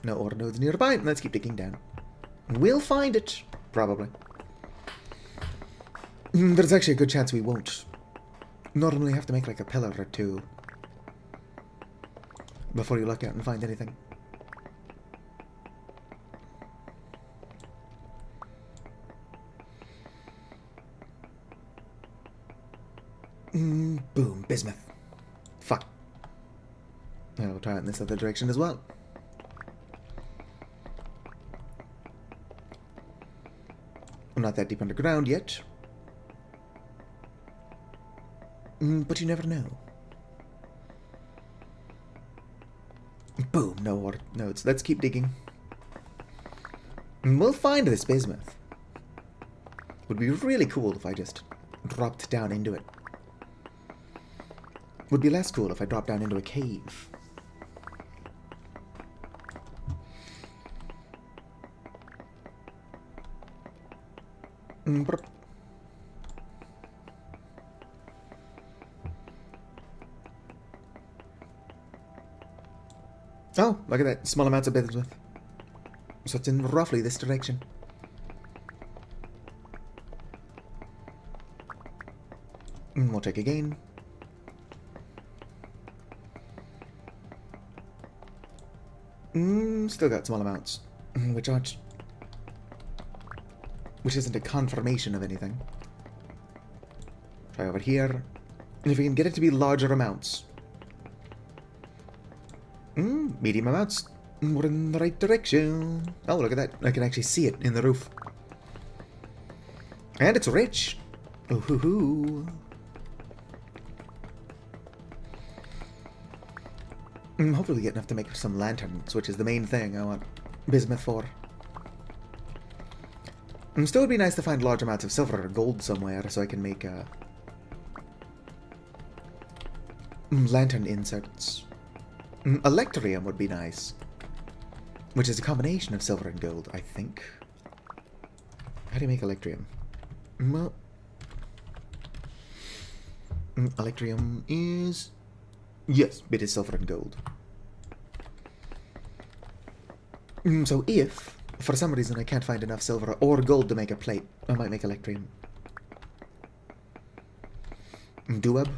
S1: No ore nodes nearby. Let's keep digging down. We'll find it. Probably. There's actually a good chance we won't. Normally have to make like a pillar or two before you look out and find anything. Boom, bismuth. Fuck. I'll try it in this other direction as well. I'm not that deep underground yet. But you never know. Boom, no ore nodes. Let's keep digging. We'll find this bismuth. Would be really cool if I just dropped down into it. Would be less cool if I dropped down into a cave. Oh, look at that. Small amounts of bismuth. So it's in roughly this direction. We'll check again. Still got small amounts, which isn't a confirmation of anything. Try over here. And if we can get it to be larger amounts. Medium amounts. We're in the right direction. Oh, look at that. I can actually see it in the roof. And it's rich. Ooh hoo hoo. Hopefully we get enough to make some lanterns, which is the main thing I want bismuth for. Still would be nice to find large amounts of silver or gold somewhere so I can make lantern inserts. Electrium would be nice, which is a combination of silver and gold, I think. How do you make electrium? Well, electrium is... Yes, it is silver and gold. So if, for some reason, I can't find enough silver or gold to make a plate, I might make electrium. Duab.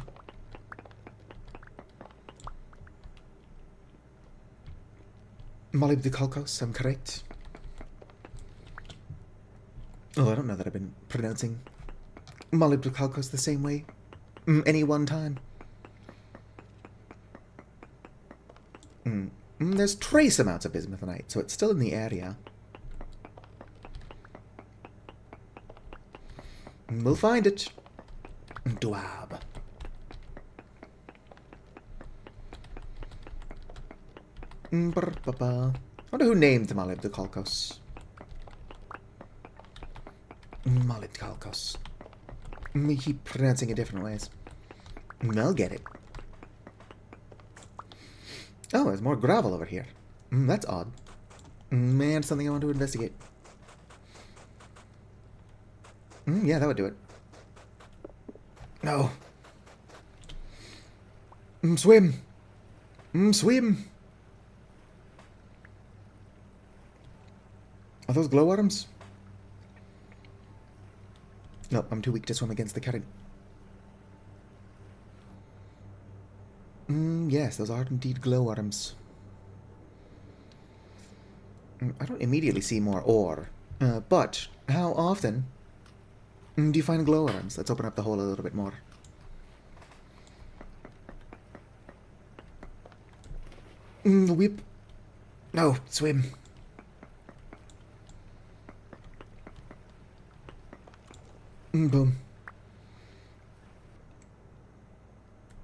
S1: Molybdenolcos, I'm correct. Oh, I don't know that I've been pronouncing molybdenolcos the same way any one time. There's trace amounts of bismuthinite, so it's still in the area. We'll find it. Duab. I wonder who named the molybdenolcos. Molybdenolcos. We keep pronouncing it different ways. I'll get it. Oh, there's more gravel over here. That's odd. Man, something I want to investigate. Yeah, that would do it. No. Swim. Swim. Are those glowworms? No, I'm too weak to swim against the current. Yes, those are indeed glowworms. I don't immediately see more ore. But how often do you find glowworms? Let's open up the hole a little bit more. Whip. No, swim. Boom.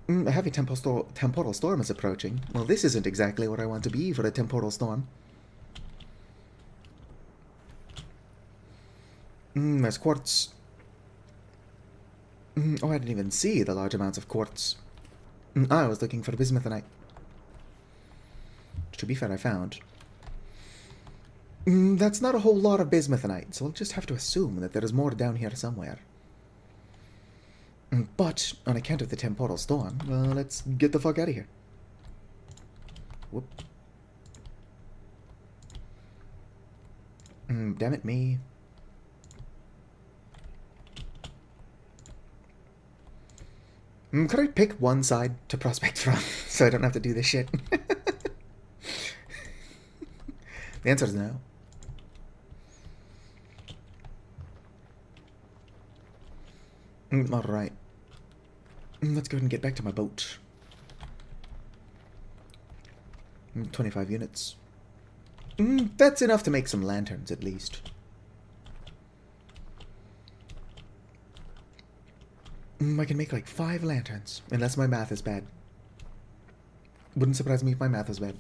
S1: A heavy temporal storm is approaching. Well, this isn't exactly what I want to be for a temporal storm. There's quartz. Oh, I didn't even see the large amounts of quartz. I was looking for bismuthinite. To be fair, I found. That's not a whole lot of bismuthinite, so I'll just have to assume that there is more down here somewhere. But, on account of the temporal storm, let's get the fuck out of here. Whoop. Damn it, me. Could I pick one side to prospect from so I don't have to do this shit? The answer is no. Alright. Let's go ahead and get back to my boat. 25 units. That's enough to make some lanterns, at least. I can make like 5 lanterns, unless my math is bad. Wouldn't surprise me if my math is bad.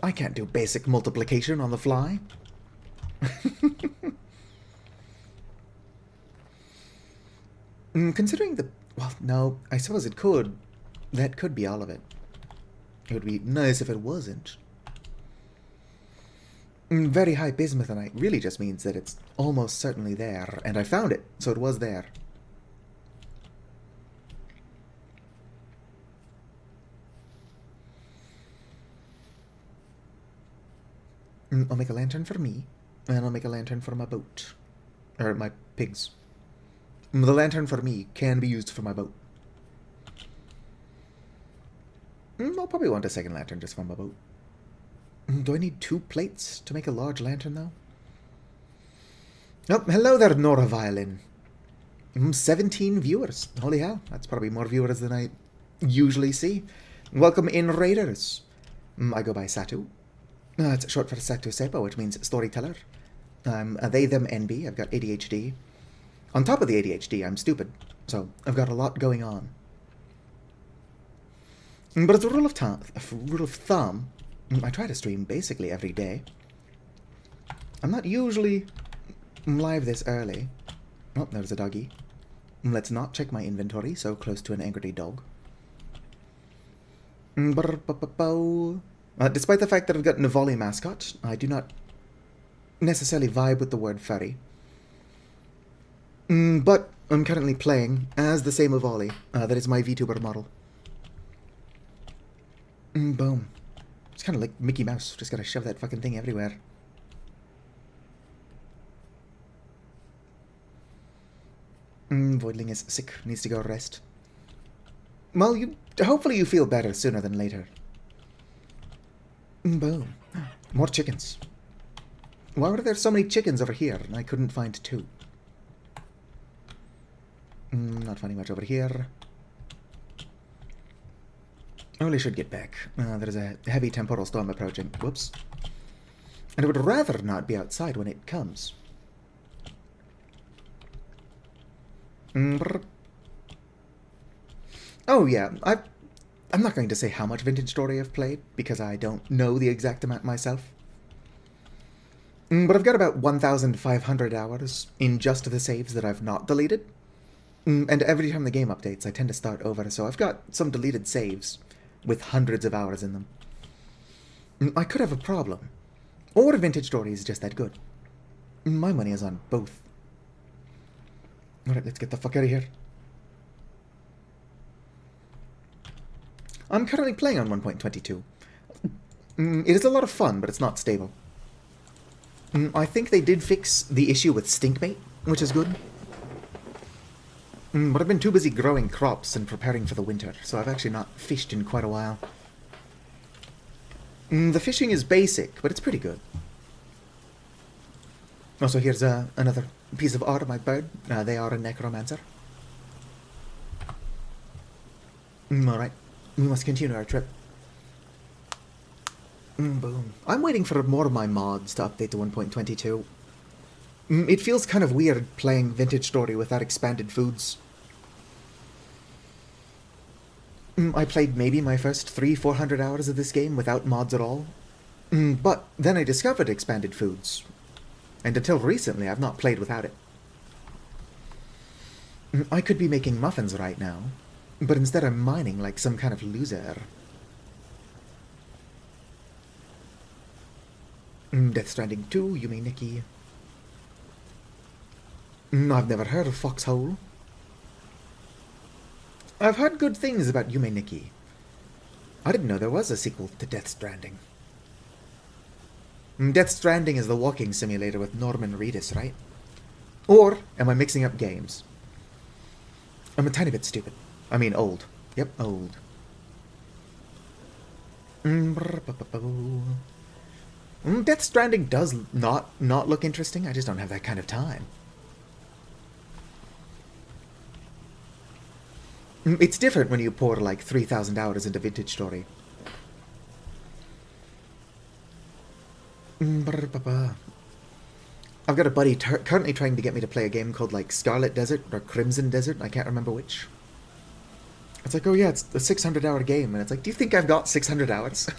S1: I can't do basic multiplication on the fly. Considering the... Well, no, I suppose it could. That could be all of it. It would be nice if it wasn't. Very high bismuthinite really just means that it's almost certainly there, and I found it, so it was there. I'll make a lantern for me, and I'll make a lantern for my boat. Or my pigs. The lantern for me can be used for my boat. I'll probably want a second lantern just for my boat. Do I need 2 plates to make a large lantern, though? Oh, hello there, Nora Violin. 17 viewers. Holy hell, that's probably more viewers than I usually see. Welcome in, Raiders. I go by Satu. It's short for Satu Sepa, which means storyteller. They, them, NB. I've got ADHD. On top of the ADHD, I'm stupid. So, I've got a lot going on. But as a rule of thumb, I try to stream basically every day. I'm not usually live this early. Oh, there's a doggy. Let's not check my inventory, so close to an angry dog. Despite the fact that I've got a Navali mascot, I do not necessarily vibe with the word furry. But I'm currently playing as the same Navali. That is my VTuber model. Boom. It's kind of like Mickey Mouse. Just gotta shove that fucking thing everywhere. Voidling is sick. Needs to go rest. Well, hopefully you feel better sooner than later. Boom. More chickens. Why were there so many chickens over here and I couldn't find 2? Not finding much over here. I really should get back. There's a heavy temporal storm approaching. Whoops. And I would rather not be outside when it comes. Oh yeah, I'm not going to say how much Vintage Story I've played, because I don't know the exact amount myself. But I've got about 1,500 hours in just the saves that I've not deleted. And every time the game updates, I tend to start over, so I've got some deleted saves with hundreds of hours in them. I could have a problem. Or Vintage Story is just that good. My money is on both. Alright, let's get the fuck out of here. I'm currently playing on 1.22. It is a lot of fun, but it's not stable. I think they did fix the issue with stinkbait, which is good. But I've been too busy growing crops and preparing for the winter, so I've actually not fished in quite a while. The fishing is basic, but it's pretty good. Also, here's another piece of art of my bird. They are a necromancer. Alright, we must continue our trip. Boom. I'm waiting for more of my mods to update to 1.22. It feels kind of weird playing Vintage Story without expanded foods. I played maybe my first 300-400 hours of this game without mods at all. But then I discovered expanded foods. And until recently, I've not played without it. I could be making muffins right now, but instead I'm mining like some kind of loser. Death Stranding 2, Yume Nikki. I've never heard of Foxhole. I've heard good things about Yume Nikki. I didn't know there was a sequel to Death Stranding. Death Stranding is the walking simulator with Norman Reedus, right? Or am I mixing up games? I'm a tiny bit stupid. I mean, old. Yep, old. Death Stranding does not look interesting. I just don't have that kind of time. It's different when you pour like 3,000 hours into Vintage Story. I've got a buddy currently trying to get me to play a game called like Scarlet Desert or Crimson Desert. I can't remember which. It's like, oh yeah, it's a 600-hour game. And it's like, do you think I've got 600 hours?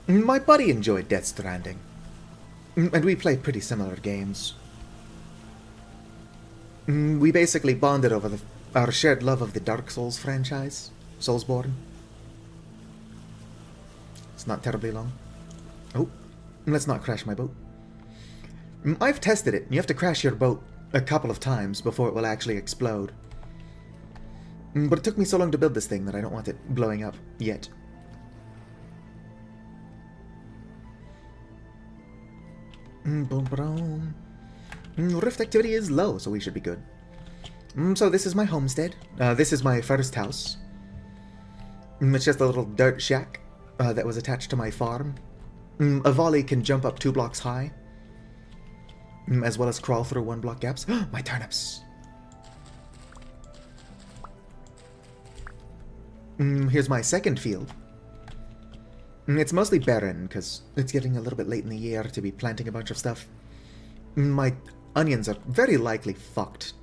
S1: My buddy enjoyed Death Stranding. And we play pretty similar games. We basically bonded over our shared love of the Dark Souls franchise. Soulsborne. It's not terribly long. Oh, let's not crash my boat. I've tested it. You have to crash your boat a couple of times before it will actually explode. But it took me so long to build this thing that I don't want it blowing up yet. Rift activity is low, so we should be good. So this is my homestead. This is my first house. It's just a little dirt shack that was attached to my farm. A volley can jump up 2 blocks high, as well as crawl through 1 block gaps. My turnips! Here's my second field. It's mostly barren, because it's getting a little bit late in the year to be planting a bunch of stuff. My onions are very likely fucked.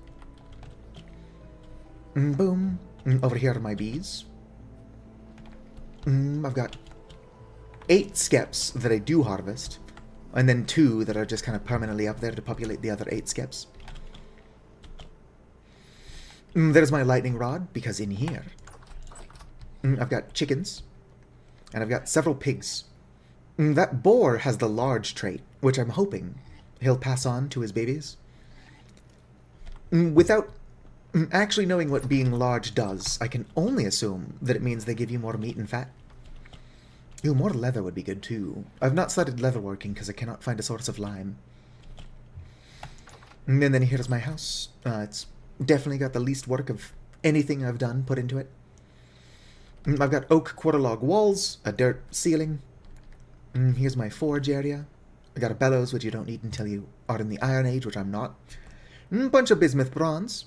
S1: Boom. Over here are my bees. I've got 8 skeps that I do harvest, and then 2 that are just kind of permanently up there to populate the other 8 skeps. There's my lightning rod, because in here I've got chickens, and I've got several pigs. That boar has the large trait, which I'm hoping he'll pass on to his babies. Without actually knowing what being large does, I can only assume that it means they give you more meat and fat. Ooh, more leather would be good too. I've not started leatherworking because I cannot find a source of lime. And then here's my house. It's definitely got the least work of anything I've done put into it. I've got oak quarter log walls, a dirt ceiling. Here's my forge area. I got a bellows, which you don't need until you are in the Iron Age, which I'm not. Bunch of bismuth bronze.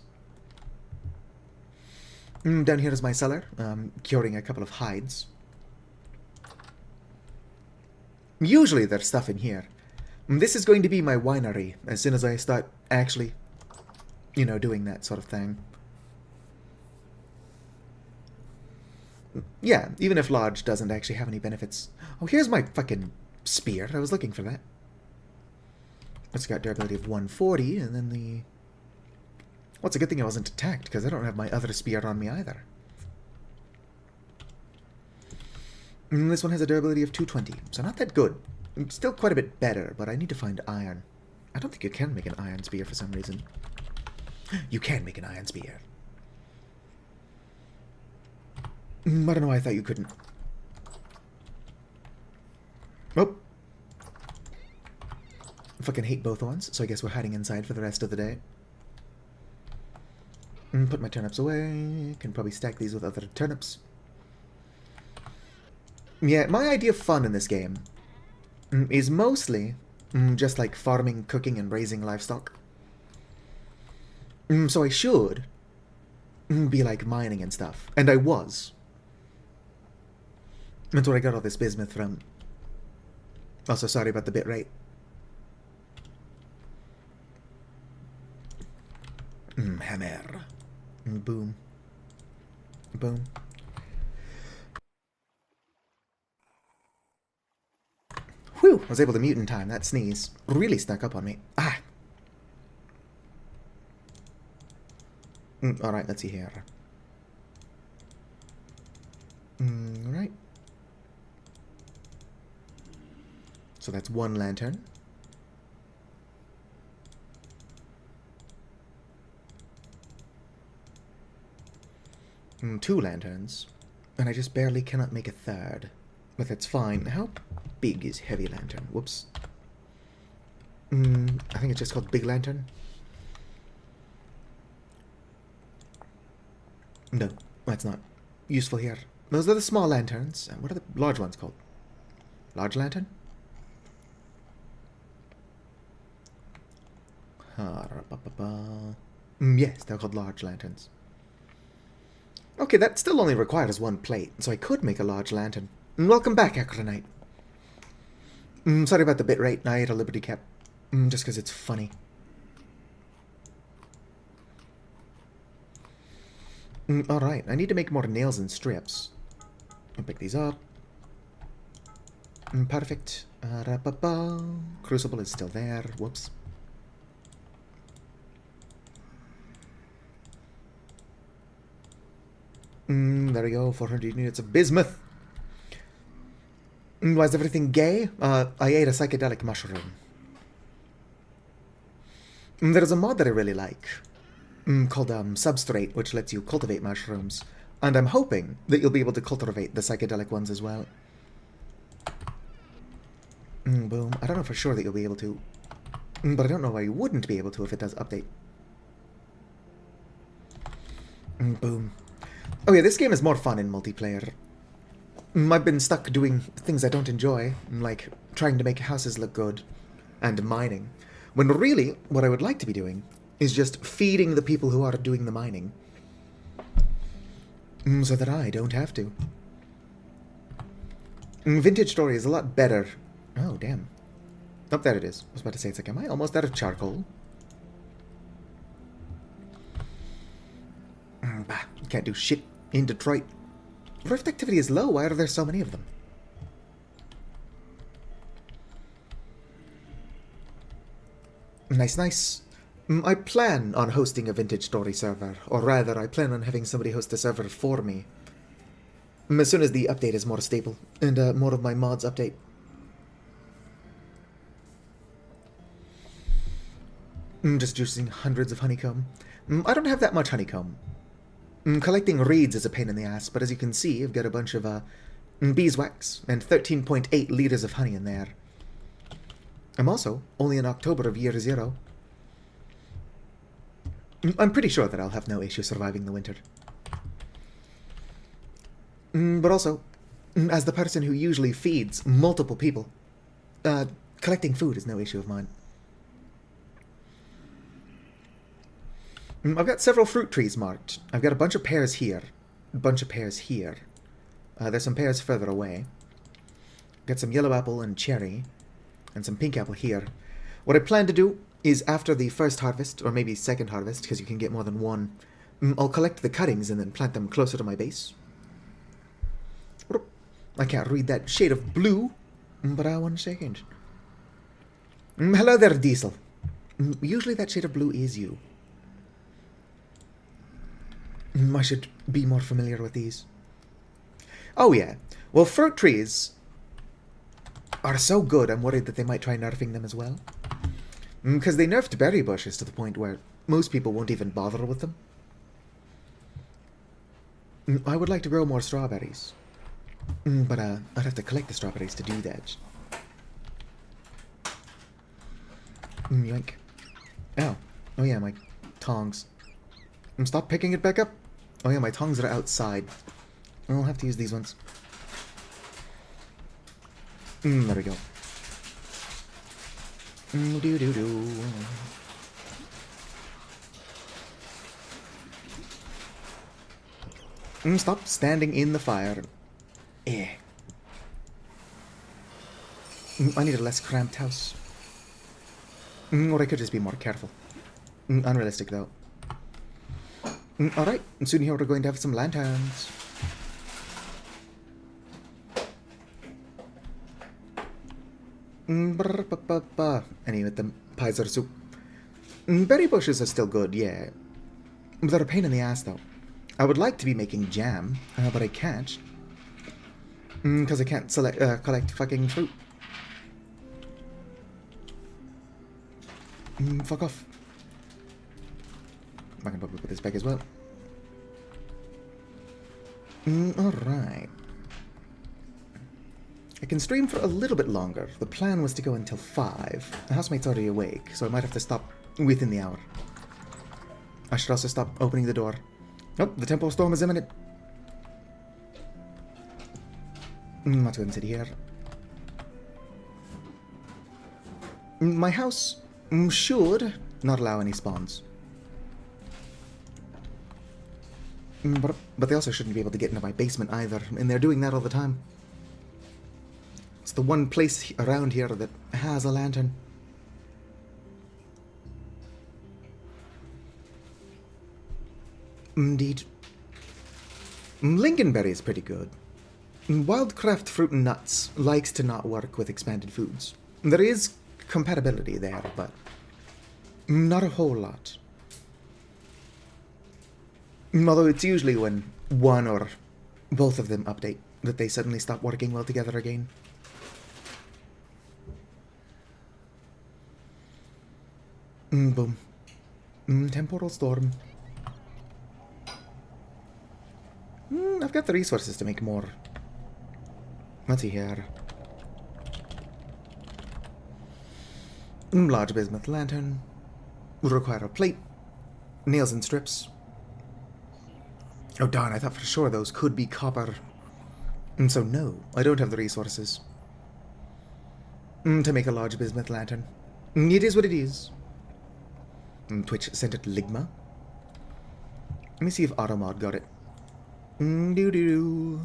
S1: Down here is my cellar, curing a couple of hides. Usually there's stuff in here. This is going to be my winery as soon as I start actually, you know, doing that sort of thing. Yeah, even if large doesn't actually have any benefits. Oh, here's my fucking spear. I was looking for that. It's got durability of 140, and then the... Well, it's a good thing I wasn't attacked, because I don't have my other spear on me either. This one has a durability of 220, so not that good. It's still quite a bit better, but I need to find iron. I don't think you can make an iron spear for some reason. You can make an iron spear. I don't know why I thought you couldn't. Oh. I fucking hate both ones, so I guess we're hiding inside for the rest of the day. Put my turnips away. Can probably stack these with other turnips. Yeah, my idea of fun in this game is mostly just like farming, cooking, and raising livestock. So I should be like mining and stuff. And I was. That's where I got all this bismuth from. Also, sorry about the bit rate. Hammer. Boom. Boom. Whew! I was able to mute in time. That sneeze really snuck up on me. Ah! Alright, let's see here. Alright. So that's one lantern. 2 lanterns. And I just barely cannot make a third. But that's fine. How big is heavy lantern? Whoops. I think it's just called big lantern. No, that's not useful here. Those are the small lanterns. And what are the large ones called? Large lantern? Yes, they're called large lanterns. Okay, that still only requires 1 plate, so I could make a large lantern. Welcome back, Acronite. Sorry about the bitrate. I ate a Liberty Cap. Just because it's funny. Alright, I need to make more nails and strips. I'll pick these up. Perfect. Crucible is still there. Whoops. There we go. 400 units of bismuth. Why is everything gay? I ate a psychedelic mushroom. There's a mod that I really like. Called Substrate, which lets you cultivate mushrooms. And I'm hoping that you'll be able to cultivate the psychedelic ones as well. Boom. I don't know for sure that you'll be able to. But I don't know why you wouldn't be able to if it does update. Boom. Oh yeah, this game is more fun in multiplayer. I've been stuck doing things I don't enjoy, like trying to make houses look good, and mining. When really, what I would like to be doing is just feeding the people who are doing the mining. So that I don't have to. Vintage Story is a lot better. Oh, damn. Oh, there it is. I was about to say, it's like, am I almost out of charcoal? Bah, can't do shit in Detroit. Rift activity is low. Why are there so many of them? Nice, nice. I plan on hosting a Vintage Story server. Or rather, I plan on having somebody host a server for me. As soon as the update is more stable, and more of my mods update. Just juicing hundreds of honeycomb. I don't have that much honeycomb. Collecting reeds is a pain in the ass, but as you can see, I've got a bunch of beeswax and 13.8 liters of honey in there. I'm also only in October of year 0. I'm pretty sure that I'll have no issue surviving the winter. But also, as the person who usually feeds multiple people, collecting food is no issue of mine. I've got several fruit trees marked. I've got a bunch of pears here. A bunch of pears here. There's some pears further away. Got some yellow apple and cherry. And some pink apple here. What I plan to do is after the first harvest, or maybe second harvest, because you can get more than one, I'll collect the cuttings and then plant them closer to my base. I can't read that shade of blue, but 1 second. Hello there, Diesel. Usually that shade of blue is you. I should be more familiar with these. Oh yeah. Well, fruit trees are so good, I'm worried that they might try nerfing them as well. Because they nerfed berry bushes to the point where most people won't even bother with them. I would like to grow more strawberries. But I'd have to collect the strawberries to do that. Yoink. Ow. Oh yeah, my tongs. Stop picking it back up. Oh yeah, my tongs are outside. I'll have to use these ones. There we go. Stop standing in the fire. Eh. I need a less cramped house. Or I could just be more careful. Unrealistic, though. Alright, soon here we're going to have some lanterns. Anyway, the pies are soup. Berry bushes are still good, yeah. They're a pain in the ass, though. I would like to be making jam, but I can't. Because I can't collect fucking fruit. Fuck off. I can probably put this back as well. Alright. I can stream for a little bit longer. The plan was to go until 5. The housemate's already awake, so I might have to stop within the hour. I should also stop opening the door. Nope, the tempo storm is imminent. Let's go and sit here. My house should not allow any spawns. But they also shouldn't be able to get into my basement either, and they're doing that all the time. It's the one place around here that has a lantern. Indeed. Lingonberry is pretty good. Wildcraft fruit and nuts likes to not work with expanded foods. There is compatibility there, but not a whole lot. Although it's usually when one or both of them update that they suddenly stop working well together again. Boom. Temporal storm. I've got the resources to make more. Let's see here. Large bismuth lantern. Would require a plate. Nails and strips. Oh darn, I thought for sure those could be copper. And so no, I don't have the resources to make a large bismuth lantern. It is what it is. Twitch sent it Ligma. Let me see if Automod got it. Doo-doo-doo.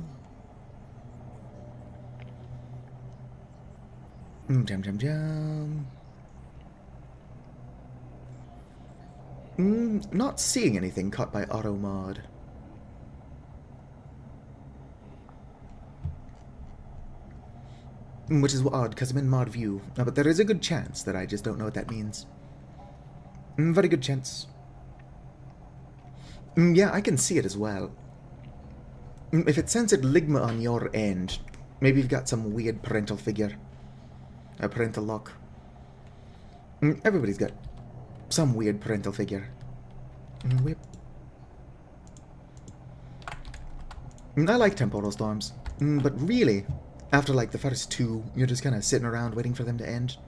S1: Jam jam jam. Not seeing anything caught by Automod. Which is odd, because I'm in mod view. But there is a good chance that I just don't know what that means. Very good chance. Yeah, I can see it as well. If it sends it Ligma on your end, maybe you've got some weird parental figure. A parental lock. Everybody's got some weird parental figure. Whip. I like temporal storms, but really, after like the first two, you're just kind of sitting around waiting for them to end.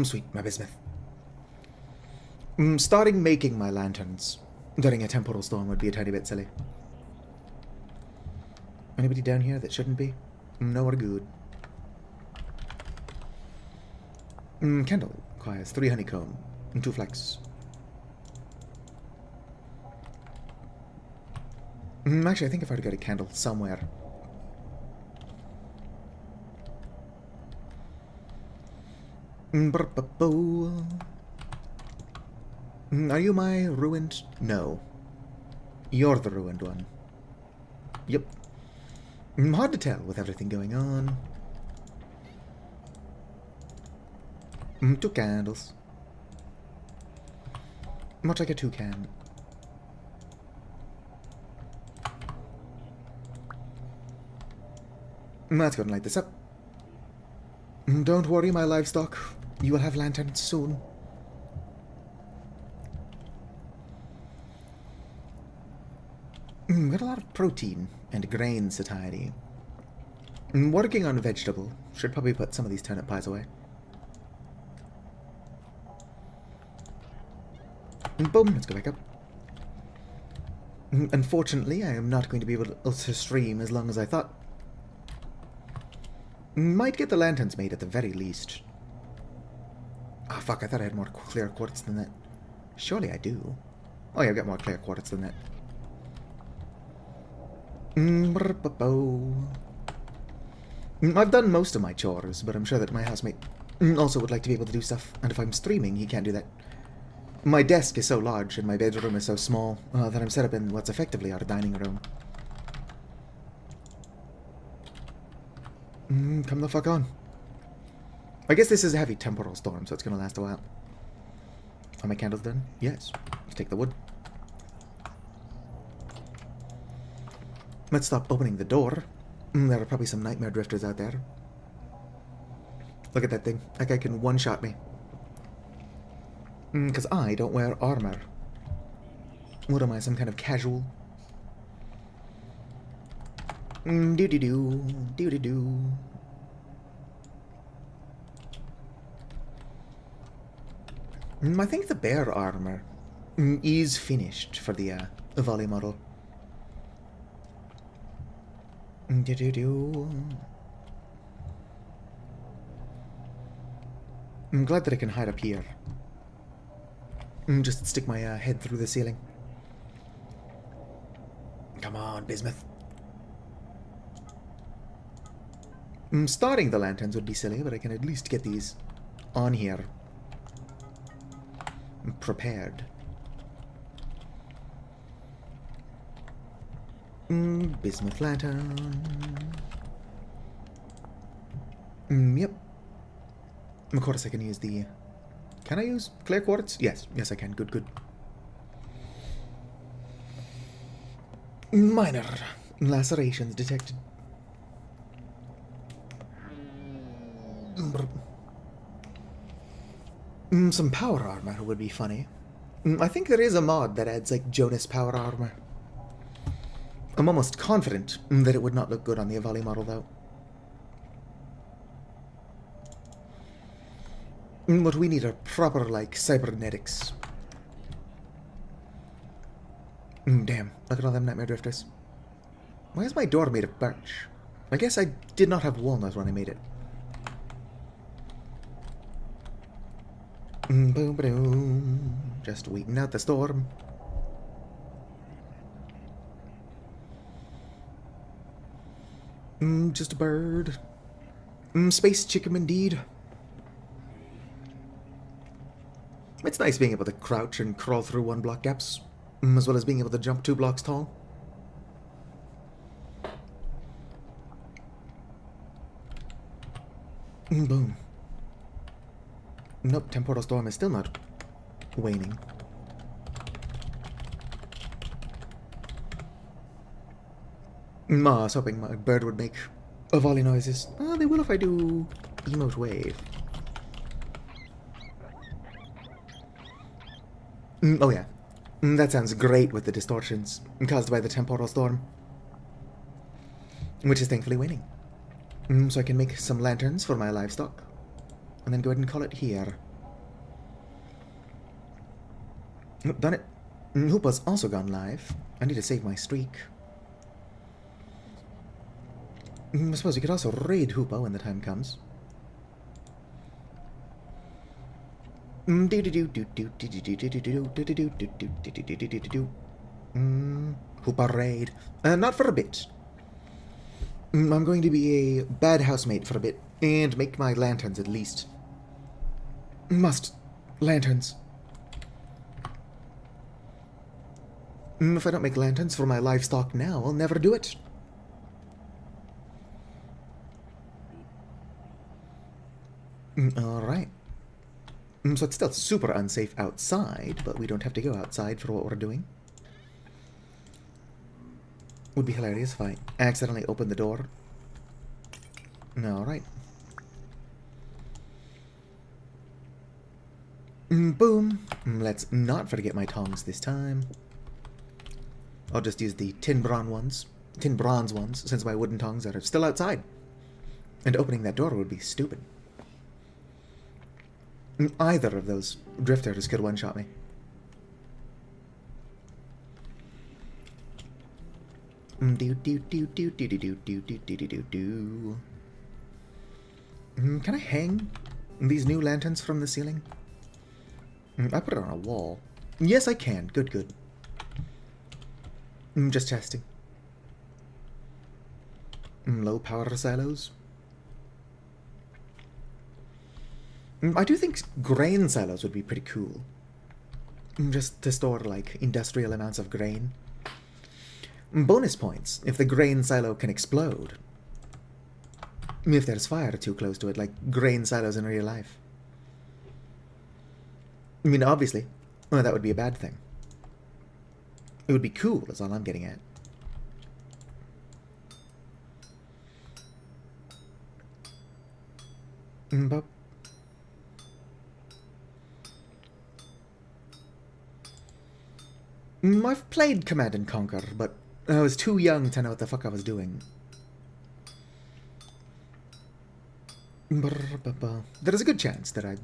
S1: Sweet, my bismuth. Starting making my lanterns during a temporal storm would be a tiny bit silly. Anybody down here that shouldn't be? No, we're good. Candle requires 3 honeycomb and 2 flax. Actually, I think I've already got a candle somewhere. Are you my ruined? No. You're the ruined one. Yep. Hard to tell with everything going on. 2 candles. Much like a toucan. Let's go and light this up. Don't worry, my livestock. You will have lanterns soon. Got a lot of protein and grain satiety. Working on vegetable. Should probably put some of these turnip pies away. Boom, let's go back up. Unfortunately, I am not going to be able to stream as long as I thought. Might get the lanterns made at the very least. Ah, fuck, I thought I had more clear quartz than that. Surely I do. Oh yeah, I've got more clear quartz than that. I've done most of my chores, but I'm sure that my housemate also would like to be able to do stuff, and if I'm streaming, he can't do that. My desk is so large and my bedroom is so small that I'm set up in what's effectively our dining room. Come the fuck on. I guess this is a heavy temporal storm, so it's gonna last a while. Are my candles done? Yes. Let's take the wood. Let's stop opening the door. There are probably some nightmare drifters out there. Look at that thing. That guy can one-shot me. Because I don't wear armor. What am I, some kind of casual? Do-do-do, do-do-do. I think the bear armor is finished for the volley model. Do-do-do. I'm glad that I can hide up here. Just stick my head through the ceiling. Come on, bismuth. Starting the lanterns would be silly, but I can at least get these on here. Prepared. Bismuth lantern. Yep. Of course I can use the... Can I use clear quartz? Yes. Yes, I can. Good, good. Minor lacerations detected. Some power armor would be funny. I think there is a mod that adds, like, Jonas power armor. I'm almost confident that it would not look good on the Avali model, though. What we need are proper, like, cybernetics. Damn, look at all them nightmare drifters. Why is my door made of birch? I guess I did not have walnut when I made it. Boom, boom. Just waiting out the storm. Just a bird. Space chicken indeed. It's nice being able to crouch and crawl through 1 block gaps, as well as being able to jump 2 blocks tall. Boom. Nope, temporal storm is still not waning. I was hoping my bird would make a volley noises. Oh, they will if I do emote wave. Oh yeah. That sounds great with the distortions caused by the temporal storm. Which is thankfully waning. So I can make some lanterns for my livestock. And then go ahead and call it here. Done it. Hoopa's also gone live. I need to save my streak. I suppose you could also raid Hoopa when the time comes. Hoopa raid. Not for a bit. I'm going to be a bad housemate for a bit, and make my lanterns at least. Must. Lanterns. If I don't make lanterns for my livestock now, I'll never do it. Alright. So it's still super unsafe outside, but we don't have to go outside for what we're doing. Would be hilarious if I accidentally opened the door. Alright. Boom. Let's not forget my tongs this time. I'll just use the tin bronze ones, since my wooden tongs are still outside. And opening that door would be stupid. Either of those drifters could one-shot me. Can I hang these new lanterns from the ceiling? I put it on a wall. Yes, I can. Good, good. Just testing. Low power silos. I do think grain silos would be pretty cool. Just to store, like, industrial amounts of grain. Bonus points if the grain silo can explode. If there's fire too close to it, like grain silos in real life. I mean, obviously, well, that would be a bad thing. It would be cool, is all I'm getting at. But I've played Command and Conquer, but I was too young to know what the fuck I was doing. There is a good chance that I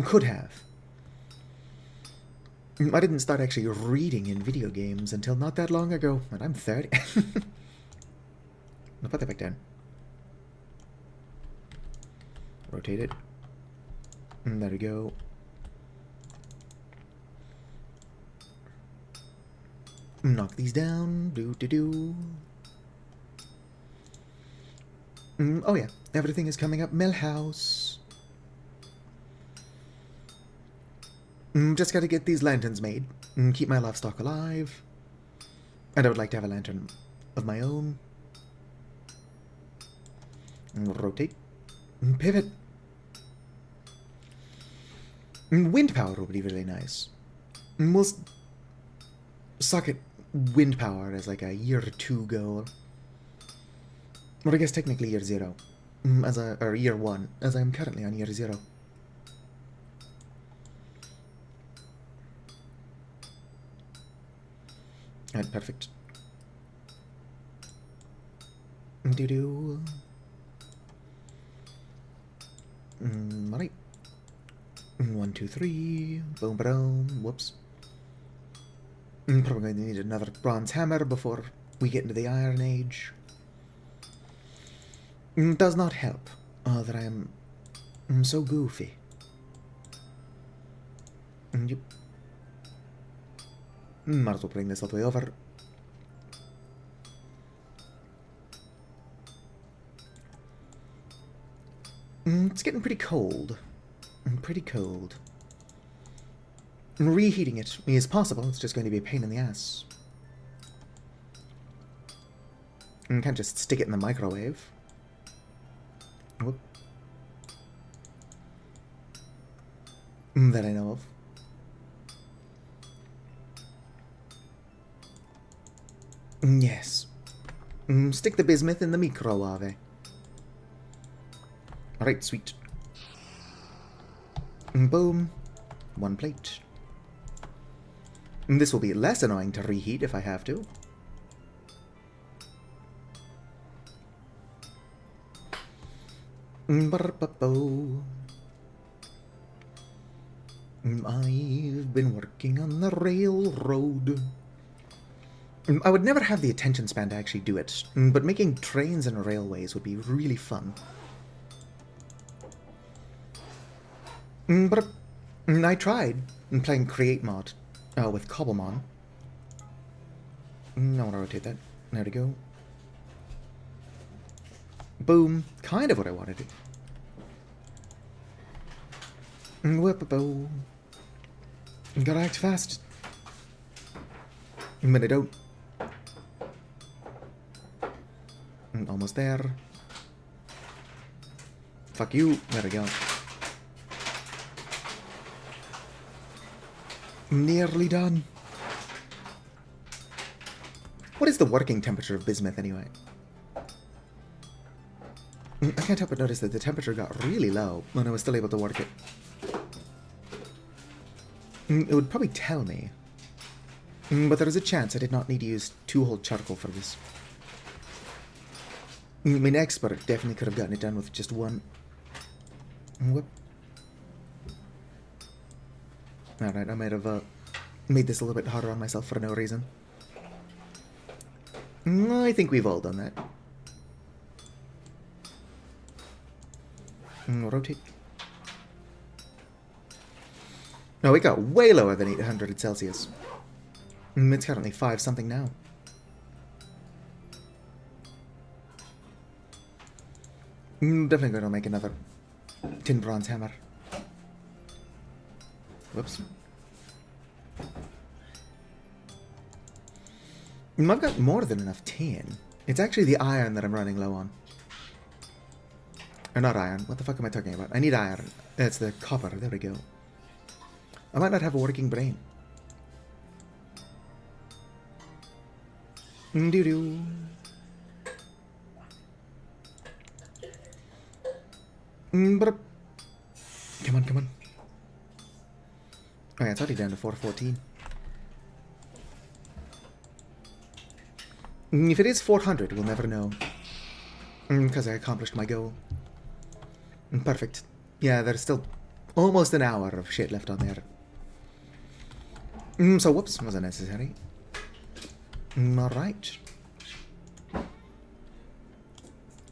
S1: could have. I didn't start actually reading in video games until not that long ago, and I'm 30. I'll put that back down. Rotate it. There we go. Knock these down. Do. Oh yeah, everything is coming up. Millhouse. Just gotta get these lanterns made. Keep my livestock alive. And I would like to have a lantern of my own. Rotate. Pivot. Wind power would be really nice. We'll socket wind power as like a year 2 goal. Or I guess technically year 0. Or year 1, as I'm currently on year 0. And perfect. Do. Alright. 1, 2, 3. Boom, boom. Whoops. Probably going to need another bronze hammer before we get into the Iron Age. Does not help that I am so goofy. Yep. Might as well bring this all the way over. It's getting pretty cold. Pretty cold. Reheating it is possible, it's just going to be a pain in the ass. Can't just stick it in the microwave. Whoop. That I know of. Yes. Stick the bismuth in the microwave. Alright, sweet. Boom. 1 plate. This will be less annoying to reheat if I have to. I've been working on the railroad. I would never have the attention span to actually do it, but making trains and railways would be really fun. But I tried playing Create Mod with Cobblemon. I want to rotate that. There we go. Boom. Kind of what I wanted to do. Whip-a-bow. Gotta act fast. But I don't. Almost there. Fuck you. There we go. Nearly done. What is the working temperature of bismuth anyway? I can't help but notice that the temperature got really low when I was still able to work it. It would probably tell me. But there is a chance I did not need to use 2 whole charcoal for this. I mean, expert definitely could have gotten it done with just 1. Whoop. Alright, I might have made this a little bit harder on myself for no reason. I think we've all done that. Rotate. No, it got way lower than 800 Celsius. It's currently 5 something now. Definitely going to make another tin bronze hammer. Whoops. I've got more than enough tin. It's actually the iron that I'm running low on. Or not iron. What the fuck am I talking about? I need iron. It's the copper. There we go. I might not have a working brain. Doo-doo. Come on, come on. Oh yeah, it's already down to 414. If it is 400, we'll never know. Because I accomplished my goal. Perfect. Yeah, there's still almost an hour of shit left on there. So, whoops, wasn't necessary. Alright.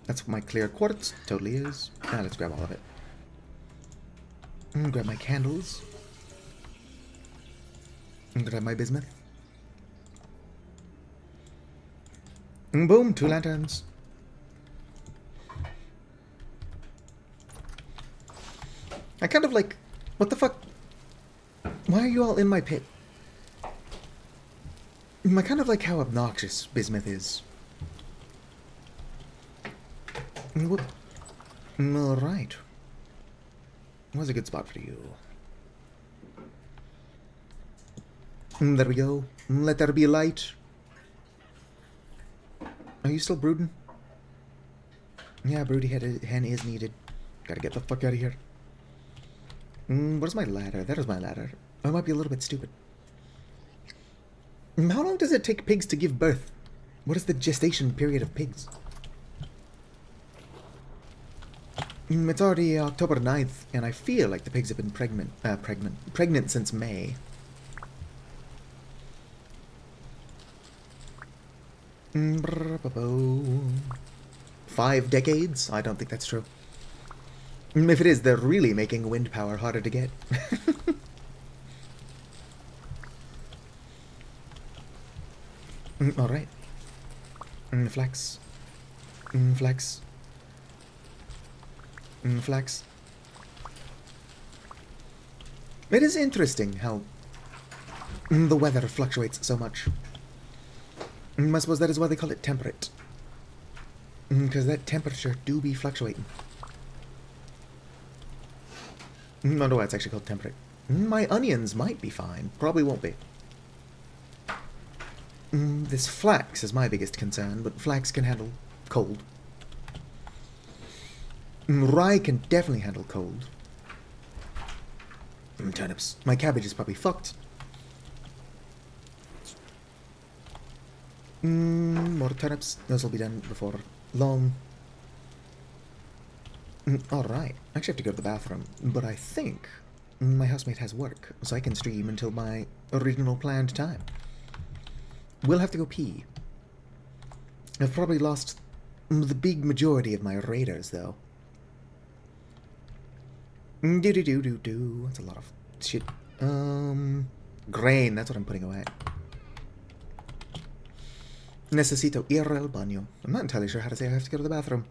S1: That's what my clear quartz totally is. Let's grab all of it. Grab my candles. Grab my bismuth. Boom, 2 lanterns. I kind of like... What the fuck? Why are you all in my pit? I kind of like how obnoxious bismuth is. Whoop. Alright. Was a good spot for you. There we go. Let there be light. Are you still brooding? Yeah, broody hen is needed. Gotta get the fuck out of here. Where's my ladder? There's my ladder. I might be a little bit stupid. How long does it take pigs to give birth? What is the gestation period of pigs? It's already October 9th, and I feel like the pigs have been pregnant since May. Mm, 5 decades? I don't think that's true. If it is, they're really making wind power harder to get. Alright. Flex. Flex. Flex. It is interesting how the weather fluctuates so much. I suppose that is why they call it temperate. Because that temperature do be fluctuating. I wonder why it's actually called temperate. My onions might be fine. Probably won't be. This flax is my biggest concern, but flax can handle cold. Rye can definitely handle cold. Turnips. My cabbage is probably fucked. More turnips. Those will be done before long. Alright. I actually have to go to the bathroom, but I think my housemate has work, so I can stream until my original planned time. We'll have to go pee. I've probably lost the big majority of my raiders, though. Do. That's a lot of shit. Grain. That's what I'm putting away. Necesito ir al baño. I'm not entirely sure how to say I have to go to the bathroom.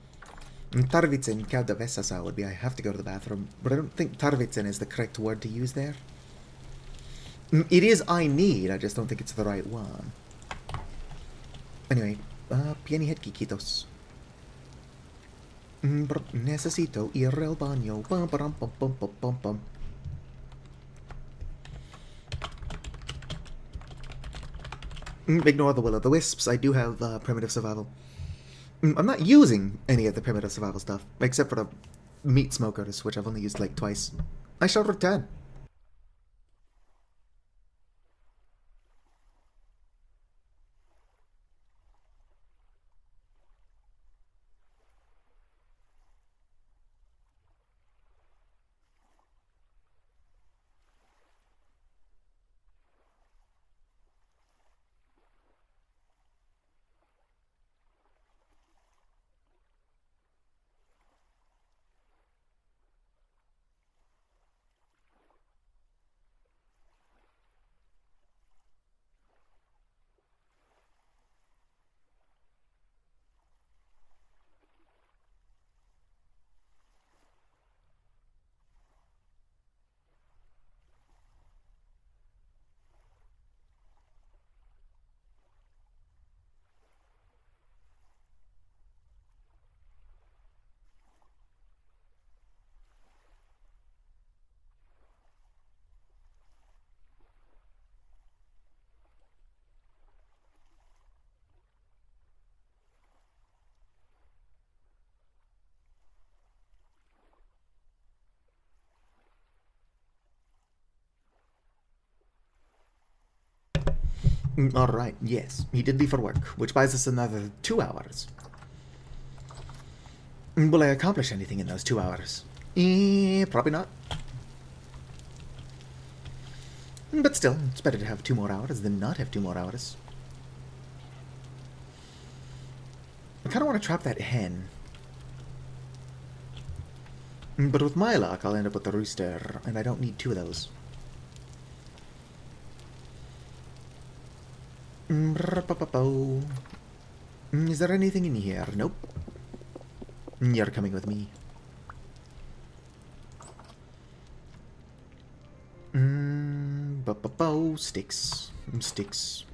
S1: Tarvitsen cada vez asa would be I have to go to the bathroom, but I don't think tarvitsen is the correct word to use there. It is I need, I just don't think it's the right one. Anyway, pianihet kikitos. Necesito ir al baño. Pum. Ignore the will-o'-the-wisps. I do have primitive survival. I'm not using any of the primitive survival stuff, except for the meat smokers, which I've only used like twice. I shall return. Alright, yes. He did leave for work, which buys us another 2 hours. Will I accomplish anything in those 2 hours? Probably not. But still, it's better to have 2 more hours than not have 2 more hours. I kind of want to trap that hen. But with my luck, I'll end up with the rooster, and I don't need 2 of those. Is there anything in here? Nope. You're coming with me. Sticks. Sticks.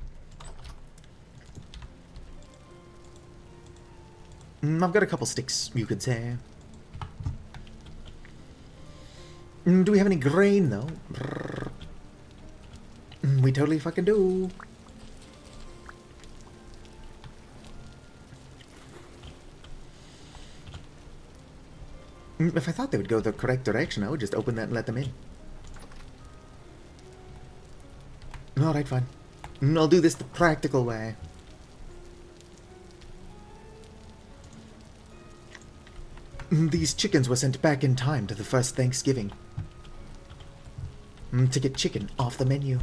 S1: I've got a couple sticks, you could say. Do we have any grain, though? We totally fucking do. If I thought they would go the correct direction, I would just open that and let them in. Alright, fine. I'll do this the practical way. These chickens were sent back in time to the first Thanksgiving. To get chicken off the menu.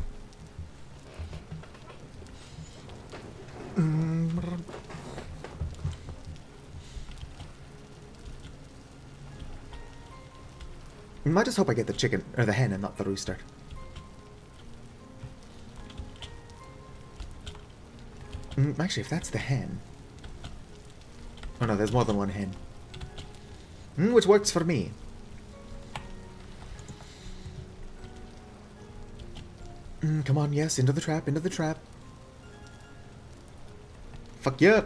S1: I just hope I get the chicken, or the hen, and not the rooster. Actually, if that's the hen... Oh no, there's more than one hen. Which works for me. Come on, yes, into the trap, into the trap. Fuck yeah!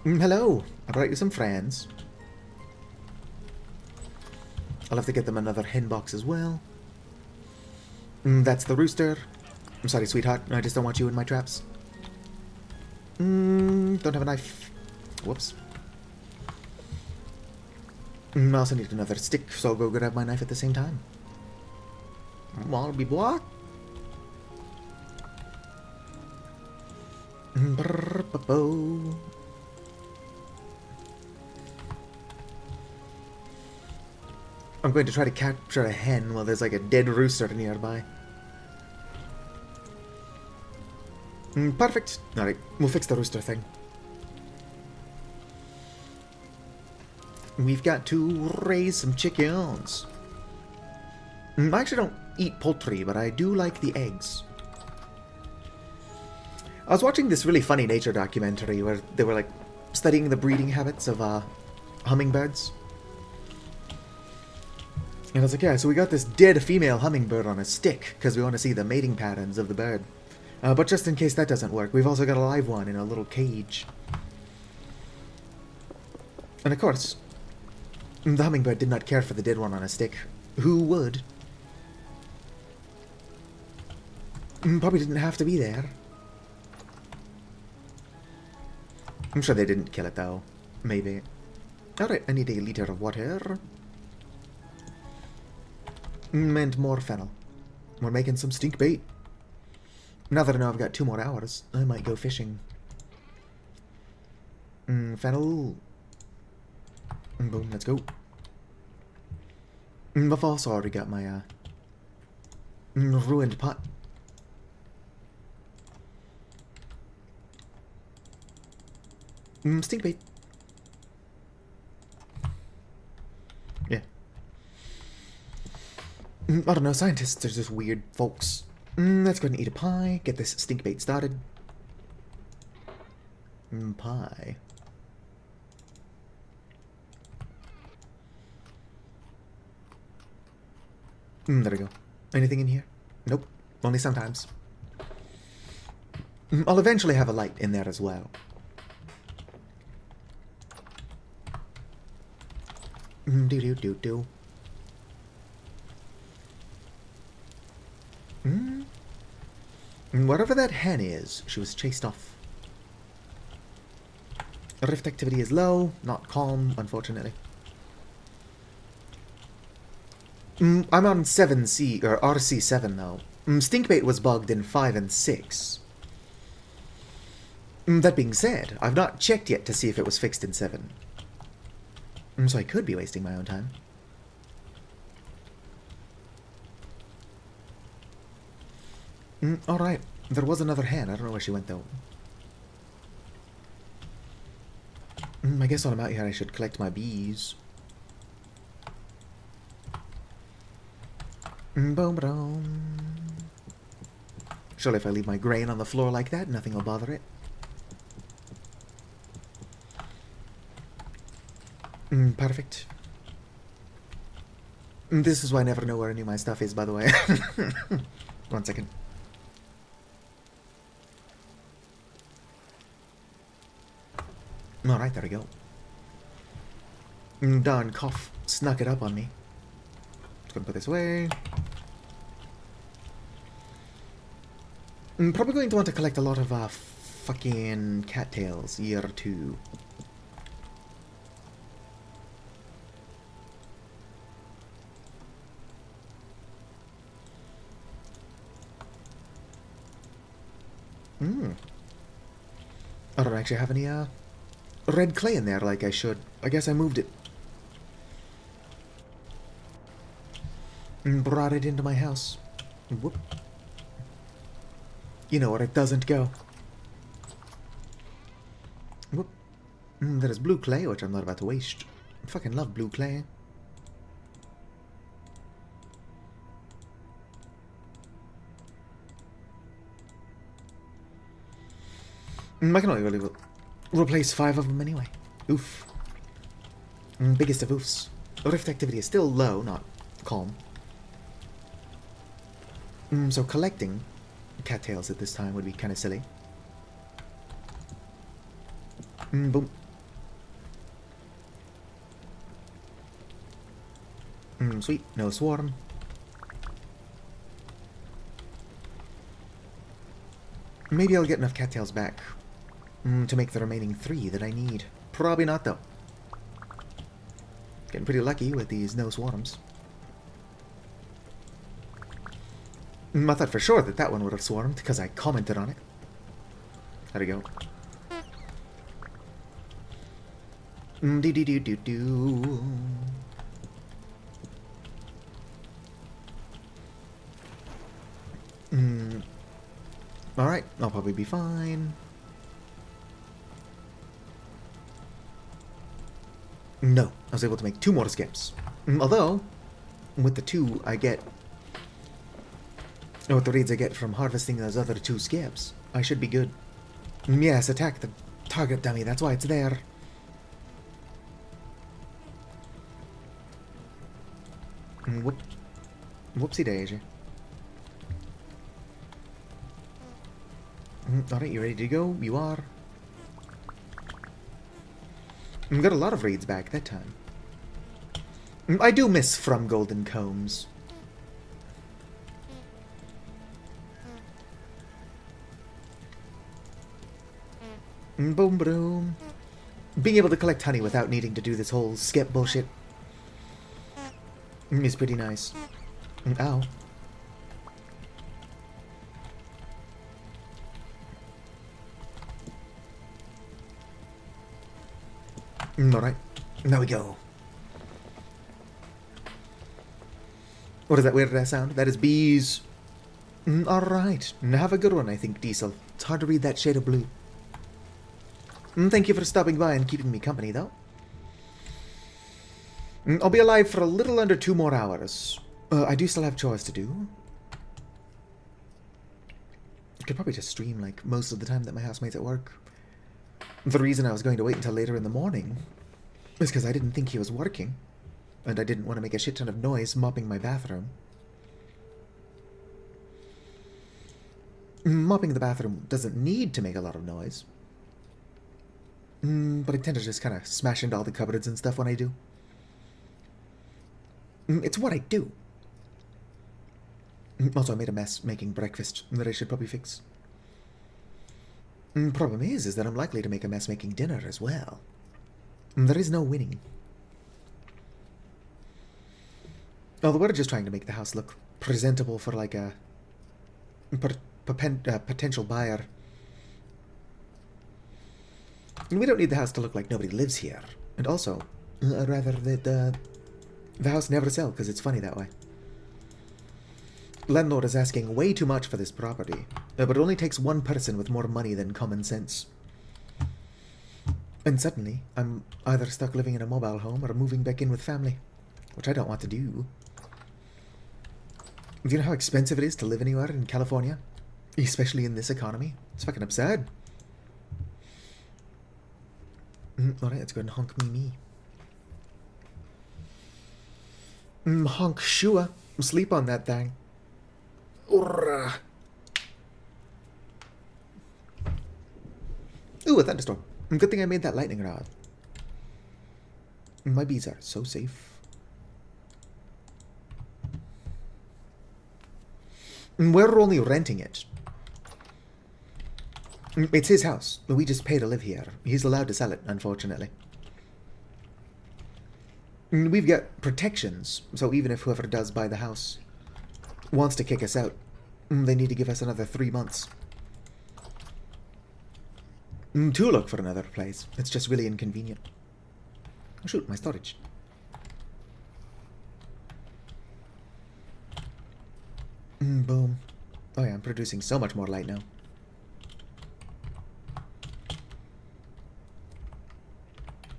S1: Hello! I brought you some friends. I'll have to get them another hen box as well. That's the rooster. I'm sorry, sweetheart. I just don't want you in my traps. Don't have a knife. Whoops. I also need another stick, so I'll go grab my knife at the same time. I'll be blocked. I'm going to try to capture a hen while there's like a dead rooster nearby. Perfect. Alright, we'll fix the rooster thing. We've got to raise some chickens. I actually don't eat poultry, but I do like the eggs. I was watching this really funny nature documentary where they were like studying the breeding habits of hummingbirds. And I was like, yeah, so we got this dead female hummingbird on a stick because we want to see the mating patterns of the bird. But just in case that doesn't work, we've also got a live one in a little cage. And of course, the hummingbird did not care for the dead one on a stick. Who would? Probably didn't have to be there. I'm sure they didn't kill it though. Maybe. Alright, I need a liter of water. And more fennel. We're making some stink bait. Now that I know I've got 2 more hours, I might go fishing. Fennel. Boom, let's go. I've also already got my ruined pot. Stink bait. Yeah. I don't know, scientists are just weird folks. Let's go ahead and eat a pie, get this stink bait started. Pie. There we go. Anything in here? Nope. Only sometimes. I'll eventually have a light in there as well. Do-do-do-do. Wherever that hen is, she was chased off. Rift activity is low, not calm, unfortunately. I'm on 7C, or RC7 now. Stinkbait was bugged in 5 and 6. That being said, I've not checked yet to see if it was fixed in 7. So I could be wasting my own time. Alright, there was another hen. I don't know where she went though. I guess while I'm out here I should collect my bees. Boom, boom. Surely if I leave my grain on the floor like that, nothing will bother it. Perfect. This is why I never know where any of my stuff is, by the way. 1 second. Alright, there we go. Darn cough snuck it up on me. Just gonna put this away. I'm probably going to want to collect a lot of fucking cattails year 2. I don't actually have any red clay in there like I should. I guess I moved it. And brought it into my house. Whoop. You know where it doesn't go. Whoop. There is blue clay, which I'm not about to waste. I fucking love blue clay. I can only really replace 5 of them anyway. Oof. Biggest of oofs. Rift activity is still low, not calm. So collecting cattails at this time would be kind of silly. Boom. Sweet. No swarm. Maybe I'll get enough cattails back to make the remaining 3 that I need. Probably not, though. Getting pretty lucky with these no swarms. I thought for sure that one would have swarmed because I commented on it. There we go. Do-do-do-do-do. Alright, I'll probably be fine. No, I was able to make 2 more skips. Although, with the 2 I get... with the reads I get from harvesting those other 2 skips, I should be good. Yes, attack the target dummy, that's why it's there. Whoopsie daisy. Alright, you ready to go? You are. Got a lot of raids back that time. I do miss From Golden Combs. Boom boom. Being able to collect honey without needing to do this whole skip bullshit is pretty nice. Ow. Alright, now we go. What is that weird ass sound? That is bees. Alright, have a good one, I think, Diesel. It's hard to read that shade of blue. Thank you for stopping by and keeping me company, though. I'll be alive for a little under 2 more hours. I do still have chores to do. I could probably just stream, like, most of the time that my housemate's at work. The reason I was going to wait until later in the morning is because I didn't think he was working, and I didn't want to make a shit ton of noise mopping my bathroom. Mopping the bathroom doesn't need to make a lot of noise, but I tend to just kind of smash into all the cupboards and stuff when I do. It's what I do. Also, I made a mess making breakfast that I should probably fix. Problem is that I'm likely to make a mess making dinner as well. There is no winning. Although we're just trying to make the house look presentable for like a potential buyer. And we don't need the house to look like nobody lives here. And also, I'd rather that the house never sell, because it's funny that way. Landlord is asking way too much for this property, but it only takes one person with more money than common sense. And suddenly, I'm either stuck living in a mobile home or moving back in with family, which I don't want to do. Do you know how expensive it is to live anywhere in California? Especially in this economy? It's fucking absurd. Alright, let's go and honk me. Honk Shua. Sleep on that thing. Urgh. Ooh, a thunderstorm. Good thing I made that lightning rod. My bees are so safe. We're only renting it. It's his house. We just pay to live here. He's allowed to sell it, unfortunately. We've got protections, so even if whoever does buy the house wants to kick us out, they need to give us another 3 months. To look for another place. It's just really inconvenient. Oh shoot, my storage. Boom. Oh yeah, I'm producing so much more light now.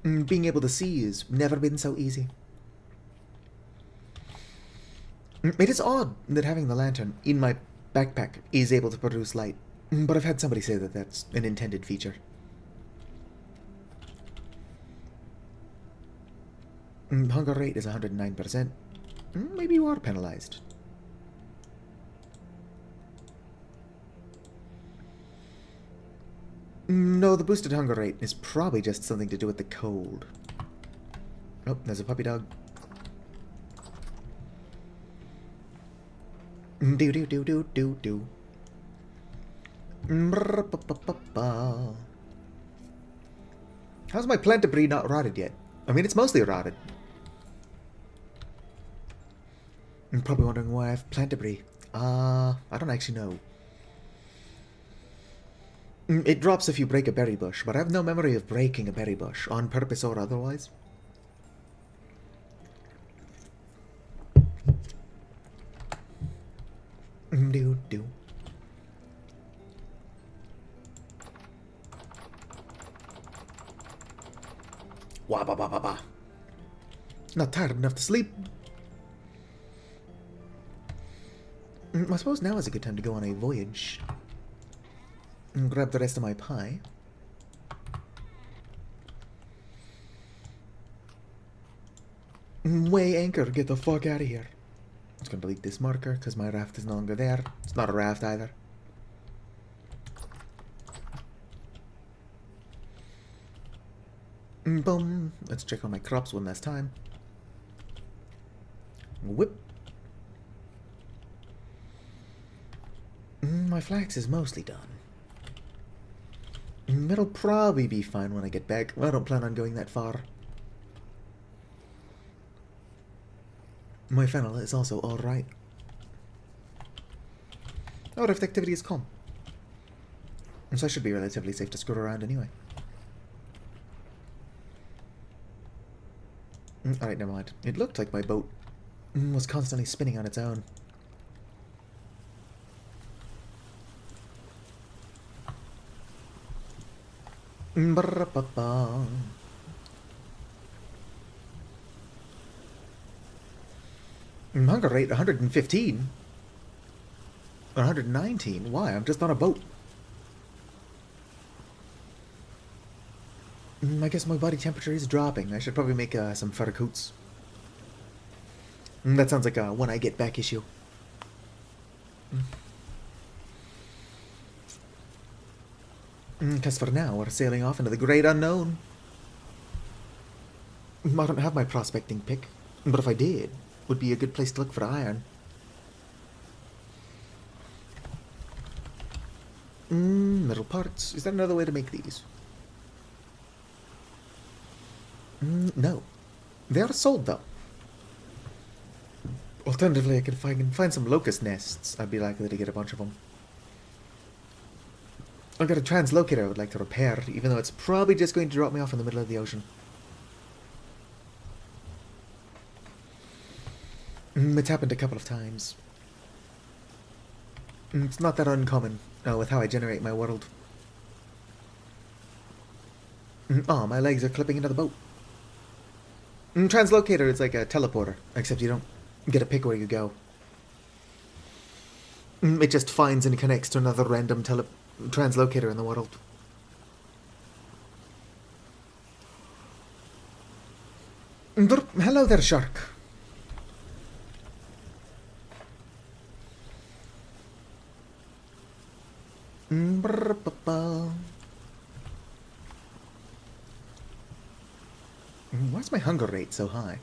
S1: Being able to see has never been so easy. It is odd that having the lantern in my backpack is able to produce light, but I've had somebody say that that's an intended feature. Hunger rate is 109%. Maybe you are penalized. No, the boosted hunger rate is probably just something to do with the cold. Oh, there's a puppy dog. Do do do do do do. How's my plant debris not rotted yet? I mean, it's mostly rotted. You're probably wondering why I have plant debris. I don't actually know. It drops if you break a berry bush, but I have no memory of breaking a berry bush, on purpose or otherwise. Do. Wah ba ba ba ba. Not tired enough to sleep. I suppose now is a good time to go on a voyage. And grab the rest of my pie. Weigh anchor, get the fuck out of here. I'm just gonna delete this marker because my raft is no longer there. It's not a raft either. Boom. Let's check on my crops one last time. Whip. My flax is mostly done. It'll probably be fine when I get back. I don't plan on going that far. My fennel is also alright. Oh, rift activity is calm. So I should be relatively safe to screw around anyway. Alright, never mind. It looked like my boat was constantly spinning on its own. Hunger rate 115? 119? Why? I'm just on a boat. I guess my body temperature is dropping. I should probably make some fur coats. That sounds like a when I get back issue. Because for now, we're sailing off into the great unknown. I don't have my prospecting pick, but if I did, would be a good place to look for iron. Metal parts. Is there another way to make these? No. They are sold, though. Alternatively, if I can find some locust nests, I'd be likely to get a bunch of them. I've got a translocator I would like to repair, even though it's probably just going to drop me off in the middle of the ocean. It's happened a couple of times. It's not that uncommon with how I generate my world. Oh, my legs are clipping into the boat. Translocator is like a teleporter, except you don't get to pick where you go. It just finds and connects to another random translocator in the world. Hello there, shark. Why's my hunger rate so high?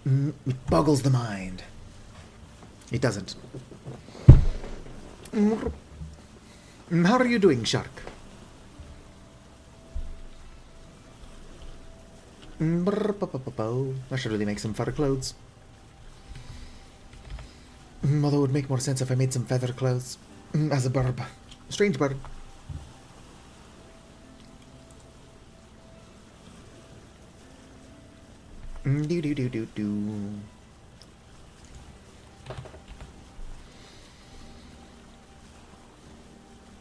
S1: It boggles the mind. It doesn't. How are you doing, shark? I should really make some fur clothes. Although it would make more sense if I made some feather clothes. As a bird. Strange bird. Do.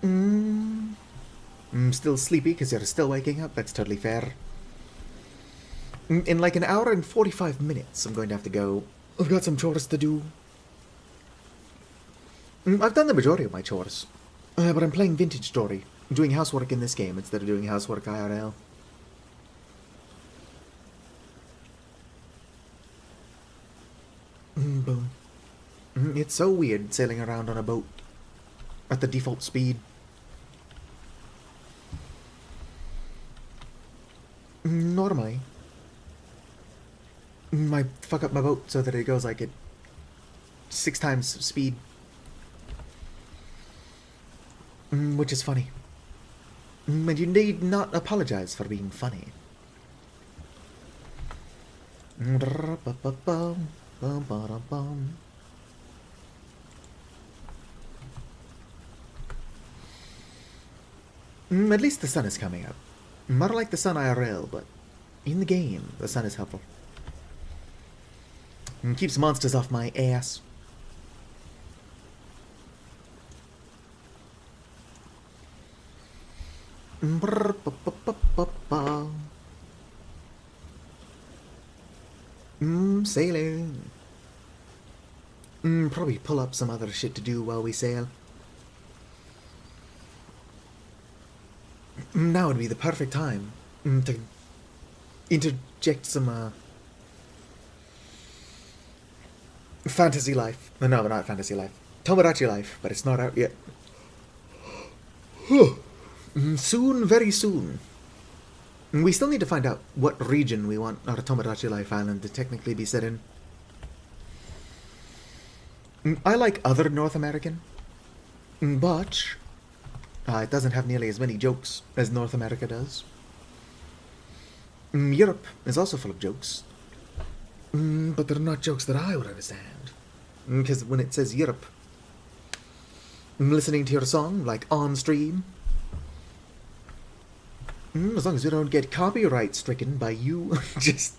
S1: I'm still sleepy because you're still waking up. That's totally fair. In like an hour and 45 minutes, I'm going to have to go. I've got some chores to do. I've done the majority of my chores, but I'm playing Vintage Story, doing housework in this game instead of doing housework IRL. Boom. It's so weird sailing around on a boat at the default speed. Normally, I fuck up my boat so that it goes like at 6 times speed. Which is funny. And you need not apologize for being funny. At least the sun is coming up. Not like the sun IRL, but in the game, the sun is helpful. And keeps monsters off my ass. Sailing. Probably pull up some other shit to do while we sail. Now would be the perfect time to interject some fantasy life. No, not fantasy life. Tomodachi life, but it's not out yet. Soon, very soon. We still need to find out what region we want our Tomodachi Life Island to technically be set in. I like other North American, but it doesn't have nearly as many jokes as North America does. Europe is also full of jokes, but they're not jokes that I would understand. Because when it says Europe, I'm listening to your song, like on stream. As long as we don't get copyright stricken by you, just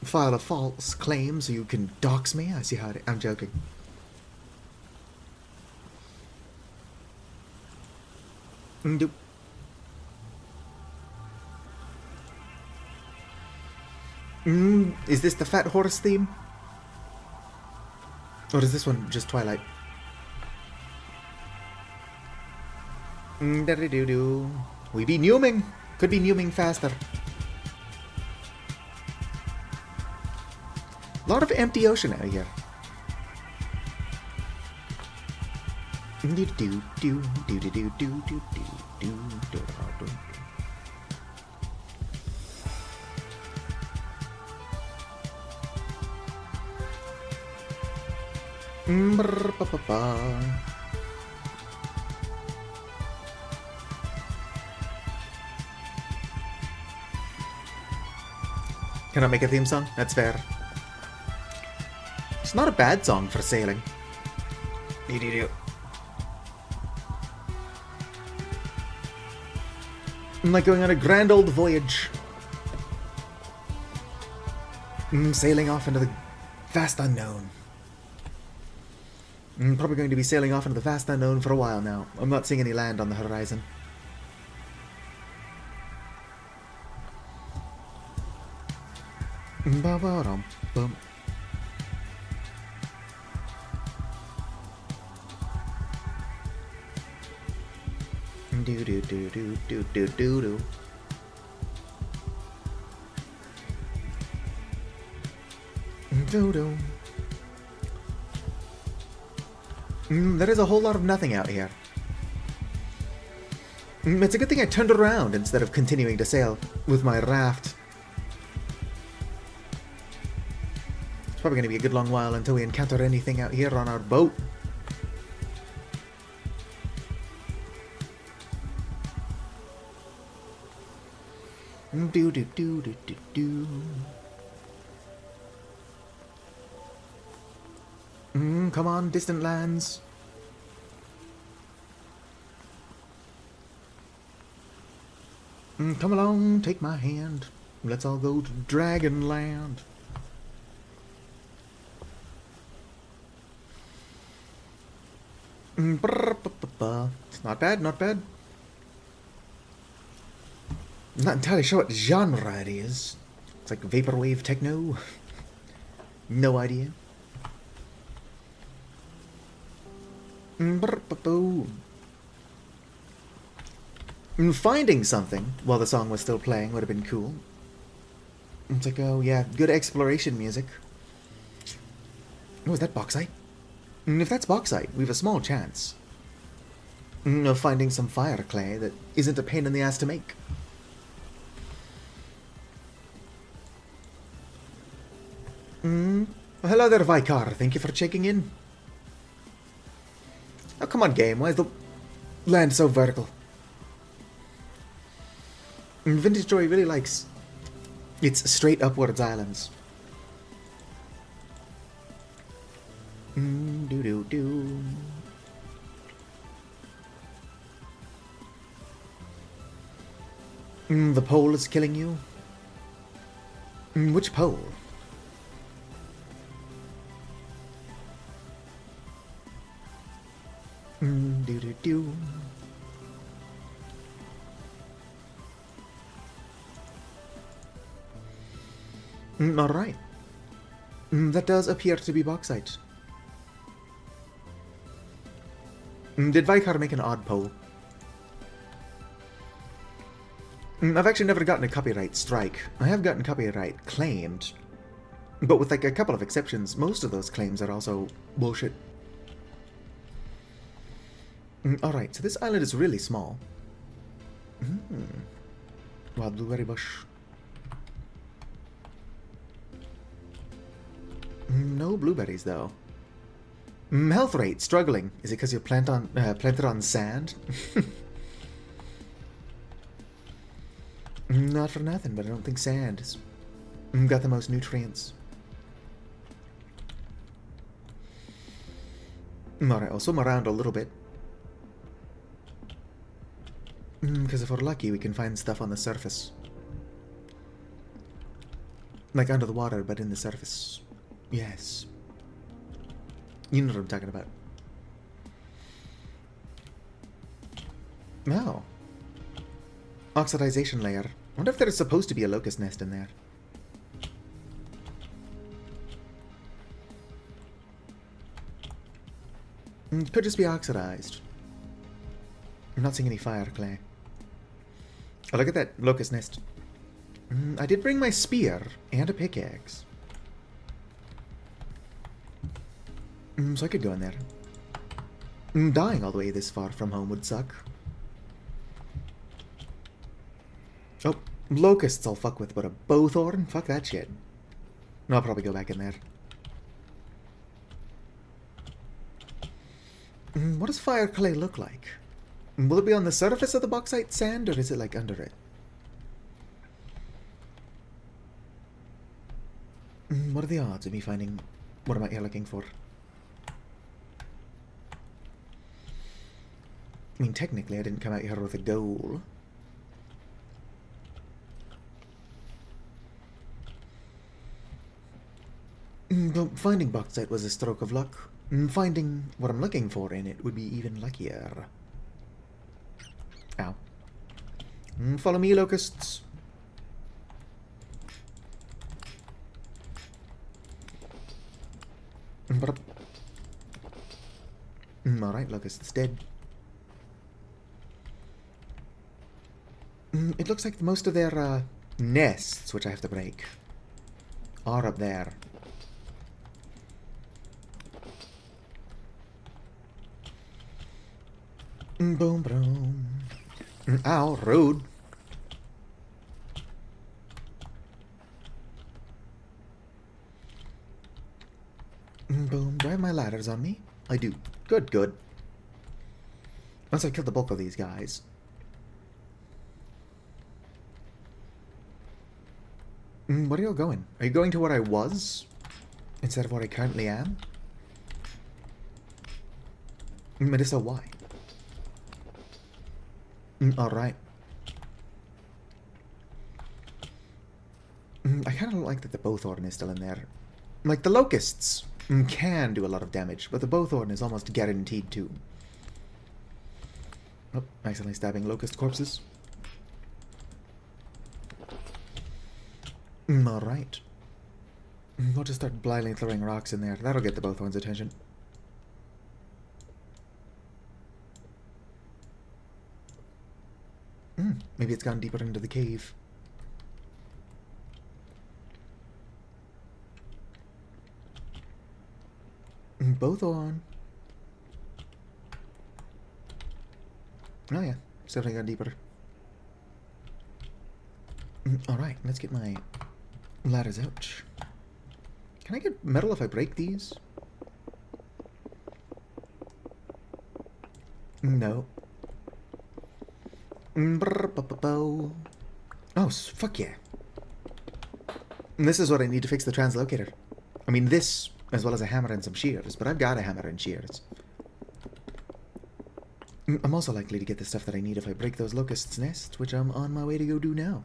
S1: file a false claim so you can dox me. I see how I'm joking. Is this the Fat Horse theme? Or is this one just Twilight? We be numing. Could be numing faster. A lot of empty ocean out here. Can I make a theme song? That's fair. It's not a bad song for sailing. Like going on a grand old voyage. Sailing off into the vast unknown. I'm probably going to be sailing off into the vast unknown for a while now. I'm not seeing any land on the horizon. Ba-ba-dum-bum. Do do do do do do do do. Do do. There is a whole lot of nothing out here. It's a good thing I turned around instead of continuing to sail with my raft. It's probably going to be a good long while until we encounter anything out here on our boat. Do do do do do do. Come on, distant lands. Come along, take my hand. Let's all go to Dragonland. It's not bad, not bad. I'm not entirely sure what genre it is. It's like vaporwave techno. No idea. Finding something while the song was still playing would have been cool. It's like, oh yeah, good exploration music. Oh, is that bauxite? If that's bauxite, we have a small chance of finding some fire clay that isn't a pain in the ass to make. Well, hello there, Vicar. Thank you for checking in. Oh, come on, game. Why is the land so vertical? Vintage Joy really likes its straight upwards islands. Do-do-do. The pole is killing you? Which pole? Do-do-do. Alright. That does appear to be bauxite. Did Vicar make an odd pole? I've actually never gotten a copyright strike. I have gotten copyright claimed. But with like a couple of exceptions, most of those claims are also bullshit. Alright, so this island is really small. Wild blueberry bush. No blueberries, though. Health rate, struggling. Is it because you're planted on sand? Not for nothing, but I don't think sand has got the most nutrients. Alright, I'll swim around a little bit. Because if we're lucky, we can find stuff on the surface. Like under the water, but in the surface. Yes. You know what I'm talking about. Oh. Oxidization layer. I wonder if there's supposed to be a locust nest in there. Could just be oxidized. I'm not seeing any fire clay. Oh, look at that locust nest. I did bring my spear and a pickaxe. So I could go in there. Dying all the way this far from home would suck. Oh, locusts I'll fuck with, but a bowthorn? Fuck that shit. No, I'll probably go back in there. What does fire clay look like? Will it be on the surface of the bauxite sand, or is it like under it? What are the odds of me finding what am I here looking for? I mean, technically, I didn't come out here with a goal. But finding bauxite was a stroke of luck. Finding what I'm looking for in it would be even luckier. Ow. Follow me, locusts. Alright, locusts dead. It looks like most of their nests, which I have to break, are up there. Boom, boom. Ow, rude. Boom. Do I have my ladders on me? I do. Good, good. Once I killed the bulk of these guys. Where are you all going? Are you going to where I was instead of where I currently am? If so, why? Alright. I kind of don't like that the Bowthorn is still in there. Like, the locusts can do a lot of damage, but the Bowthorn is almost guaranteed to. Oh, accidentally stabbing locust corpses. Alright. We'll just start blindly throwing rocks in there. That'll get the Bowthorn's attention. Maybe it's gone deeper into the cave. Bowthorn. Oh yeah, it's definitely gone deeper. Alright, let's get my ladders out. Can I get metal if I break these? No. Oh, fuck yeah. And this is what I need to fix the translocator. I mean, this, as well as a hammer and some shears, but I've got a hammer and shears. I'm also likely to get the stuff that I need if I break those locusts' nests, which I'm on my way to go do now.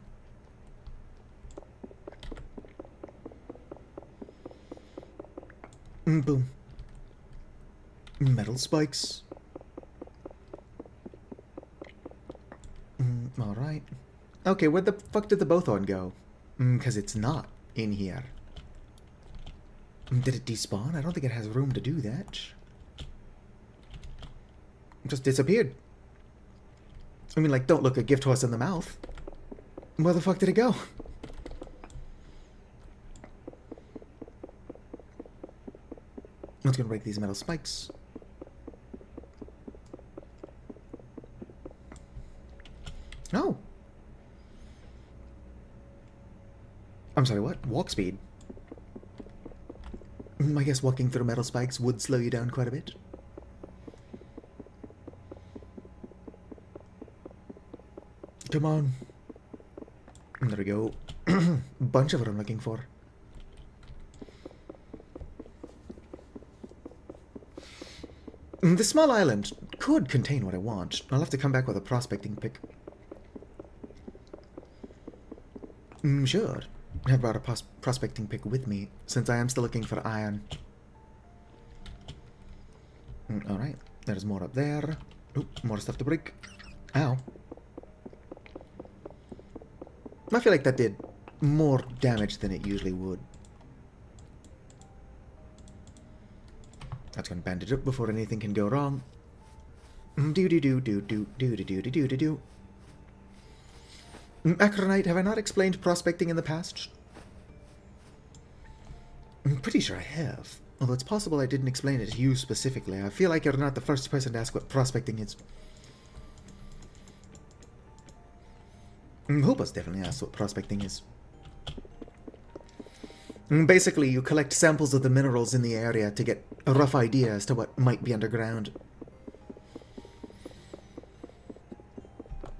S1: Boom. Metal spikes. Alright. Okay, where the fuck did the Bowthorn go? Because it's not in here. Did it despawn? I don't think it has room to do that. It just disappeared. I mean, like, don't look a gift horse in the mouth. Where the fuck did it go? I'm just gonna break these metal spikes. Oh. I'm sorry, what? Walk speed. I guess walking through metal spikes would slow you down quite a bit. Come on. There we go. Bunch of what I'm looking for. This small island could contain what I want. I'll have to come back with a prospecting pick. Sure. I've brought a prospecting pick with me, since I am still looking for iron. Alright, there's more up there. Oop, more stuff to break. Ow. I feel like that did more damage than it usually would. That's gonna bandage up before anything can go wrong. Do-do-do-do-do-do-do-do-do-do-do. Acronite, have I not explained prospecting in the past? I'm pretty sure I have. Although it's possible I didn't explain it to you specifically. I feel like you're not the first person to ask what prospecting is. Hoopa's definitely asked what prospecting is. Basically, you collect samples of the minerals in the area to get a rough idea as to what might be underground.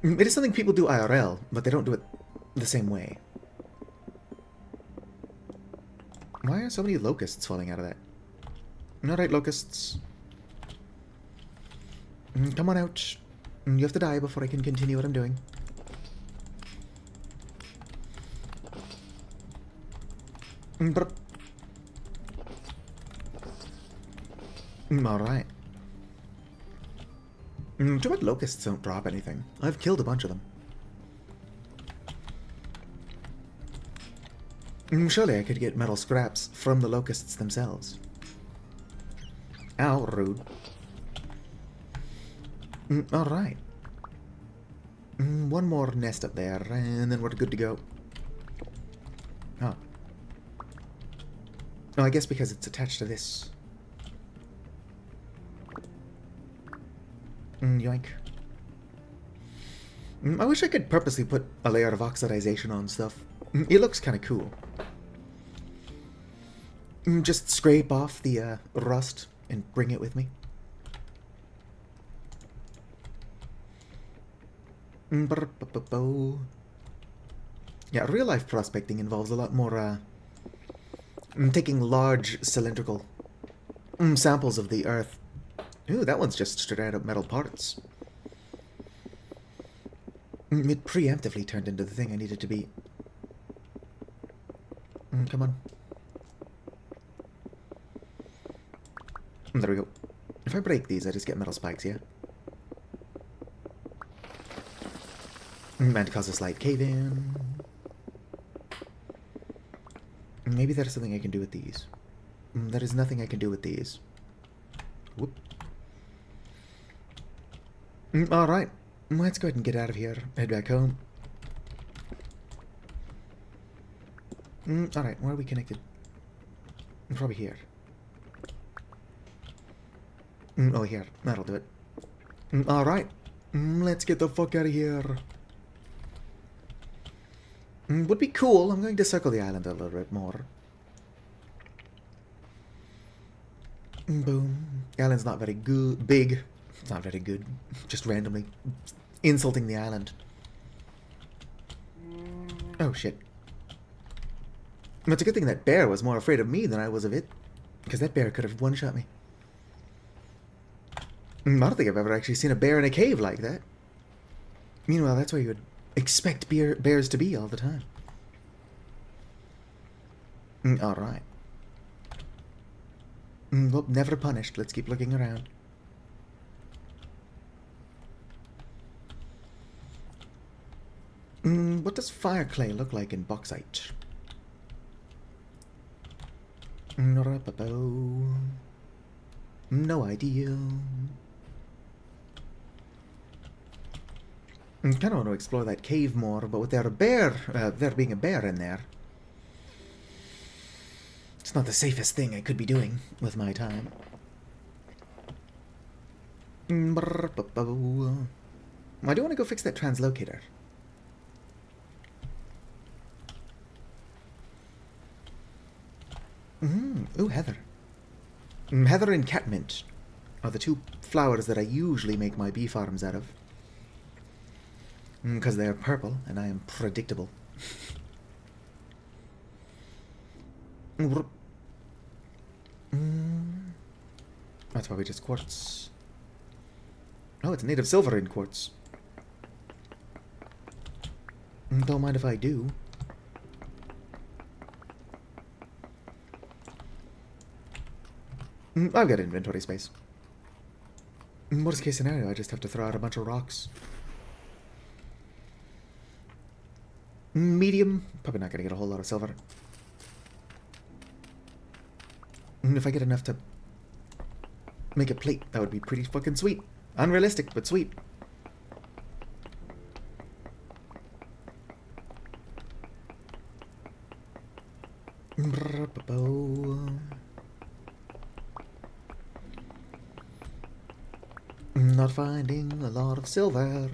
S1: It is something people do IRL, but they don't do it the same way. Why are so many locusts falling out of that? Alright, locusts. Come on out. You have to die before I can continue what I'm doing. Alright. Too bad locusts don't drop anything. I've killed a bunch of them. Surely I could get metal scraps from the locusts themselves. Ow, rude. Alright. One more nest up there, and then we're good to go. Oh. Oh, I guess because it's attached to this. Yoink. I wish I could purposely put a layer of oxidization on stuff. It looks kind of cool. Just scrape off the rust and bring it with me. Yeah, real life prospecting involves a lot more taking large cylindrical samples of the earth. Ooh, that one's just straight up metal parts. It preemptively turned into the thing I needed to be. Come on. There we go. If I break these, I just get metal spikes, yeah? And cause a slight cave-in. Maybe there's something I can do with these. There is nothing I can do with these. Whoop. Alright. Let's go ahead and get out of here. Head back home. Alright, where are we connected? Probably here. Oh, here. That'll do it. Alright. Let's get the fuck out of here. Would be cool. I'm going to circle the island a little bit more. Boom. The island's not very good. Big. It's not very good. Just randomly insulting the island. Oh, shit. It's a good thing that bear was more afraid of me than I was of it. Because that bear could have one-shot me. I don't think I've ever actually seen a bear in a cave like that. Meanwhile, that's where you would expect bears to be all the time. Alright. Well, never punished. Let's keep looking around. What does fire clay look like in bauxite? No idea. I kind of want to explore that cave more, but with there being a bear in there, it's not the safest thing I could be doing with my time. I do want to go fix that translocator. Ooh, heather. Heather and catmint are the two flowers that I usually make my bee farms out of. Because they are purple, and I am predictable. That's probably just quartz. Oh, it's native silver in quartz. Don't mind if I do. I've got inventory space. Worst case scenario, I just have to throw out a bunch of rocks. Medium, probably not going to get a whole lot of silver. If I get enough to make a plate, that would be pretty fucking sweet. Unrealistic, but sweet. Not finding a lot of silver.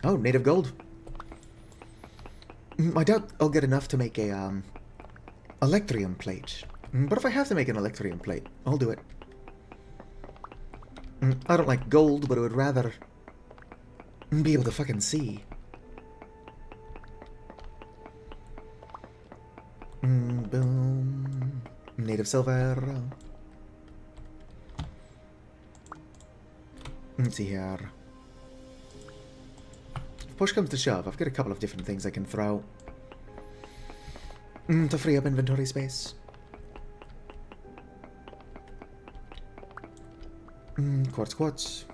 S1: Oh, native gold. I doubt I'll get enough to make a electrium plate. But if I have to make an electrium plate, I'll do it. I don't like gold, but I would rather be able to fucking see. Boom. Native silver. Let's see here. If push comes to shove, I've got a couple of different things I can throw. To free up inventory space. Quartz, quartz.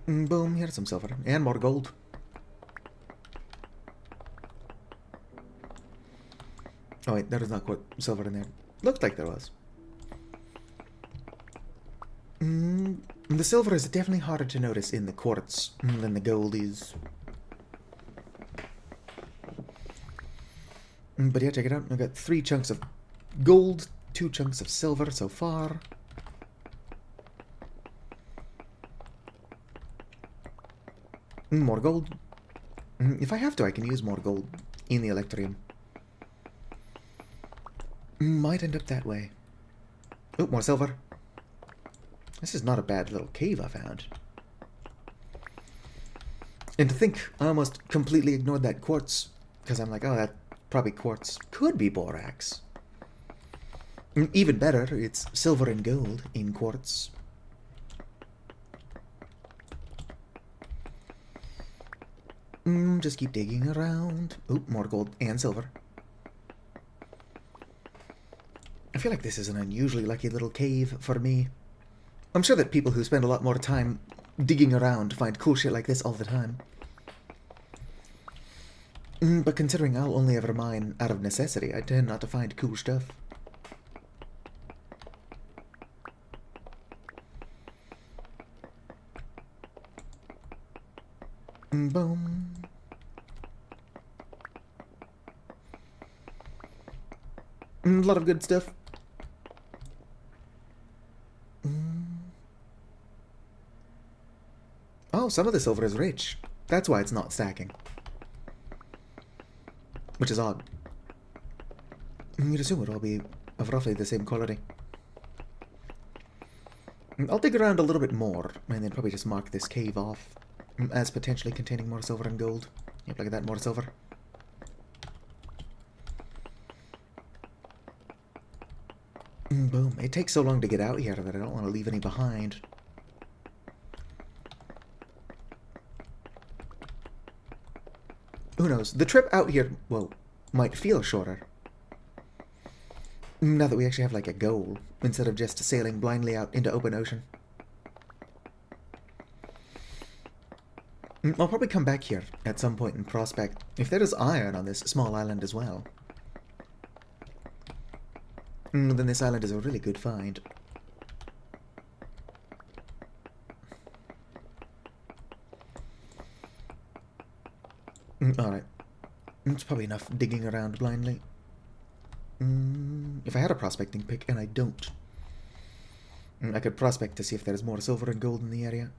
S1: Boom, here's some silver. And more gold. Oh wait, there is not quite silver in there. Looked like there was. The silver is definitely harder to notice in the quartz than the gold is. But yeah, check it out. I've got 3 chunks of gold, 2 chunks of silver so far. More gold. If I have to, I can use more gold in the Electrium. Might end up that way. Oh, more silver. This is not a bad little cave I found. And to think, I almost completely ignored that quartz. Because I'm like, oh, that probably quartz. Could be borax. Even better, it's silver and gold in quartz. Just keep digging around. Oh, more gold and silver. I feel like this is an unusually lucky little cave for me. I'm sure that people who spend a lot more time digging around find cool shit like this all the time. But considering I'll only ever mine out of necessity, I tend not to find cool stuff. Boom. A lot of good stuff. Oh, some of the silver is rich. That's why it's not stacking. Which is odd. You'd assume it will be of roughly the same quality. I'll dig around a little bit more, and then probably just mark this cave off as potentially containing more silver and gold. Yep, look at that, more silver. Boom. It takes so long to get out here that I don't want to leave any behind. Who knows? The trip out here, well, might feel shorter. Now that we actually have, like, a goal, instead of just sailing blindly out into open ocean. I'll probably come back here at some point and prospect if there is iron on this small island as well. Then this island is a really good find. Alright. It's probably enough digging around blindly. If I had a prospecting pick, and I don't, I could prospect to see if there's more silver and gold in the area.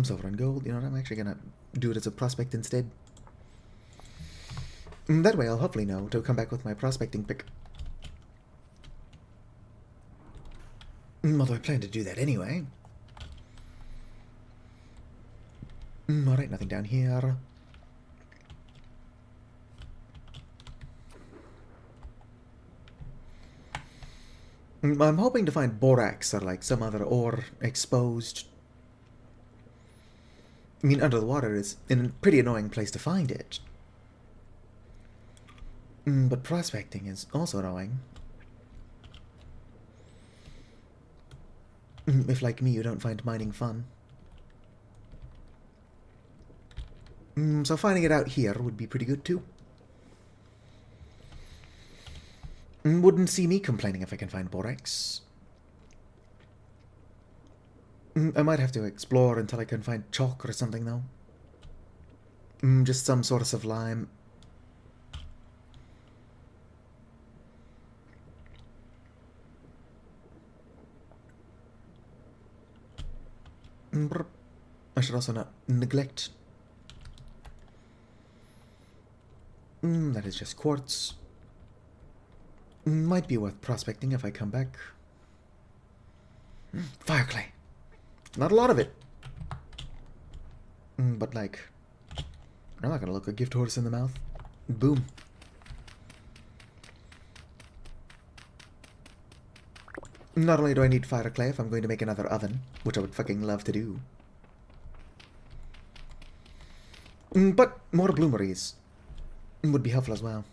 S1: Silver and gold. You know what? I'm actually gonna do it as a prospect instead. That way I'll hopefully know to come back with my prospecting pick. Although I plan to do that anyway. Alright, nothing down here. I'm hoping to find borax or like some other ore exposed. I mean, under the water is a pretty annoying place to find it. But prospecting is also annoying. If, like me, you don't find mining fun. So finding it out here would be pretty good, too. Wouldn't see me complaining if I can find borax. I might have to explore until I can find chalk or something, though. Just some source of lime. I should also not neglect That is just quartz. Might be worth prospecting if I come back. Fire clay. Not a lot of it. But like, I'm not gonna look a gift horse in the mouth. Boom. Not only do I need fire clay if I'm going to make another oven, which I would fucking love to do, but more bloomeries would be helpful as well.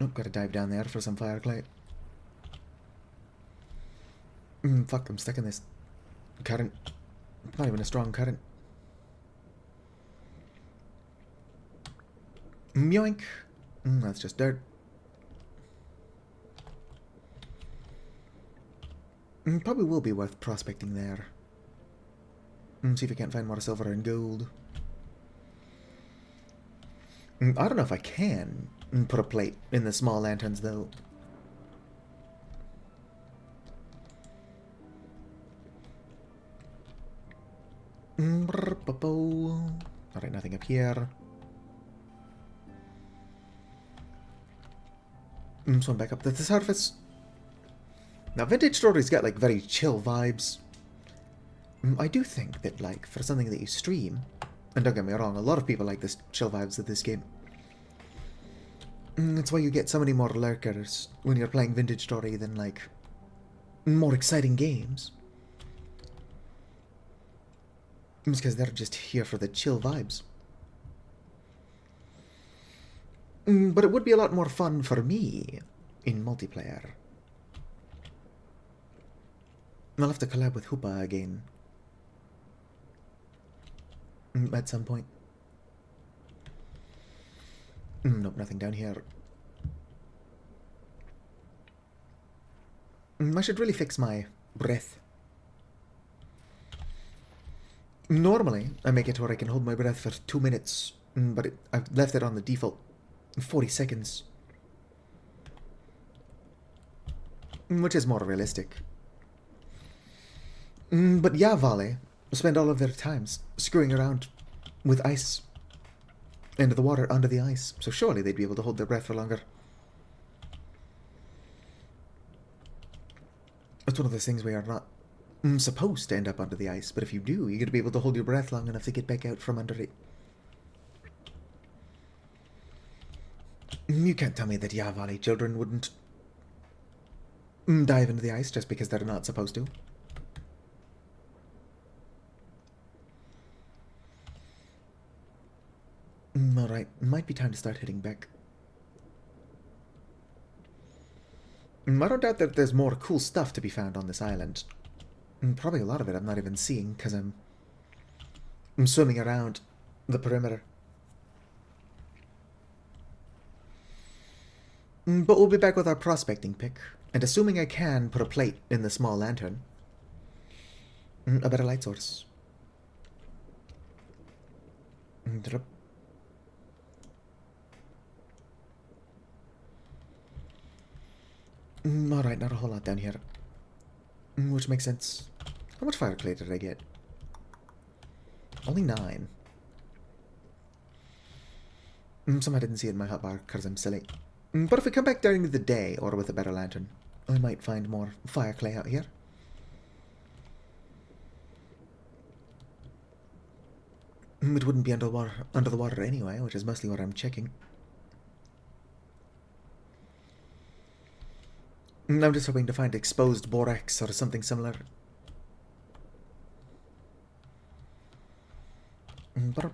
S1: Oh, gotta dive down there for some fire clay. Fuck, I'm stuck in this current. Not even a strong current. Yoink. That's just dirt. Probably will be worth prospecting there. See if I can't find more silver and gold. I don't know if I can put a plate in the small lanterns, though. Alright, nothing up here. Swim back up to the surface. Now, Vintage Story's got, like, very chill vibes. I do think that, like, for something that you stream, and don't get me wrong, a lot of people like this chill vibes of this game. That's why you get so many more lurkers when you're playing Vintage Story than, like, more exciting games. It's because they're just here for the chill vibes. But it would be a lot more fun for me in multiplayer. I'll have to collab with Hoopa again. At some point. Nope, nothing down here. I should really fix my breath. Normally, I make it where I can hold my breath for 2 minutes, but I've left it on the default 40 seconds. Which is more realistic. But yeah, Vale spend all of their times screwing around with ice and the water under the ice, so surely they'd be able to hold their breath for longer. It's one of those things where you're not supposed to end up under the ice, but if you do, you're going to be able to hold your breath long enough to get back out from under it. You can't tell me that Yavali children wouldn't dive into the ice just because they're not supposed to. Alright, might be time to start heading back. I don't doubt that there's more cool stuff to be found on this island. Probably a lot of it I'm not even seeing because I'm swimming around the perimeter. But we'll be back with our prospecting pick, and assuming I can put a plate in the small lantern, a better light source. Alright, not a whole lot down here. Which makes sense. How much fire clay did I get? Only 9. Some I didn't see it in my hotbar because I'm silly. But if we come back during the day, or with a better lantern, I might find more fire clay out here. It wouldn't be under the water anyway, which is mostly what I'm checking. I'm just hoping to find exposed borax or something similar. I've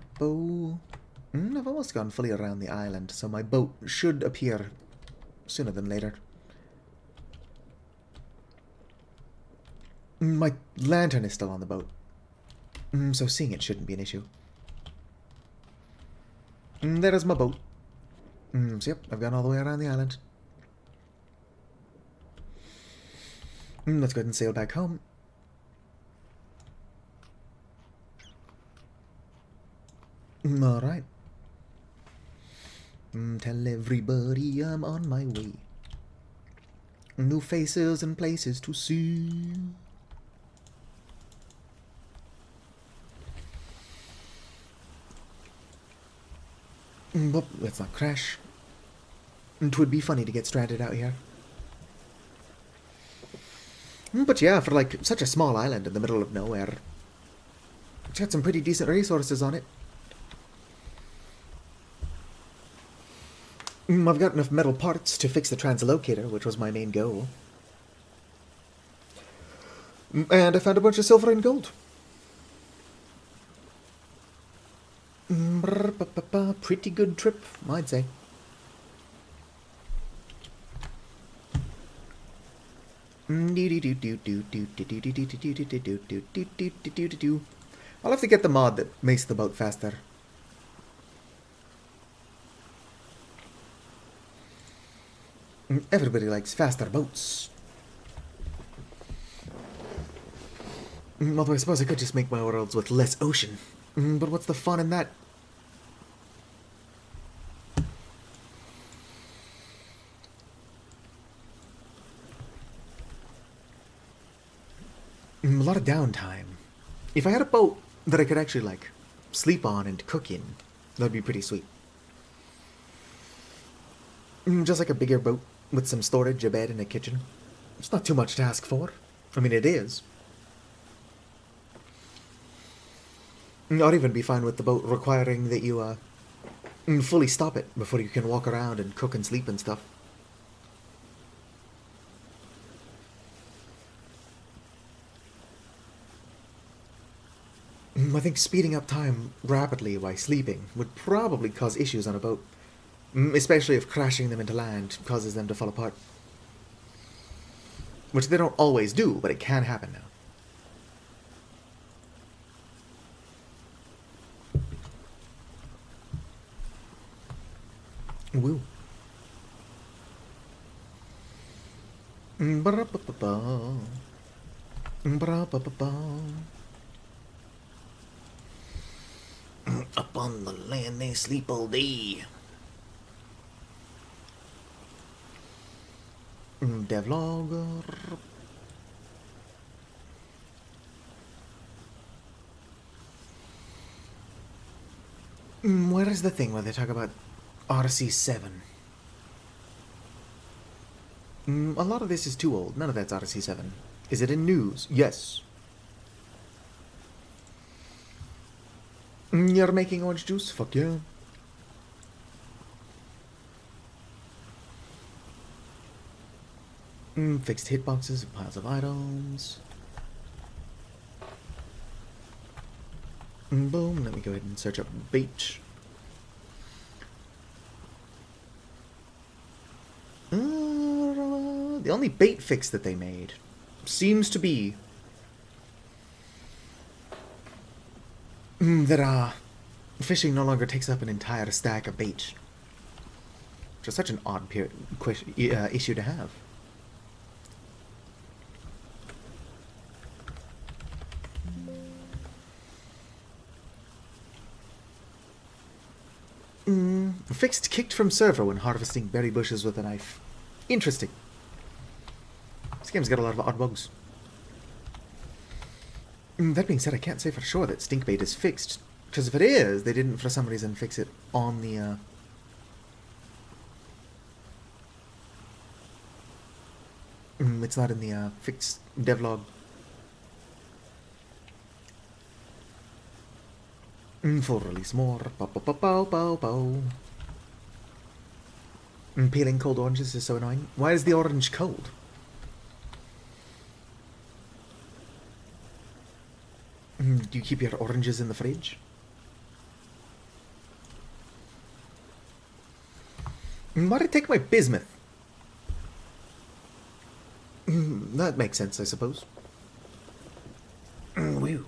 S1: almost gone fully around the island, so my boat should appear sooner than later. My lantern is still on the boat, so seeing it shouldn't be an issue. There is my boat. So yep, I've gone all the way around the island. Let's go ahead and sail back home. Alright. Tell everybody I'm on my way. New faces and places to see. But let's not crash. 'Twould be funny to get stranded out here. But yeah, for like such a small island in the middle of nowhere, it's got some pretty decent resources on it. I've got enough metal parts to fix the translocator, which was my main goal. And I found a bunch of silver and gold. Pretty good trip, I'd say. I'll have to get the mod that makes the boat faster. Everybody likes faster boats. Although I suppose I could just make my worlds with less ocean. But what's the fun in that? A lot of downtime. If I had a boat that I could actually, like, sleep on and cook in, that'd be pretty sweet. Just like a bigger boat with some storage, a bed, and a kitchen. It's not too much to ask for. I mean, it is. I'd even be fine with the boat requiring that you, fully stop it before you can walk around and cook and sleep and stuff. I think speeding up time rapidly while sleeping would probably cause issues on a boat. Especially if crashing them into land causes them to fall apart. Which they don't always do, but it can happen now. Woo. Up on the land they sleep all day. Devlogger. Where is the thing where they talk about RC7? A lot of this is too old. None of that's RC7. Is it in news? Yes. You're making orange juice? Fuck yeah. Fixed hitboxes and piles of items. Boom, let me go ahead and search up bait. The only bait fix that they made seems to be that fishing no longer takes up an entire stack of bait. Which is such an odd issue to have. Fixed kicked from server when harvesting berry bushes with a knife. Interesting. This game's got a lot of odd bugs. That being said, I can't say for sure that stinkbait is fixed. Because if it is, they didn't for some reason fix it on the... it's not in the fixed devlog. Full release more. Pow, pow, pow, pow, pow, pow. Peeling cold oranges is so annoying. Why is the orange cold? Do you keep your oranges in the fridge? Why'd I take my bismuth? That makes sense, I suppose. Whew.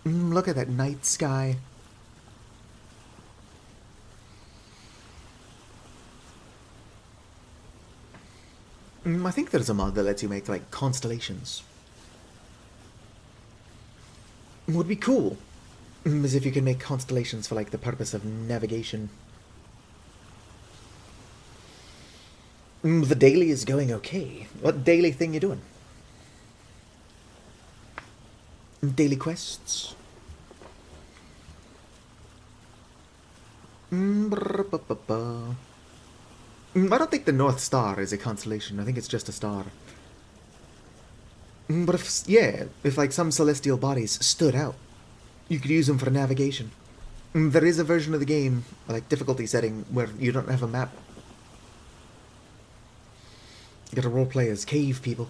S1: Look at that night sky. I think there's a mod that lets you make, like, constellations. Would be cool. As if you can make constellations for, like, the purpose of navigation. The daily is going okay. What daily thing you doing? Daily quests. I don't think the North Star is a constellation. I think it's just a star. But if like some celestial bodies stood out, you could use them for navigation. There is a version of the game, like difficulty setting, where you don't have a map. You gotta roleplay as cave people.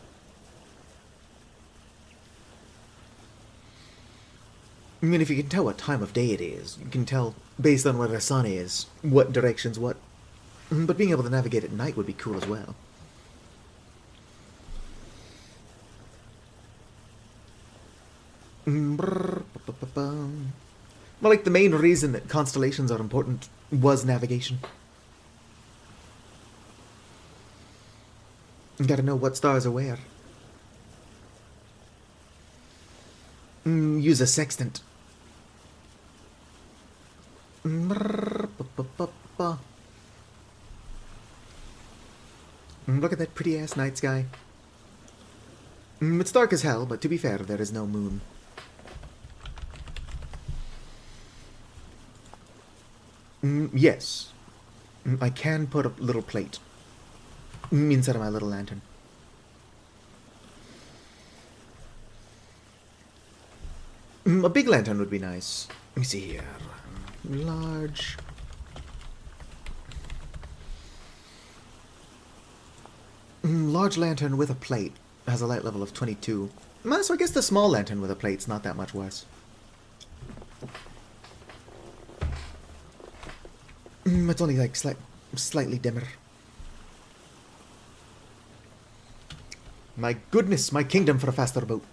S1: I mean, if you can tell what time of day it is, you can tell, based on where the sun is, what direction's what. But being able to navigate at night would be cool as well. Well, like, the main reason that constellations are important was navigation. You gotta know what stars are where. Use a sextant. Look at that pretty-ass night sky. It's dark as hell, but to be fair, there is no moon. Yes. I can put a little plate inside of my little lantern. A big lantern would be nice. Let me see here. Large. Large lantern with a plate has a light level of 22. So I guess the small lantern with a plate's not that much worse. It's only like slightly dimmer. My goodness, my kingdom for a faster boat.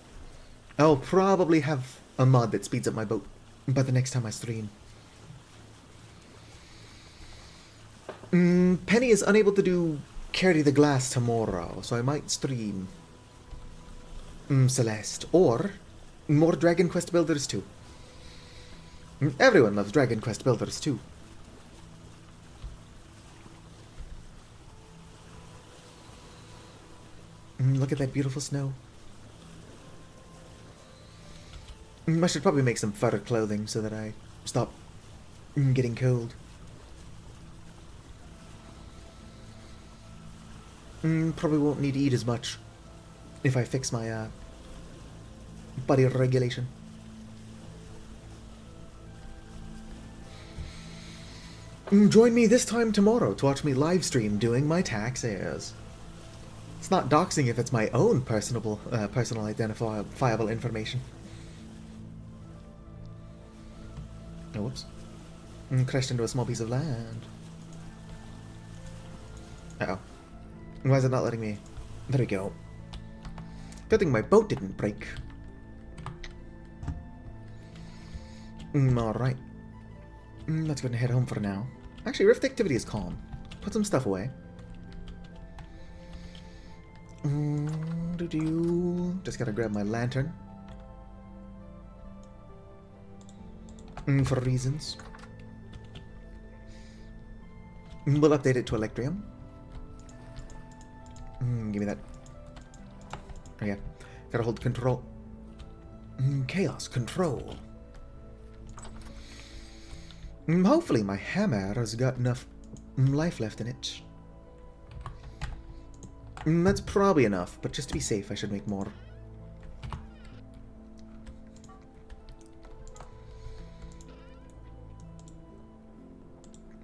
S1: I'll probably have a mod that speeds up my boat by the next time I stream. Penny is unable to do carry the glass tomorrow, so I might stream Celeste or more Dragon Quest Builders 2. Everyone loves Dragon Quest Builders 2. Look at that beautiful snow. I should probably make some fur clothing so that I stop getting cold. Probably won't need to eat as much if I fix my body regulation. Join me this time tomorrow to watch me live stream doing my taxes. It's not doxing if it's my own personal identifiable information. Oh, whoops. Crashed into a small piece of land. Uh-oh. Why is it not letting me? There we go. Good thing my boat didn't break. Alright. Let's go and head home for now. Actually, Rift activity is calm. Put some stuff away. Just gotta grab my lantern. For reasons. We'll update it to Electrium. Give me that. Oh yeah. Gotta hold control. Chaos control. Hopefully my hammer has got enough life left in it. That's probably enough, but just to be safe, I should make more.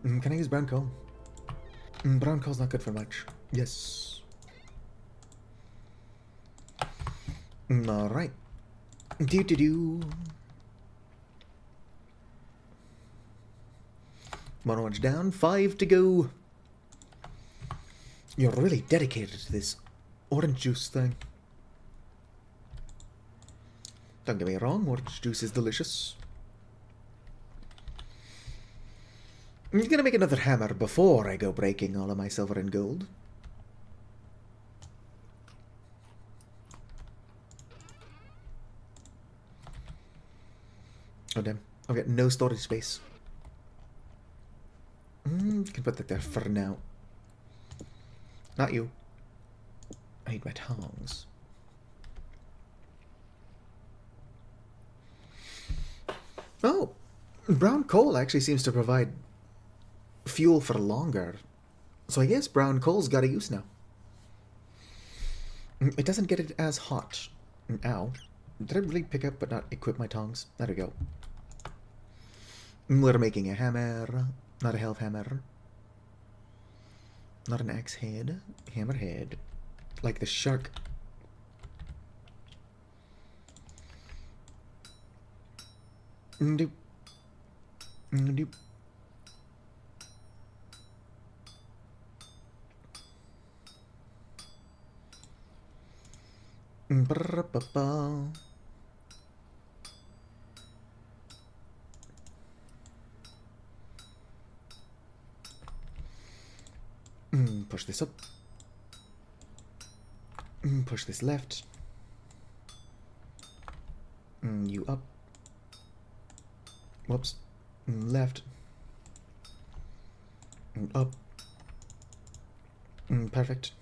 S1: Can I use brown coal? Brown coal's not good for much. Yes. Alright. Do. One orange down, 5 to go. You're really dedicated to this orange juice thing. Don't get me wrong, orange juice is delicious. I'm gonna make another hammer before I go breaking all of my silver and gold. Oh damn, I've got no storage space. Can put that there for now. Not you. I need my tongs. Oh, brown coal actually seems to provide fuel for longer. So I guess brown coal's got a use now. It doesn't get it as hot. Ow. Did I really pick up but not equip my tongs? There we go. We're making a hammer. Not a health hammer. Not an axe head. Hammerhead. Like the shark. Doop. Doop. Brr-ba-ba. Push this up. Push this left. You up. Whoops. Left. Up. Perfect.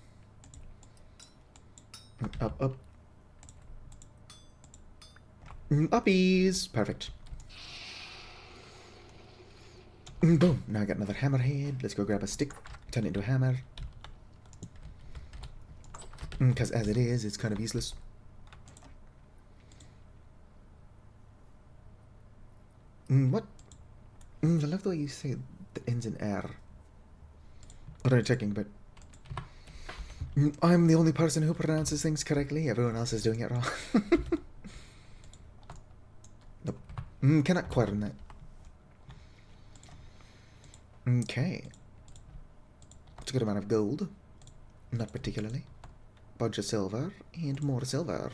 S1: Up, up. Uppies! Perfect. Boom. Now I got another hammerhead. Let's go grab a stick. Turn it into a hammer. Because as it is, it's kind of useless. What? I love the way you say the ends in R. What are you checking, but... I'm the only person who pronounces things correctly. Everyone else is doing it wrong. Nope. Cannot quite on that. Okay. It's a good amount of gold. Not particularly. Bunch of silver and more silver.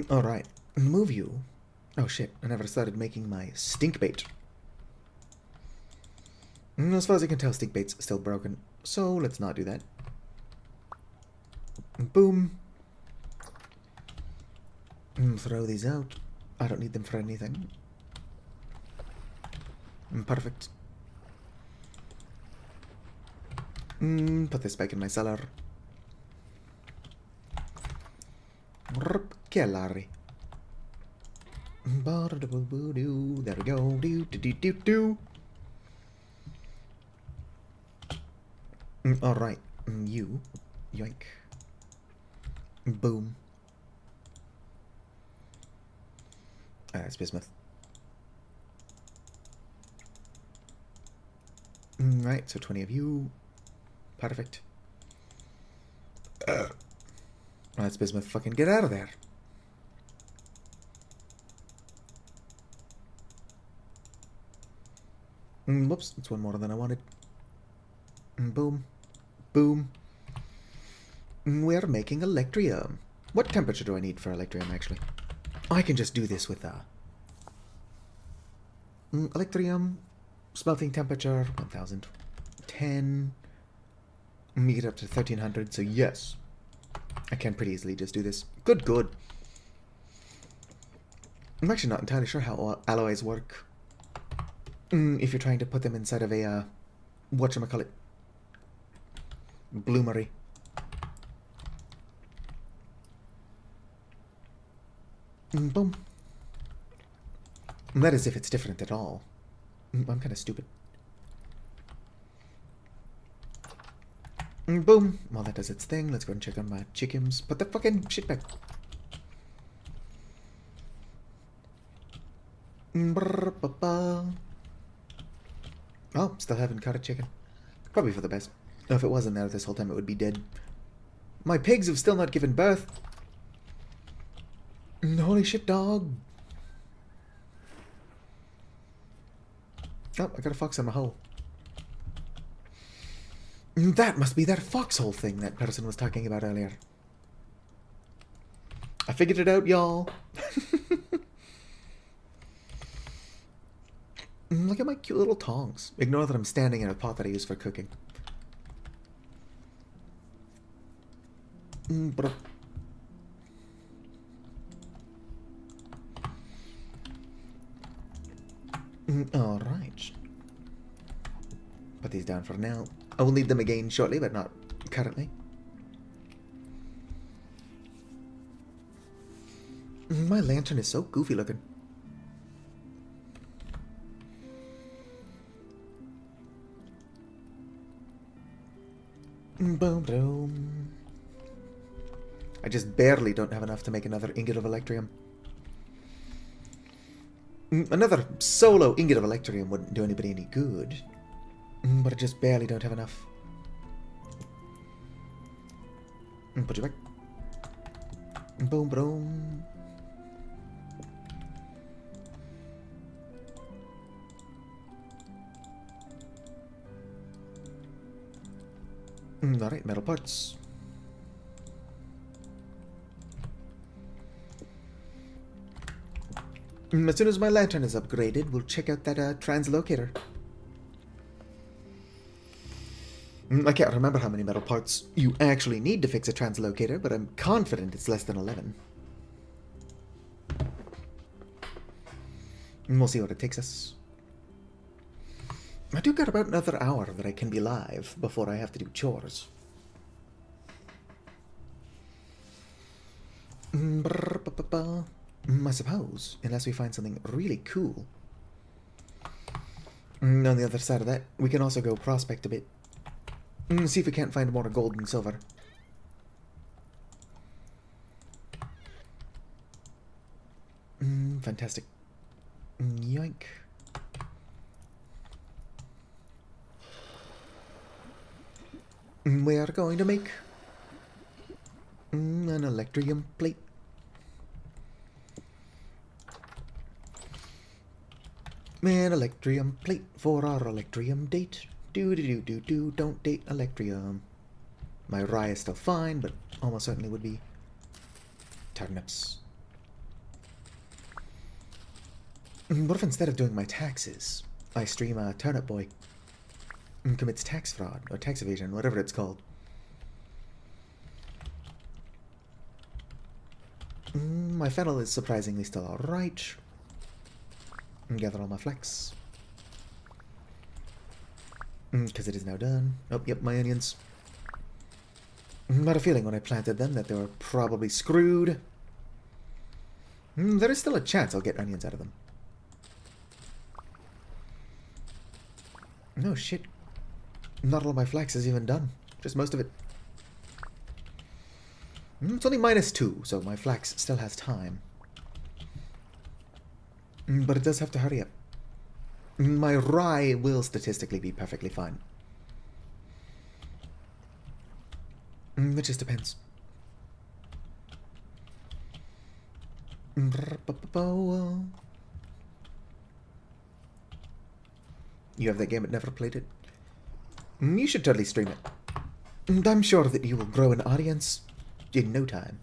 S1: Alright. Move you. Oh shit, I never started making my stink bait. As far as I can tell, stink bait's still broken. So let's not do that. Boom. Throw these out. I don't need them for anything. Perfect. Put this back in my cellar. Kellari. There we go. Do. Alright. You. Yoink. Boom. That's bismuth. Right, so 20 of you. Perfect. That's bismuth. Fucking get out of there. Whoops, that's one more than I wanted. Boom. Boom. We're making electrium. What temperature do I need for electrium, actually? I can just do this with electrium. Smelting temperature, 1010. You get up to 1300, so yes. I can pretty easily just do this. Good. I'm actually not entirely sure how alloys work. If you're trying to put them inside of a, whatchamacallit, bloomery. Boom. That is if it's different at all. I'm kind of stupid. Boom. While that does its thing, let's go and check on my chickens. Put the fucking shit back. Oh, still haven't caught a chicken. Probably for the best. If it wasn't there this whole time, it would be dead. My pigs have still not given birth. Holy shit, dog. Oh, I got a fox in my hole. That must be that foxhole thing that person was talking about earlier. I figured it out, y'all. Look at my cute little tongs. Ignore that I'm standing in a pot that I use for cooking. Alright. Put these down for now. I will need them again shortly, but not currently. My lantern is so goofy looking. Boom, boom. I just barely don't have enough to make another ingot of electrium. Another solo ingot of electrium wouldn't do anybody any good. But I just barely don't have enough. Put you back. Boom, boom. Alright, metal parts. As soon as my lantern is upgraded, we'll check out that translocator. I can't remember how many metal parts you actually need to fix a translocator, but I'm confident it's less than 11. And we'll see what it takes us. I do got about another hour that I can be live before I have to do chores. I suppose, unless we find something really cool. On the other side of that, we can also go prospect a bit. See if we can't find more gold and silver. Fantastic. Yoink. We are going to make an electrium plate. An electrium plate for our electrium date. Do, don't date electrium. My rye is still fine, but almost certainly would be turnips. What if instead of doing my taxes, I stream a turnip boy and commits tax fraud, or tax evasion, whatever it's called? My fennel is surprisingly still alright. Gather all my flax. Because it is now done. Oh, yep, my onions. Got a feeling when I planted them that they were probably screwed. There is still a chance I'll get onions out of them. No shit. Not all of my flax is even done. Just most of it. It's only -2, so my flax still has time. But it does have to hurry up. My rye will statistically be perfectly fine. It just depends. You have that game but never played it? You should totally stream it. I'm sure that you will grow an audience in no time.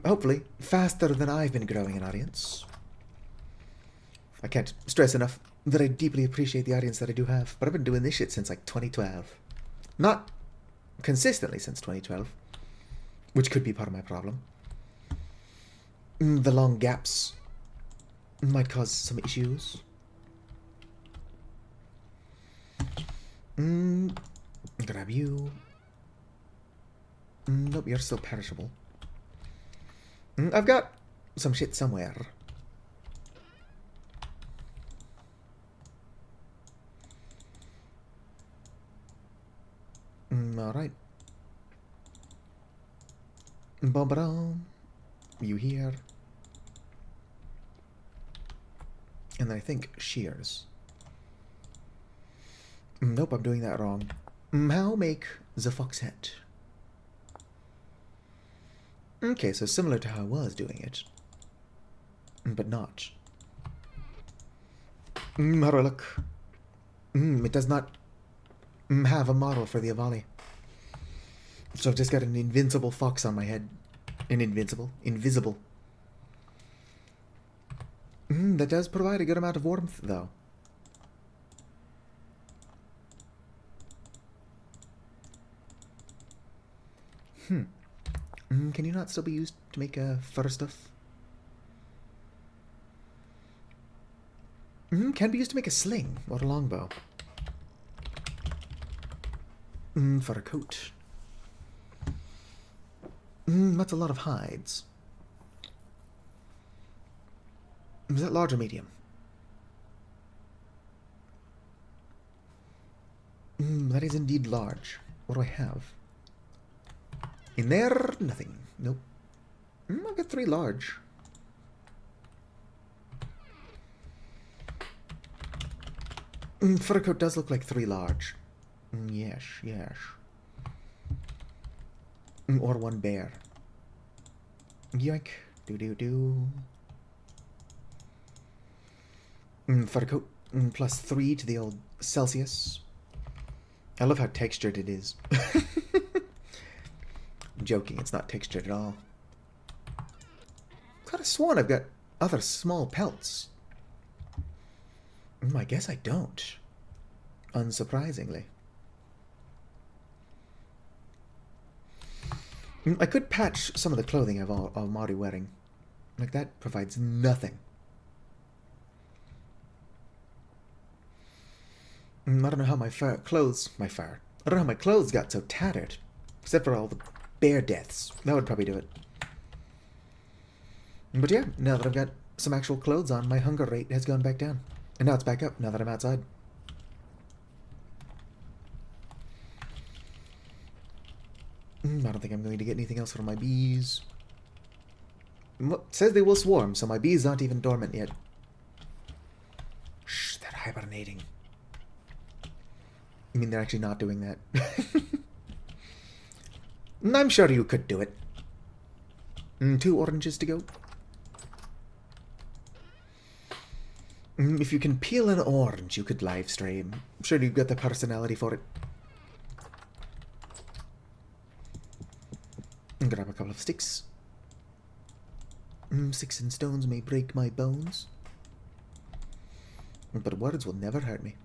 S1: Hopefully, faster than I've been growing an audience. I can't stress enough that I deeply appreciate the audience that I do have, but I've been doing this shit since like 2012. Not consistently since 2012, which could be part of my problem. The long gaps might cause some issues. Grab you. Nope, you're still perishable. I've got some shit somewhere. Alright. Bum-ba-dum. You here. And then I think shears. Nope, I'm doing that wrong. How make the fox hat? Okay, so similar to how I was doing it. But not. How do I look? It does not have a model for the Avali. So I've just got an invincible fox on my head. Invisible. That does provide a good amount of warmth, though. Can you not still be used to make fur stuff? Can be used to make a sling or a longbow. For a coat. That's a lot of hides. Is that large or medium? That is indeed large. What do I have? In there, nothing. Nope. I'll get 3 large. Fur coat does look like 3 large. Yes, yes. Or 1 bear. Yoink. Do. Fur coat plus 3 to the old Celsius. I love how textured it is. I'm joking, it's not textured at all. Could have sworn I've got other small pelts. I guess I don't. Unsurprisingly. I could patch some of the clothing I'm already wearing. Like, that provides nothing. I don't know how my clothes got so tattered. Except for all the bear deaths. That would probably do it. But yeah, now that I've got some actual clothes on, my hunger rate has gone back down. And now it's back up, now that I'm outside. I don't think I'm going to get anything else from my bees. It says they will swarm, so my bees aren't even dormant yet. Shh, they're hibernating. I mean, they're actually not doing that. I'm sure you could do it. 2 oranges to go. If you can peel an orange, you could live stream. I'm sure you've got the personality for it. Grab a couple of sticks. 6 and stones may break my bones. But words will never hurt me.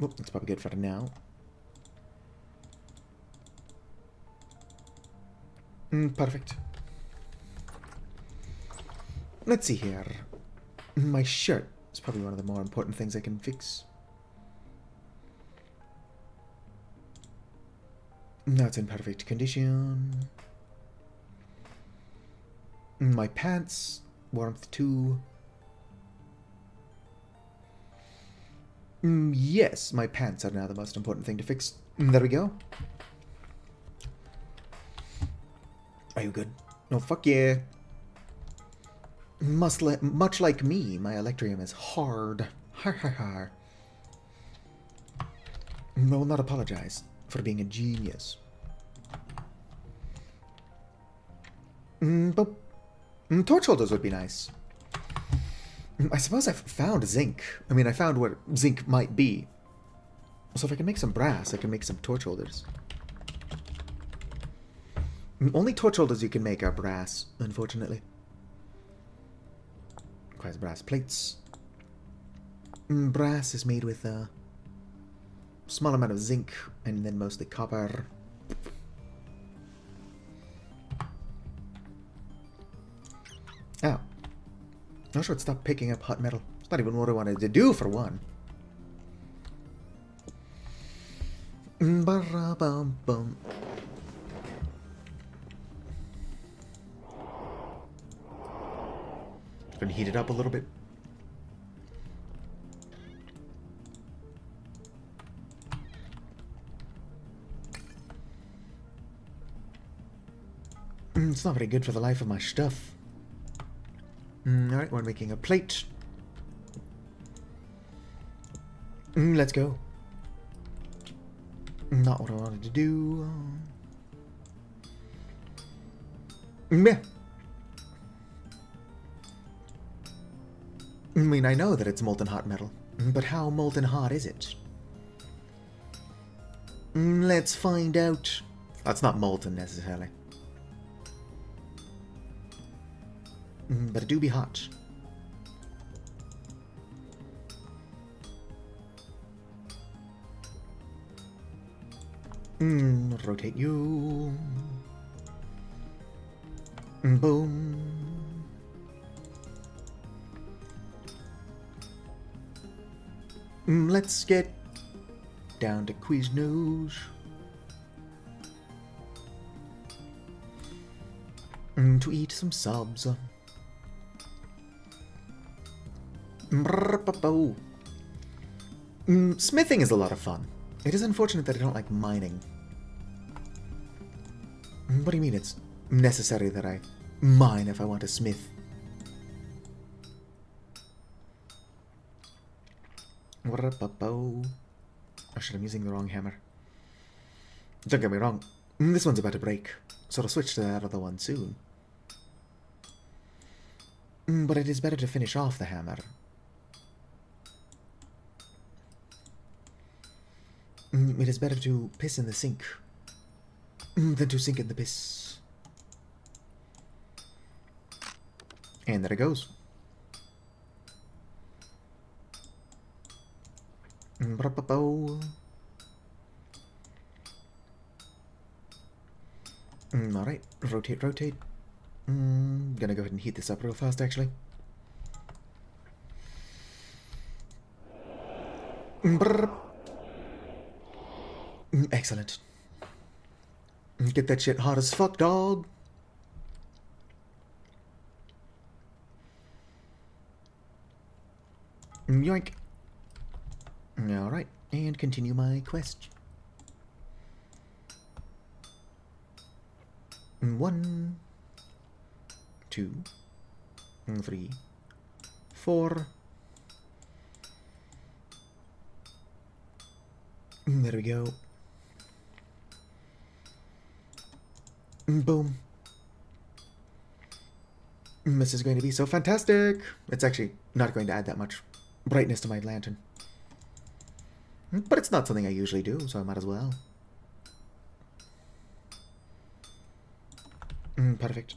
S1: Oh, that's probably good for now. Perfect. Let's see here. My shirt is probably one of the more important things I can fix. Now it's in perfect condition. My pants, warmth 2. Yes, my pants are now the most important thing to fix. There we go. Are you good? No, fuck yeah. Much like me, my electrium is hard. Har har har. I will not apologize for being a genius. But torch holders would be nice. I suppose I've found zinc. I mean, I found what zinc might be. So if I can make some brass, I can make some torch holders. Only torch holders you can make are brass, unfortunately. Requires brass plates. Brass is made with a small amount of zinc and then mostly copper. Ow. Not sure it stopped picking up hot metal. It's not even what I wanted to do, for one. Ba-ra-bum-bum. Gonna heat it up a little bit. It's not very good for the life of my stuff. Alright, we're making a plate. Let's go. Not what I wanted to do. Yeah. I mean, I know that it's molten hot metal, but how molten hot is it? Let's find out. That's not molten necessarily. But it do be hot. Rotate you. Boom. Let's get down to Quiznos. To eat some subs. Brrrr-pa-po. Smithing is a lot of fun. It is unfortunate that I don't like mining. What do you mean it's necessary that I mine if I want to smith? Brrrr-pa-po. Oh shit, I'm using the wrong hammer. Don't get me wrong, this one's about to break, so I'll switch to that other one soon. But it is better to finish off the hammer. It is better to piss in the sink than to sink in the piss. And there it goes. Alright, rotate, rotate. Gonna go ahead and heat this up real fast, actually. Excellent. Get that shit hot as fuck, dog. Yoink. Alright, and continue my quest. 1, 2, 3, 4. There we go. Boom. This is going to be so fantastic. It's actually not going to add that much brightness to my lantern. But it's not something I usually do, so I might as well. Perfect.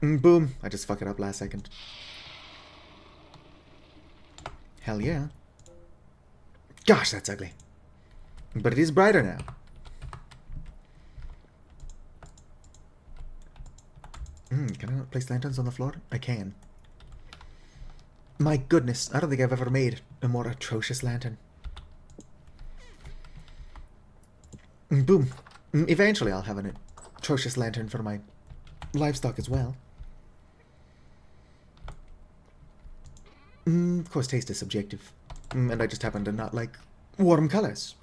S1: Boom. I just fucked it up last second. Hell yeah. Gosh, that's ugly. But it is brighter now. Can I not place lanterns on the floor? I can. My goodness, I don't think I've ever made a more atrocious lantern. Boom. Eventually I'll have an atrocious lantern for my livestock as well. Of course, taste is subjective. And I just happen to not like warm colors.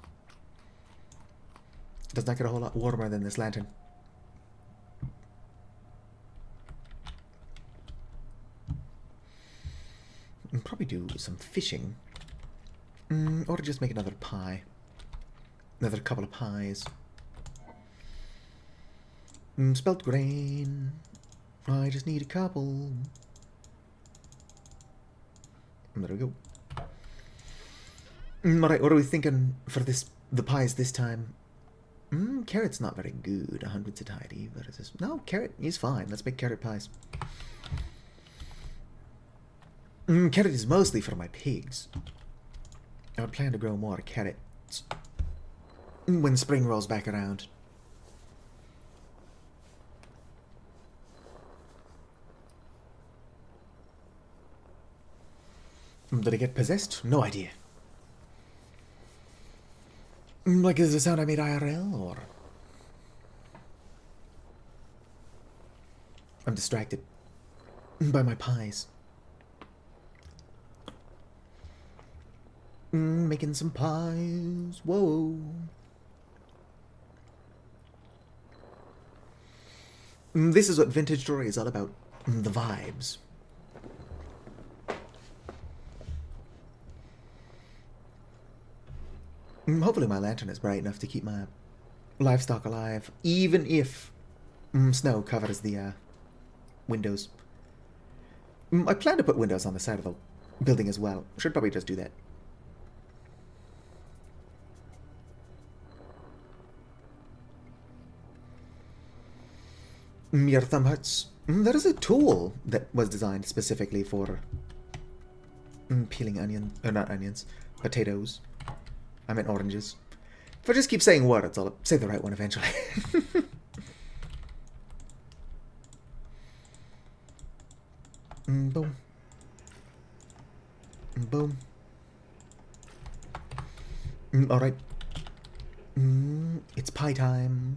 S1: Does not get a whole lot warmer than this lantern. I'll probably do some fishing. Or just make another pie. Another couple of pies. Spelt grain. I just need a couple. There we go. Alright, what are we thinking for the pies this time? Carrot's not very good. 100 satiety. What is this? No, carrot is fine. Let's make carrot pies. Carrot is mostly for my pigs. I would plan to grow more carrots when spring rolls back around. Did I get possessed? No idea. Like, is the sound I made IRL, or... I'm distracted by my pies. Making some pies. Whoa. This is what Vintage Story is all about. The vibes. Hopefully my lantern is bright enough to keep my livestock alive, even if snow covers the windows. I plan to put windows on the side of the building as well. Should probably just do that. Your thumb hurts. There is a tool that was designed specifically for peeling onions, or not onions, potatoes. I meant oranges. If I just keep saying words, I'll say the right one eventually. Boom. Boom. Alright. It's pie time.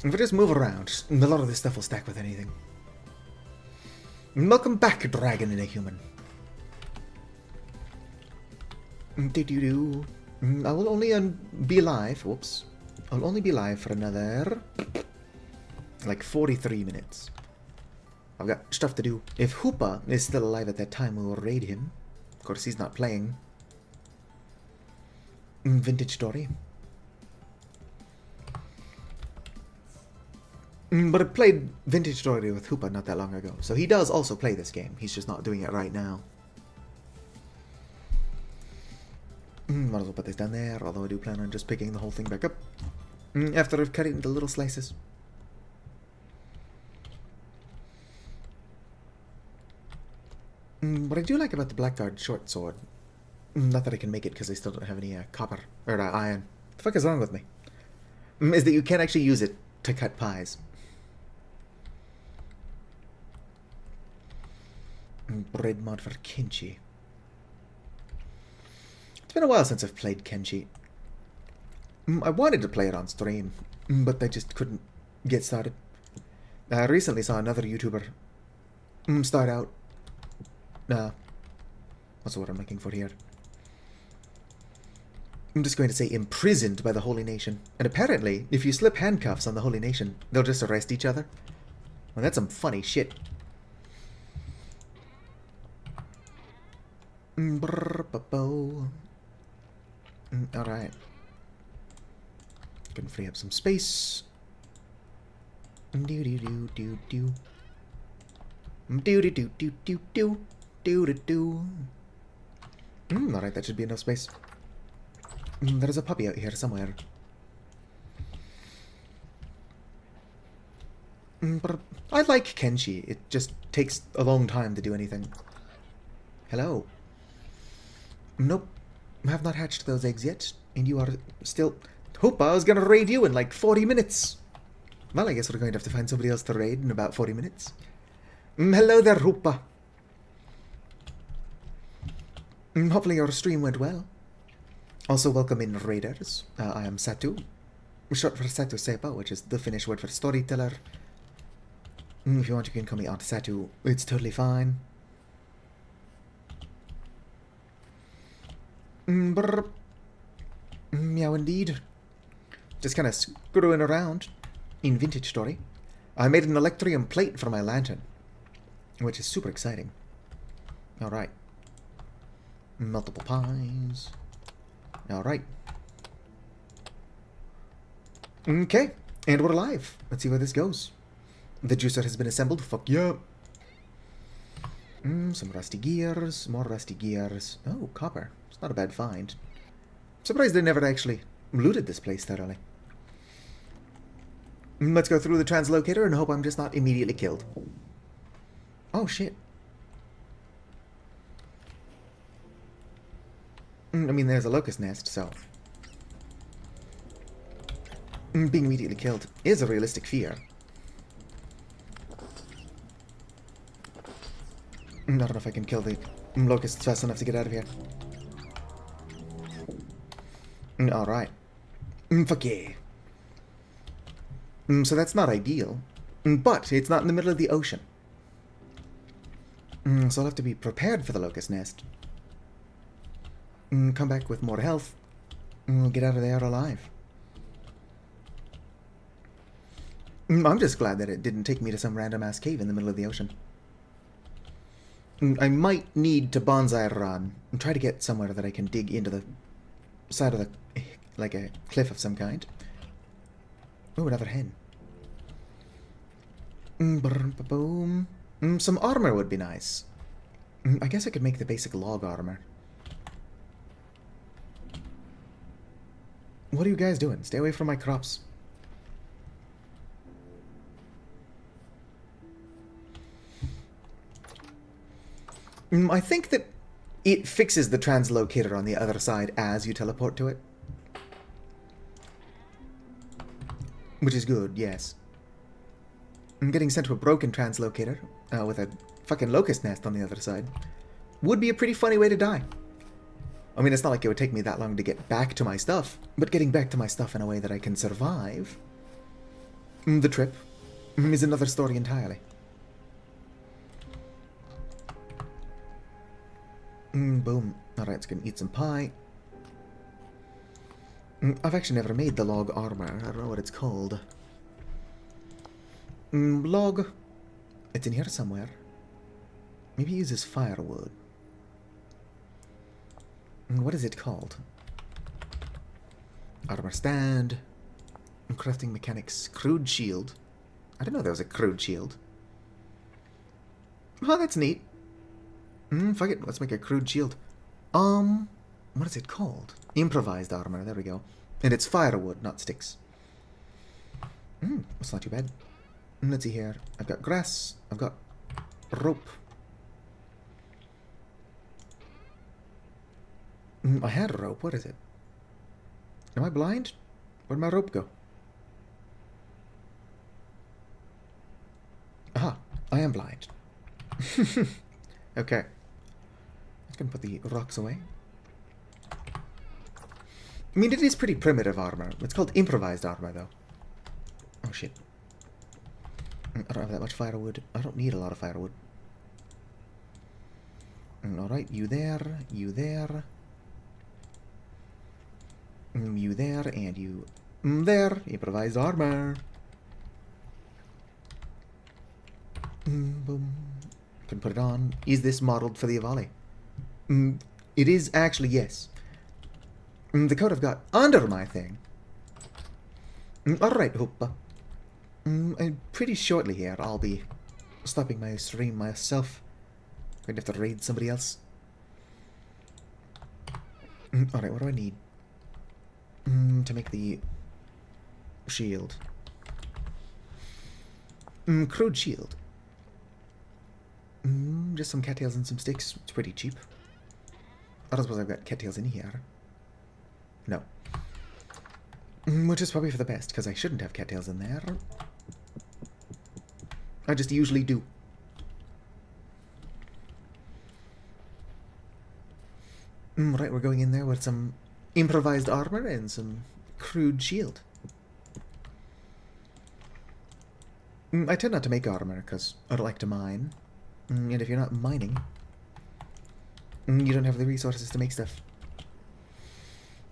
S1: If I just move around, a lot of this stuff will stack with anything. Welcome back, dragon and a human. Do-do-do. I will only be live. Whoops. I'll only be live for another like 43 minutes. I've got stuff to do. If Hoopa is still alive at that time, we will raid him. Of course, he's not playing. Vintage story. But I played Vintage Story with Hoopa not that long ago, so he does also play this game. He's just not doing it right now. Might as well put this down there, although I do plan on just picking the whole thing back up after I've cut it into little slices. What I do like about the Blackguard short sword, not that I can make it because I still don't have any copper, or iron. What the fuck is wrong with me? Is that you can't actually use it to cut pies. Bread mod for Kenshi. It's been a while since I've played Kenshi. I wanted to play it on stream, but I just couldn't get started. I recently saw another YouTuber start out. What's the word I'm looking for here? I'm just going to say imprisoned by the Holy Nation. And apparently, if you slip handcuffs on the Holy Nation, they'll just arrest each other. Well, that's some funny shit. Alright. Can free up some space. Do-do-do-do-do. Do-do-do-do-do-do. Do-do-do. Alright, that should be enough space. There's a puppy out here somewhere. But I like Kenshi. It just takes a long time to do anything. Hello. Nope. I have not hatched those eggs yet. And you are still... Hope I was gonna raid you in like 40 minutes. Well, I guess we're going to have to find somebody else to raid in about 40 minutes. Hello there, Hoopa. Hopefully your stream went well. Also, welcome in raiders. I am Satu. Short for Satu Sepa, which is the Finnish word for storyteller. If you want, you can call me Aunt Satu. It's totally fine. Meow indeed. Just kind of screwing around in Vintage Story. I made an electrium plate for my lantern, which is super exciting. Alright. Multiple pies. Alright. Okay. And we're live. Let's see where this goes. The juicer has been assembled. Fuck yeah. Some rusty gears. More rusty gears. Oh, copper. It's not a bad find. Surprised they never actually looted this place thoroughly. Let's go through the translocator and hope I'm just not immediately killed. Oh, shit. I mean, there's a locust nest, so... being immediately killed is a realistic fear. I don't know if I can kill the locusts fast enough to get out of here. Alright. Fuck yeah. So that's not ideal. But it's not in the middle of the ocean. So I'll have to be prepared for the locust nest. Come back with more health. Get out of there alive. I'm just glad that it didn't take me to some random ass cave in the middle of the ocean. I might need to bonsai run and try to get somewhere that I can dig into the side of the... like a cliff of some kind. Oh, another hen. Boom. Some armor would be nice. I guess I could make the basic log armor. What are you guys doing? Stay away from my crops. I think that it fixes the translocator on the other side as you teleport to it. Which is good, yes. I'm getting sent to a broken translocator with a fucking locust nest on the other side. Would be a pretty funny way to die. I mean, it's not like it would take me that long to get back to my stuff, but getting back to my stuff in a way that I can survive The trip is another story entirely. Boom. Alright, let's go and eat some pie. I've actually never made the log armor. I don't know what it's called. Log. It's in here somewhere. Maybe it uses firewood. What is it called? Armor stand. Crafting mechanics. Crude shield. I didn't know there was a crude shield. Oh, that's neat. Fuck it. Let's make a crude shield. What is it called? Improvised armor. There we go. And it's firewood, not sticks. That's not too bad. Let's see here. I've got grass. I've got rope. I had a rope. What is it? Am I blind? Where'd my rope go? Aha. I am blind. Okay. I'm gonna put the rocks away. I mean, it is pretty primitive armor. It's called improvised armor, though. Oh, shit. I don't have that much firewood. I don't need a lot of firewood. Alright, you there, you there. You there, and you there. Improvised armor. Boom. Can put it on. Is this modeled for the Avali? It is actually, yes. The coat I've got under my thing. Alright, Hoopa. Pretty shortly here, I'll be stopping my stream myself. Going to have to raid somebody else. Alright, what do I need? To make the shield. Crude shield. Just some cattails and some sticks. It's pretty cheap. I don't suppose I've got cattails in here. No. Which is probably for the best, because I shouldn't have cattails in there. I just usually do. Right, we're going in there with some improvised armor and some crude shield. I tend not to make armor, because I don't like to mine. And if you're not mining, you don't have the resources to make stuff.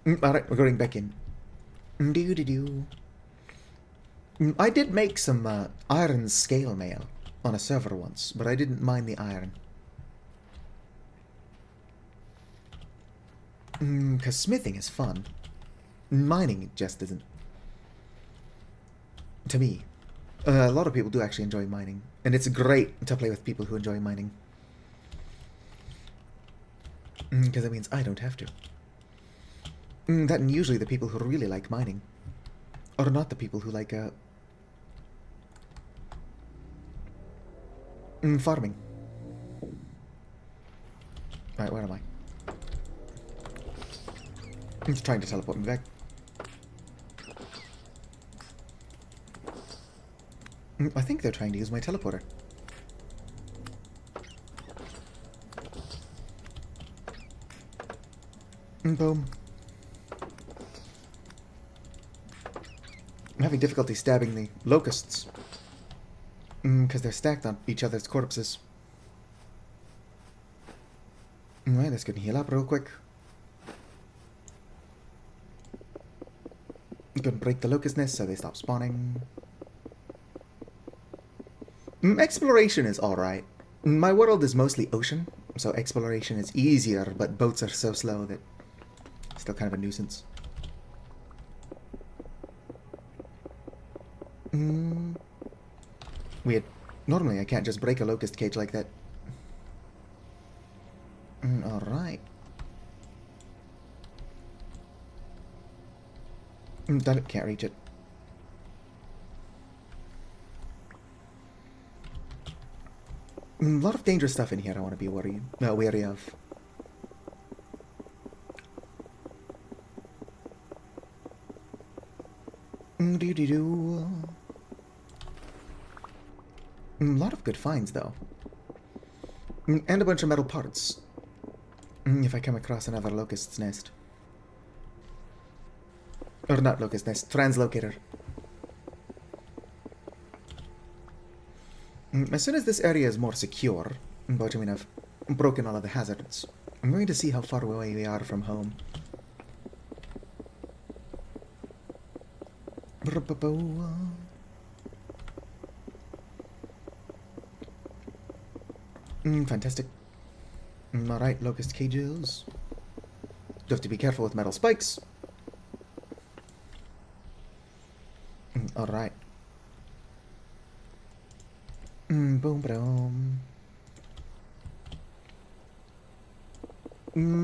S1: Alright, we're going back in. Doo-doo-doo. I did make some iron scale mail on a server once, but I didn't mine the iron. Because smithing is fun. Mining just isn't. To me. A lot of people do actually enjoy mining. And it's great to play with people who enjoy mining. Because that means I don't have to. That and usually the people who really like mining are not the people who like farming. Alright, where am I? I'm just trying to teleport me back. I think they're trying to use my teleporter. Boom. I'm having difficulty stabbing the locusts. Because they're stacked on each other's corpses. Alright, let's go and heal up real quick. I'm gonna break the locust nest so they stop spawning. Exploration is alright. My world is mostly ocean, so exploration is easier, but boats are so slow that it's still kind of a nuisance. Weird. Normally I can't just break a locust cage like that. Alright. Damn it, can't reach it. A lot of dangerous stuff in here I want to be wary of. Doo-doo-doo. A lot of good finds, though. And a bunch of metal parts. If I come across another locust's nest. Or not locust nest, translocator. As soon as this area is more secure, but I mean I've broken all of the hazards, I'm going to see how far away we are from home. Fantastic. Alright, locust cages. You have to be careful with metal spikes. Alright. Boom, boom.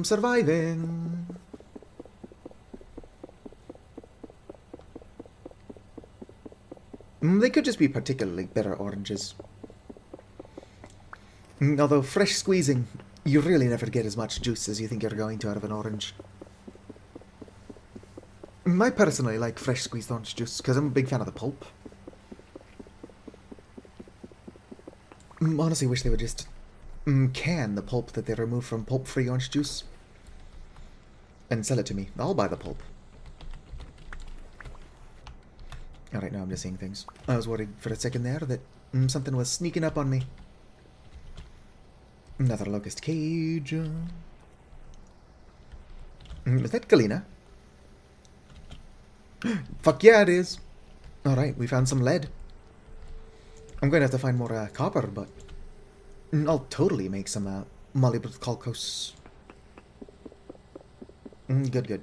S1: Surviving. They could just be particularly bitter oranges. Although fresh squeezing, you really never get as much juice as you think you're going to out of an orange. I personally like fresh squeezed orange juice because I'm a big fan of the pulp. Honestly wish they would just can the pulp that they remove from pulp-free orange juice and sell it to me. I'll buy the pulp. Alright, now I'm just seeing things. I was worried for a second there that something was sneaking up on me. Another locust cage. Is that Galena? Fuck yeah, it is. Alright, we found some lead. I'm going to have to find more copper, but I'll totally make some malleable calcos. Good, good.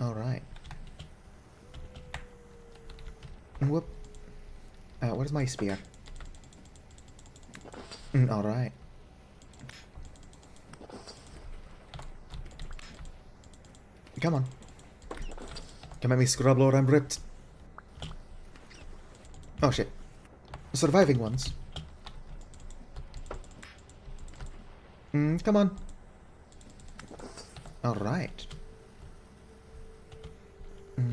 S1: Alright. Whoop. Where's my spear? Alright. Come on. Come at me, scrub lord, I'm ripped. Oh shit. Surviving ones. Come on. Alright.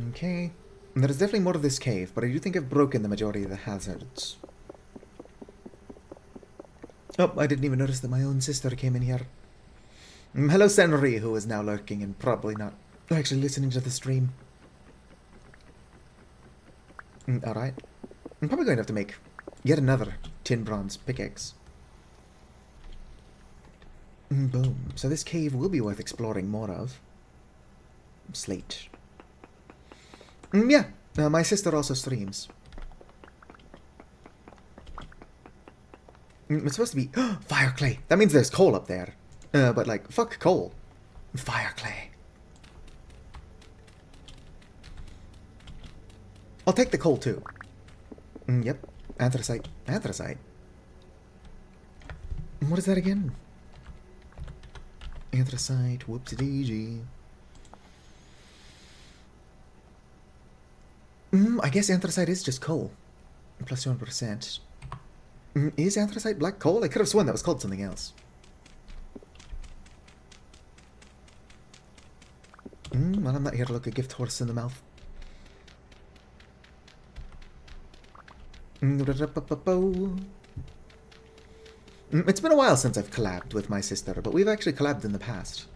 S1: Okay. There's definitely more of this cave, but I do think I've broken the majority of the hazards. Oh, I didn't even notice that my own sister came in here. Hello, Senri, who is now lurking and probably not actually listening to the stream. Alright. I'm probably going to have to make yet another tin bronze pickaxe. Boom. So this cave will be worth exploring more of. Slate. Yeah, my sister also streams. It's supposed to be fire clay. That means there's coal up there. But like, fuck coal. Fire clay. I'll take the coal too. Yep. Anthracite. Anthracite. What is that again? Anthracite. Whoopsie-daisy. I guess anthracite is just coal. Plus 1%. Is anthracite black coal? I could have sworn that was called something else. Well, I'm not here to look a gift horse in the mouth. It's been a while since I've collabed with my sister, but we've actually collabed in the past.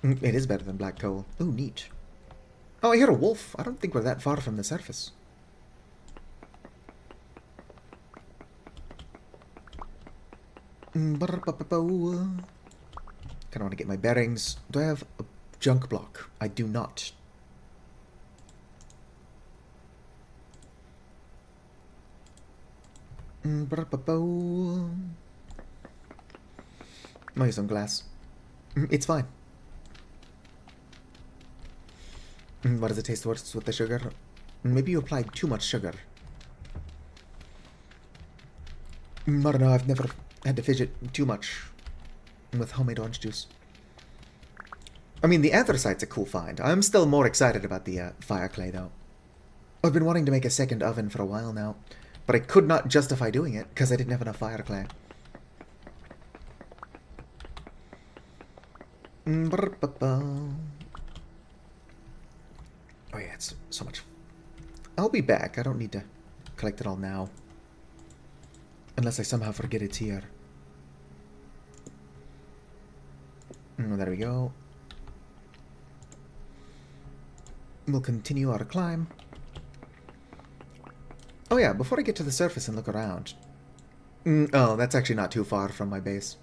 S1: It is better than black coal. Ooh, neat. Oh, I hear a wolf. I don't think we're that far from the surface. Kind of want to get my bearings. Do I have a junk block? I do not. I'll use some glass. It's fine. What does it taste worse with the sugar? Maybe you applied too much sugar. I don't know, I've never had to fidget too much with homemade orange juice. I mean, the anthracite's a cool find. I'm still more excited about the fire clay, though. I've been wanting to make a second oven for a while now, but I could not justify doing it because I didn't have enough fire clay. Oh yeah, it's so much. I'll be back. I don't need to collect it all now. Unless I somehow forget it's here. There we go. We'll continue our climb. Oh yeah, before I get to the surface and look around. Oh, that's actually not too far from my base.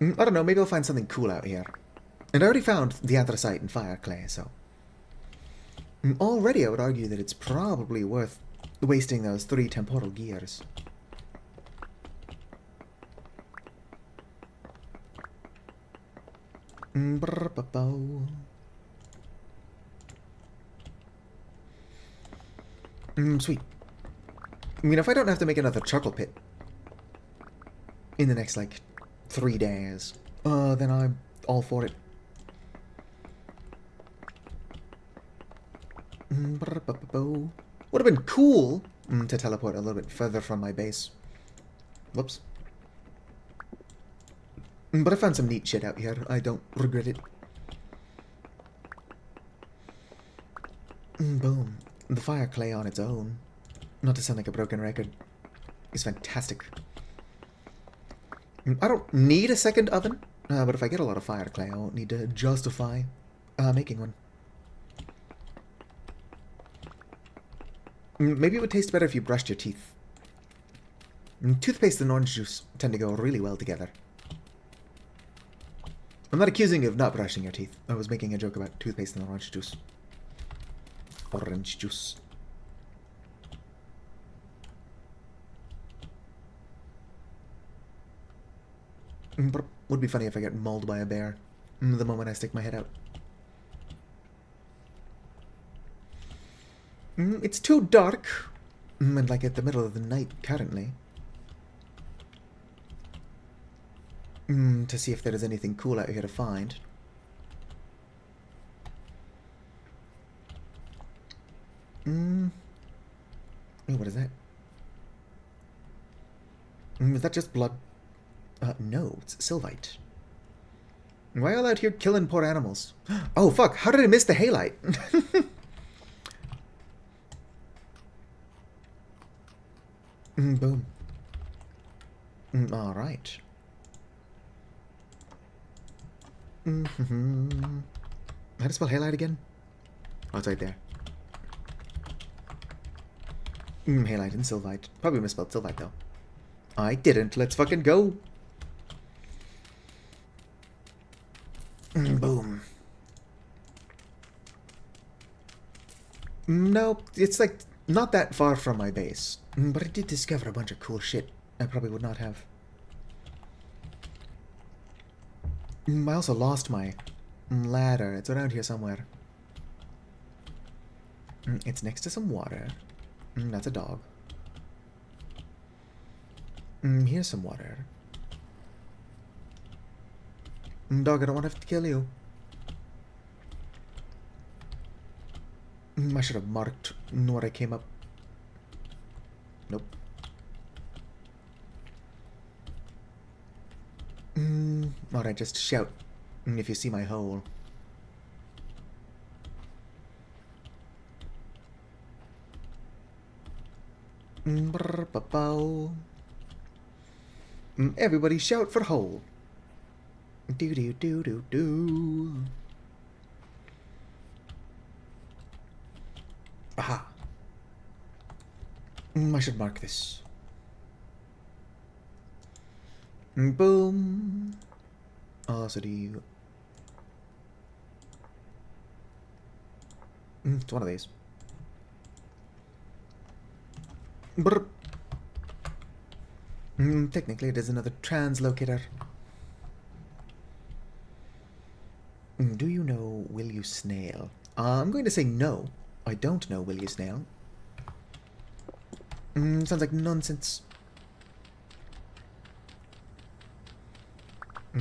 S1: I don't know, maybe I'll find something cool out here. And I already found the anthracite and fire clay, so... already I would argue that it's probably worth wasting those 3 temporal gears. Sweet. I mean, if I don't have to make another charcoal pit in the next, like, 3 days, then I'm all for it. Would have been cool to teleport a little bit further from my base. Whoops. But I found some neat shit out here. I don't regret it. Boom. The fire clay on its own, not to sound like a broken record, is fantastic. I don't need a second oven, but if I get a lot of fire clay, I won't need to justify making one. Maybe it would taste better if you brushed your teeth. Toothpaste and orange juice tend to go really well together. I'm not accusing you of not brushing your teeth. I was making a joke about toothpaste and orange juice. Orange juice. Would be funny if I get mauled by a bear the moment I stick my head out. It's too dark, and like at the middle of the night currently, to see if there is anything cool out here to find. Oh, what is that? Is that just blood? No, it's Sylvite. Why all out here killing poor animals? Oh, fuck, how did I miss the halite? Boom. Alright. How to spell halite again? Oh, it's right there. Halite and Sylvite. Probably misspelled Sylvite, though. I didn't. Let's fucking go. Boom. No, it's like not that far from my base. But I did discover a bunch of cool shit I probably would not have. I also lost my ladder. It's around here somewhere. It's next to some water. That's a dog. Here's some water. Dog, I don't want to have to kill you. I should have marked where I came up. Nope. Alright, just shout if you see my hole. Everybody shout for hole. Do do do do do. Aha. I should mark this. Boom. So do you... it's one of these. Brr. Technically, it is another translocator. Do you know Will You Snail? I'm going to say no. I don't know Will You Snail. Sounds like nonsense.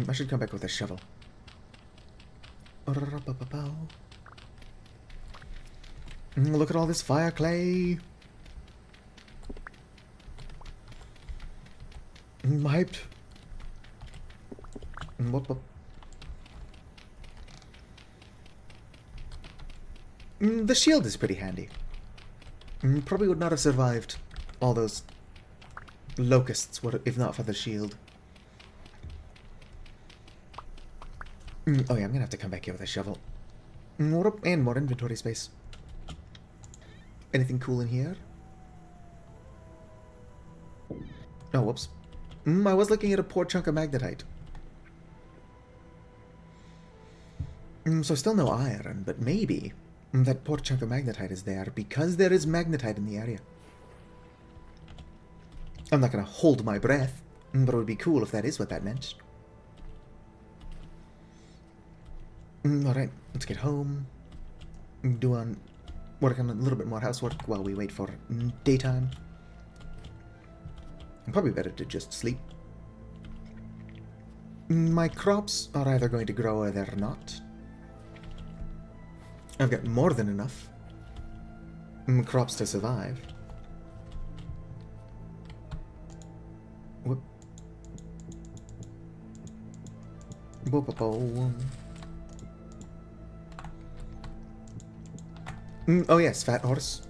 S1: I should come back with a shovel. Look at all this fire clay. Hyped. Whoop. The shield is pretty handy. Probably would not have survived all those locusts if not for the shield. Oh yeah, I'm gonna have to come back here with a shovel. And more inventory space. Anything cool in here? Oh, whoops. I was looking at a poor chunk of magnetite. So still no iron, but maybe that poor chunk of magnetite is there because there is magnetite in the area. I'm not gonna hold my breath, but it would be cool if that is what that meant. Alright, let's get home. Work on a little bit more housework while we wait for daytime. Probably better to just sleep. My crops are either going to grow or they're not. I've got more than enough crops to survive. Whoop. Oh yes, Fat Horse.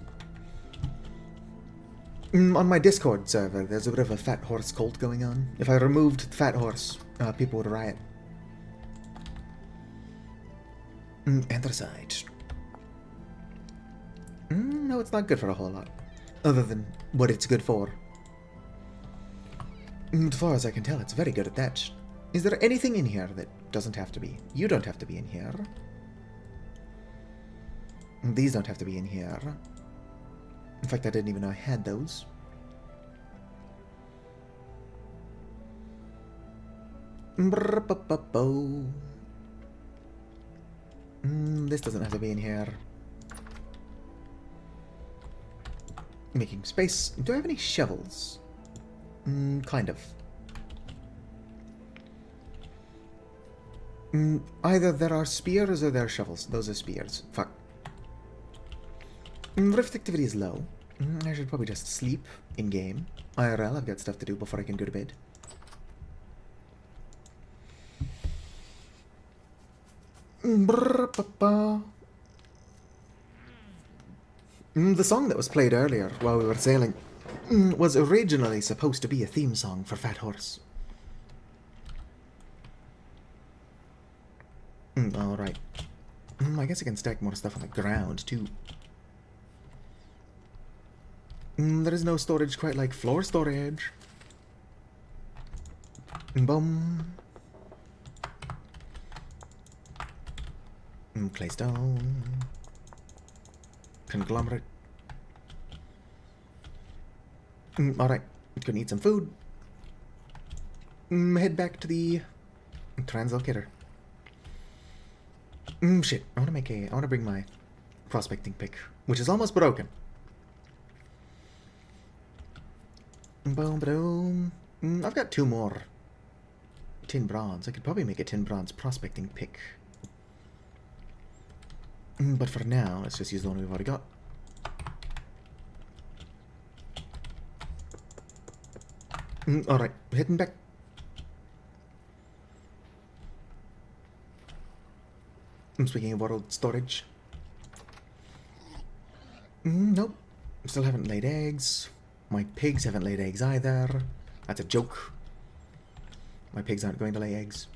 S1: On my Discord server, there's a bit of a Fat Horse cult going on. If I removed Fat Horse, people would riot. Anthracite. No, it's not good for a whole lot. Other than what it's good for. As far as I can tell, it's very good at that. Is there anything in here that doesn't have to be? You don't have to be in here. These don't have to be in here. In fact, I didn't even know I had those. This doesn't have to be in here. Making space. Do I have any shovels? Kind of. Either there are spears or there are shovels. Those are spears. Fuck. Rift activity is low. I should probably just sleep in-game. IRL, I've got stuff to do before I can go to bed. The song that was played earlier while we were sailing was originally supposed to be a theme song for Fat Horse. Alright. I guess I can stack more stuff on the ground, too. There is no storage quite like floor storage. Boom. Claystone. Conglomerate. Alright, gonna eat some food. Head back to the translocator. Shit, I wanna bring my prospecting pick, which is almost broken. Boom, boom. I've got 2 more tin bronze. I could probably make a tin bronze prospecting pick. But for now, let's just use the one we've already got. Alright, heading back. Speaking of world storage. Nope. Still haven't laid eggs. My pigs haven't laid eggs either. That's a joke. My pigs aren't going to lay eggs.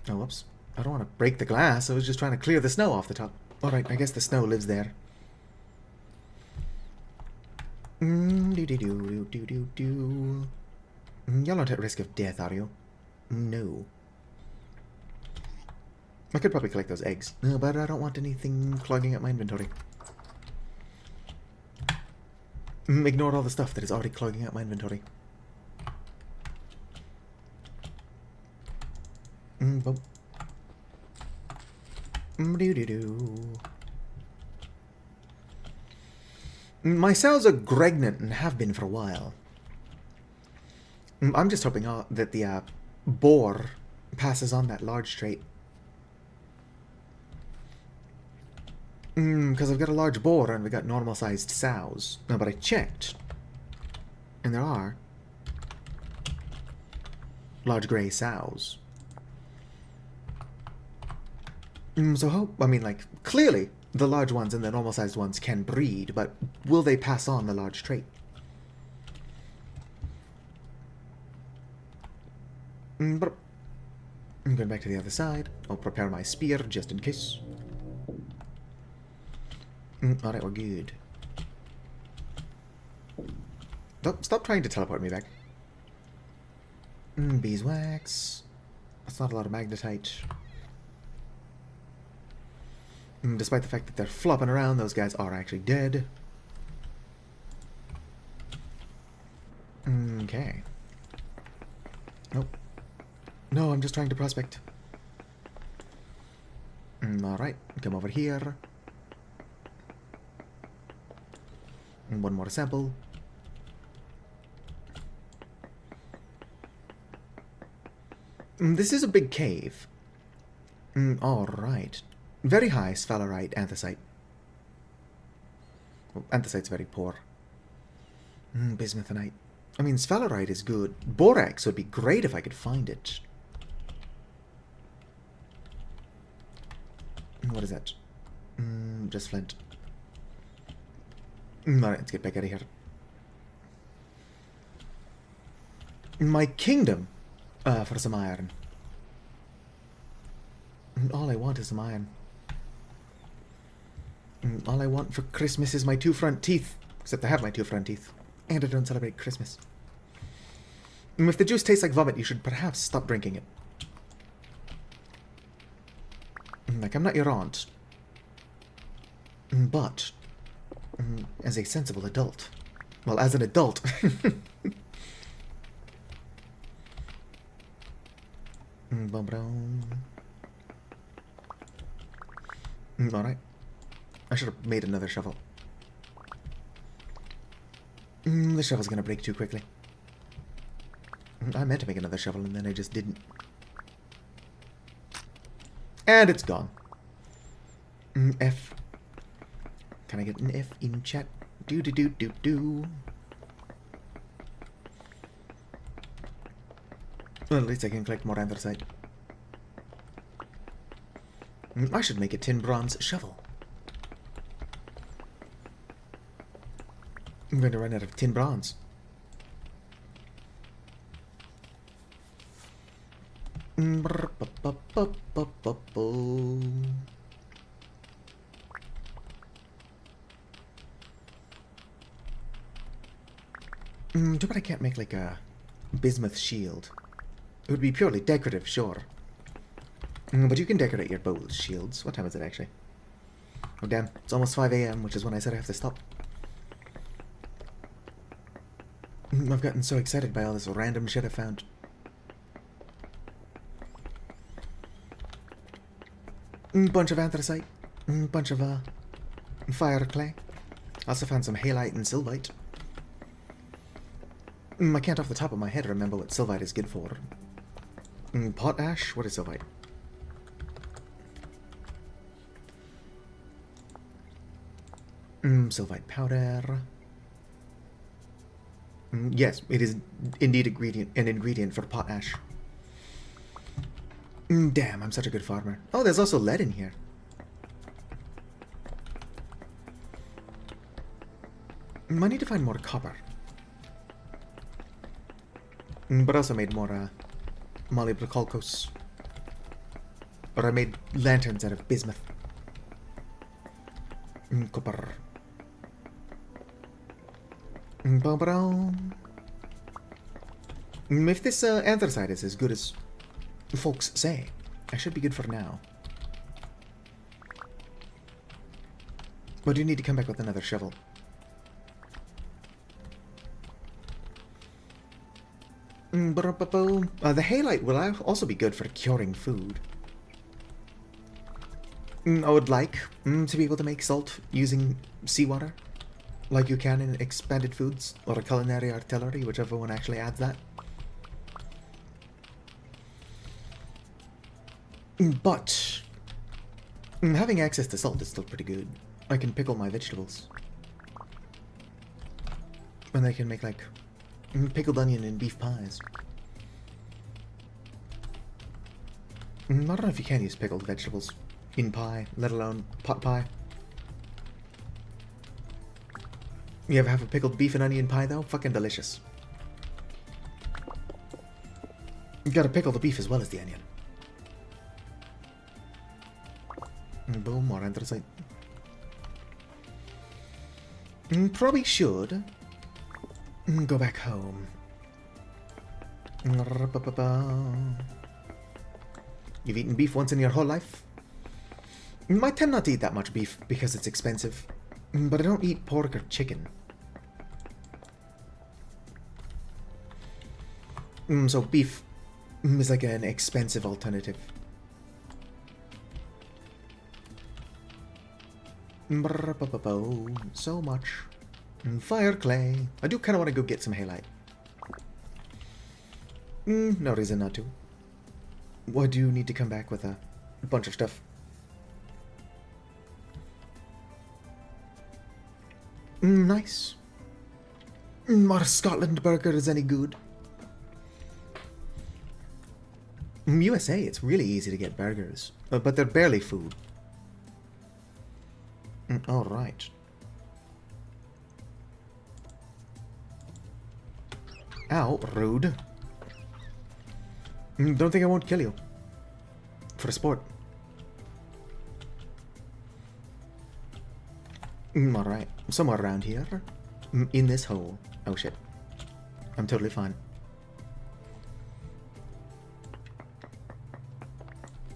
S1: Oh, whoops. I don't want to break the glass. I was just trying to clear the snow off the top. Alright, I guess the snow lives there. You're not at risk of death, are you? No. I could probably collect those eggs, but I don't want anything clogging up my inventory. Ignore all the stuff that is already clogging up my inventory. Boom. My cells are pregnant and have been for a while. I'm just hoping that the boar passes on that large trait. Because I've got a large boar and we've got normal-sized sows. No, but I checked. And there are large grey sows. Clearly, the large ones and the normal-sized ones can breed, but will they pass on the large trait? I'm going back to the other side. I'll prepare my spear just in case. Alright, we're good. Stop trying to teleport me back. Beeswax. That's not a lot of magnetite. Despite the fact that they're flopping around, those guys are actually dead. Okay. Nope. No, I'm just trying to prospect. Alright, come over here. One more sample. This is a big cave. Alright. Very high sphalerite anthracite. Well, anthracite's very poor. Bismuthinite. I mean, sphalerite is good. Borax would be great if I could find it. What is that? Just flint. Alright, let's get back out of here. My kingdom for some iron. All I want is some iron. All I want for Christmas is my 2 front teeth. Except I have my 2 front teeth. And I don't celebrate Christmas. If the juice tastes like vomit, you should perhaps stop drinking it. Like, I'm not your aunt. But, as a sensible adult. Well, as an adult. Alright. I should have made another shovel. The shovel's gonna break too quickly. I meant to make another shovel and then I just didn't. And it's gone. F. Can I get an F in chat? Do. Well, at least I can collect more anthracite. I should make a tin bronze shovel. I'm going to run out of tin bronze. Too bad I can't make like a bismuth shield. It would be purely decorative, sure. But you can decorate your bow with shields. What time is it actually? Oh damn, it's almost 5 AM, which is when I said I have to stop. I've gotten so excited by all this random shit I found. Bunch of anthracite. Bunch of fire clay. Also found some halite and sylvite. I can't off the top of my head remember what sylvite is good for. Potash? What is sylvite? Sylvite powder. Yes, it is indeed an ingredient for potash. Damn, I'm such a good farmer. Oh, there's also lead in here. I need to find more copper. But also made more malleable colcos. Or I made lanterns out of bismuth. Copper. If this anthracite is as good as folks say, I should be good for now. But you need to come back with another shovel. The halite will also be good for curing food. I would like to be able to make salt using seawater, like you can in expanded foods or a culinary artillery, whichever one actually adds that. But having access to salt is still pretty good. I can pickle my vegetables. And I can make like pickled onion and beef pies. I don't know if you can use pickled vegetables in pie, let alone pot pie. You ever have a pickled beef and onion pie though? Fucking delicious. You gotta pickle the beef as well as the onion. Boom, more anthracite. Probably should go back home. You've eaten beef once in your whole life? I tend not to eat that much beef because it's expensive, but I don't eat pork or chicken. So beef is like an expensive alternative. So much. Fire clay. I do kind of want to go get some halite. No reason not to. Why do you need to come back with a bunch of stuff? Nice. Are Scotland burgers any good? USA, it's really easy to get burgers, but they're barely food. Alright. Ow, rude. Don't think I won't kill you. For sport. Alright. Somewhere around here. In this hole. Oh shit. I'm totally fine.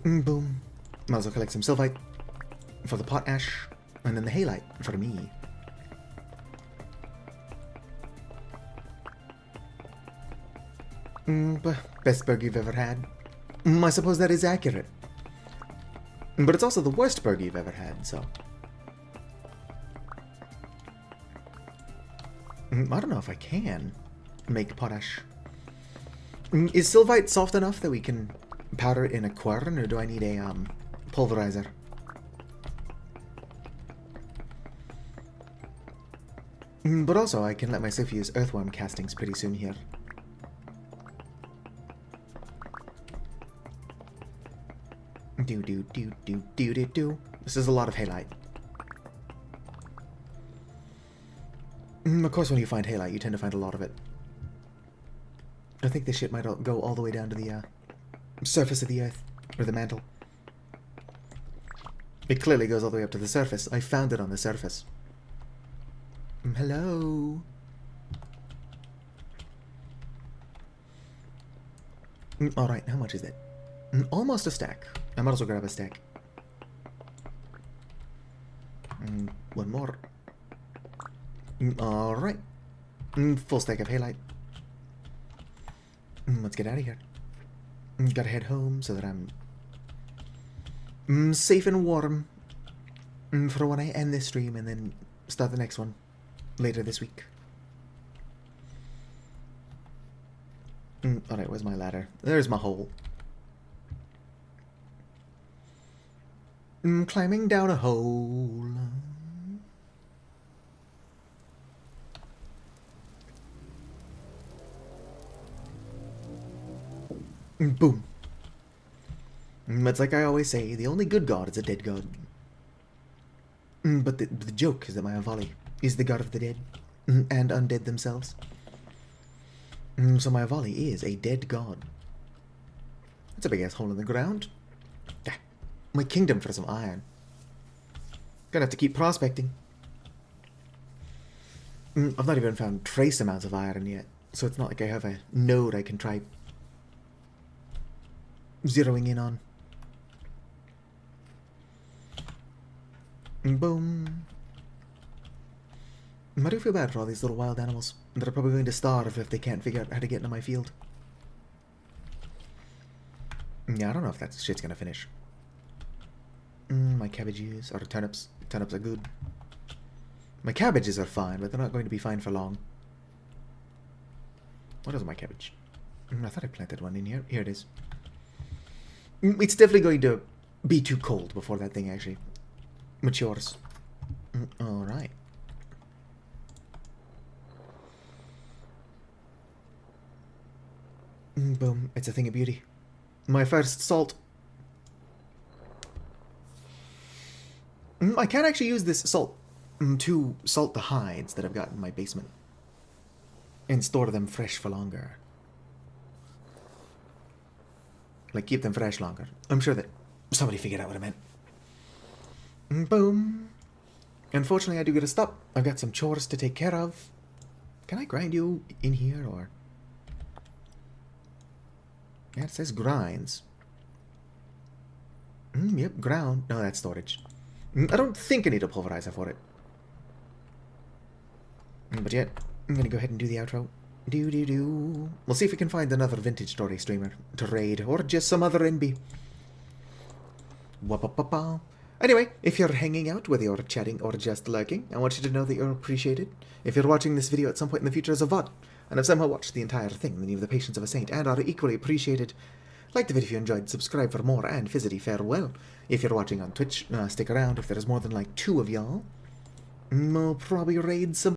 S1: Boom. Might as well collect some sylvite for the potash, and then the halite for me. Best burger you've ever had? I suppose that is accurate. But it's also the worst burger you've ever had, so... I don't know if I can make potash. Is sylvite soft enough that we can powder it in a quern, or do I need a pulverizer? But also, I can let myself use earthworm castings pretty soon here. Do. This is a lot of halite. Of course, when you find halite, you tend to find a lot of it. I think this shit might go all the way down to the surface of the earth, or the mantle. It clearly goes all the way up to the surface. I found it on the surface. Hello? Alright, how much is it? Almost a stack. I might as well grab a stack. One more. Alright. Full stack of halite. Let's get out of here. Gotta head home so that I'm safe and warm for when I end this stream and then start the next one later this week. Alright, where's my ladder? There's my hole. Climbing down a hole. Boom. It's like I always say, the only good god is a dead god. But the joke is that my Avali is the god of the dead and undead themselves. So my Avali is a dead god. That's a big ass hole in the ground. My kingdom for some iron. Gonna have to keep prospecting. I've not even found trace amounts of iron yet, so it's not like I have a node I can try zeroing in on. Boom. I do feel bad for all these little wild animals that are probably going to starve if they can't figure out how to get into my field. Yeah, I don't know if that shit's gonna finish. My cabbages, or turnips. Turnips are good. My cabbages are fine, but they're not going to be fine for long. What is my cabbage? I thought I planted one in here. Here it is. It's definitely going to be too cold before that thing actually matures. Alright. Boom. It's a thing of beauty. My first salt. I can actually use this salt to salt the hides that I've got in my basement and store them fresh for longer. Like, keep them fresh longer. I'm sure that somebody figured out what I meant. Boom. Unfortunately, I do gotta stop. I've got some chores to take care of. Can I grind you in here, or... Yeah, it says grinds. Yep, ground. No, that's storage. I don't think I need a pulverizer for it. But yet, I'm gonna go ahead and do the outro. Do. We'll see if we can find another vintage story streamer to raid, or just some other NB. Wah-pa-pa-pa. Anyway, if you're hanging out, whether you're chatting or just lurking, I want you to know that you're appreciated. If you're watching this video at some point in the future as a VOD, and have somehow watched the entire thing, then you have the patience of a saint and are equally appreciated. Like the video if you enjoyed, subscribe for more, and fizzity farewell. If you're watching on Twitch, stick around if there's more than like 2 of y'all. We'll probably raid some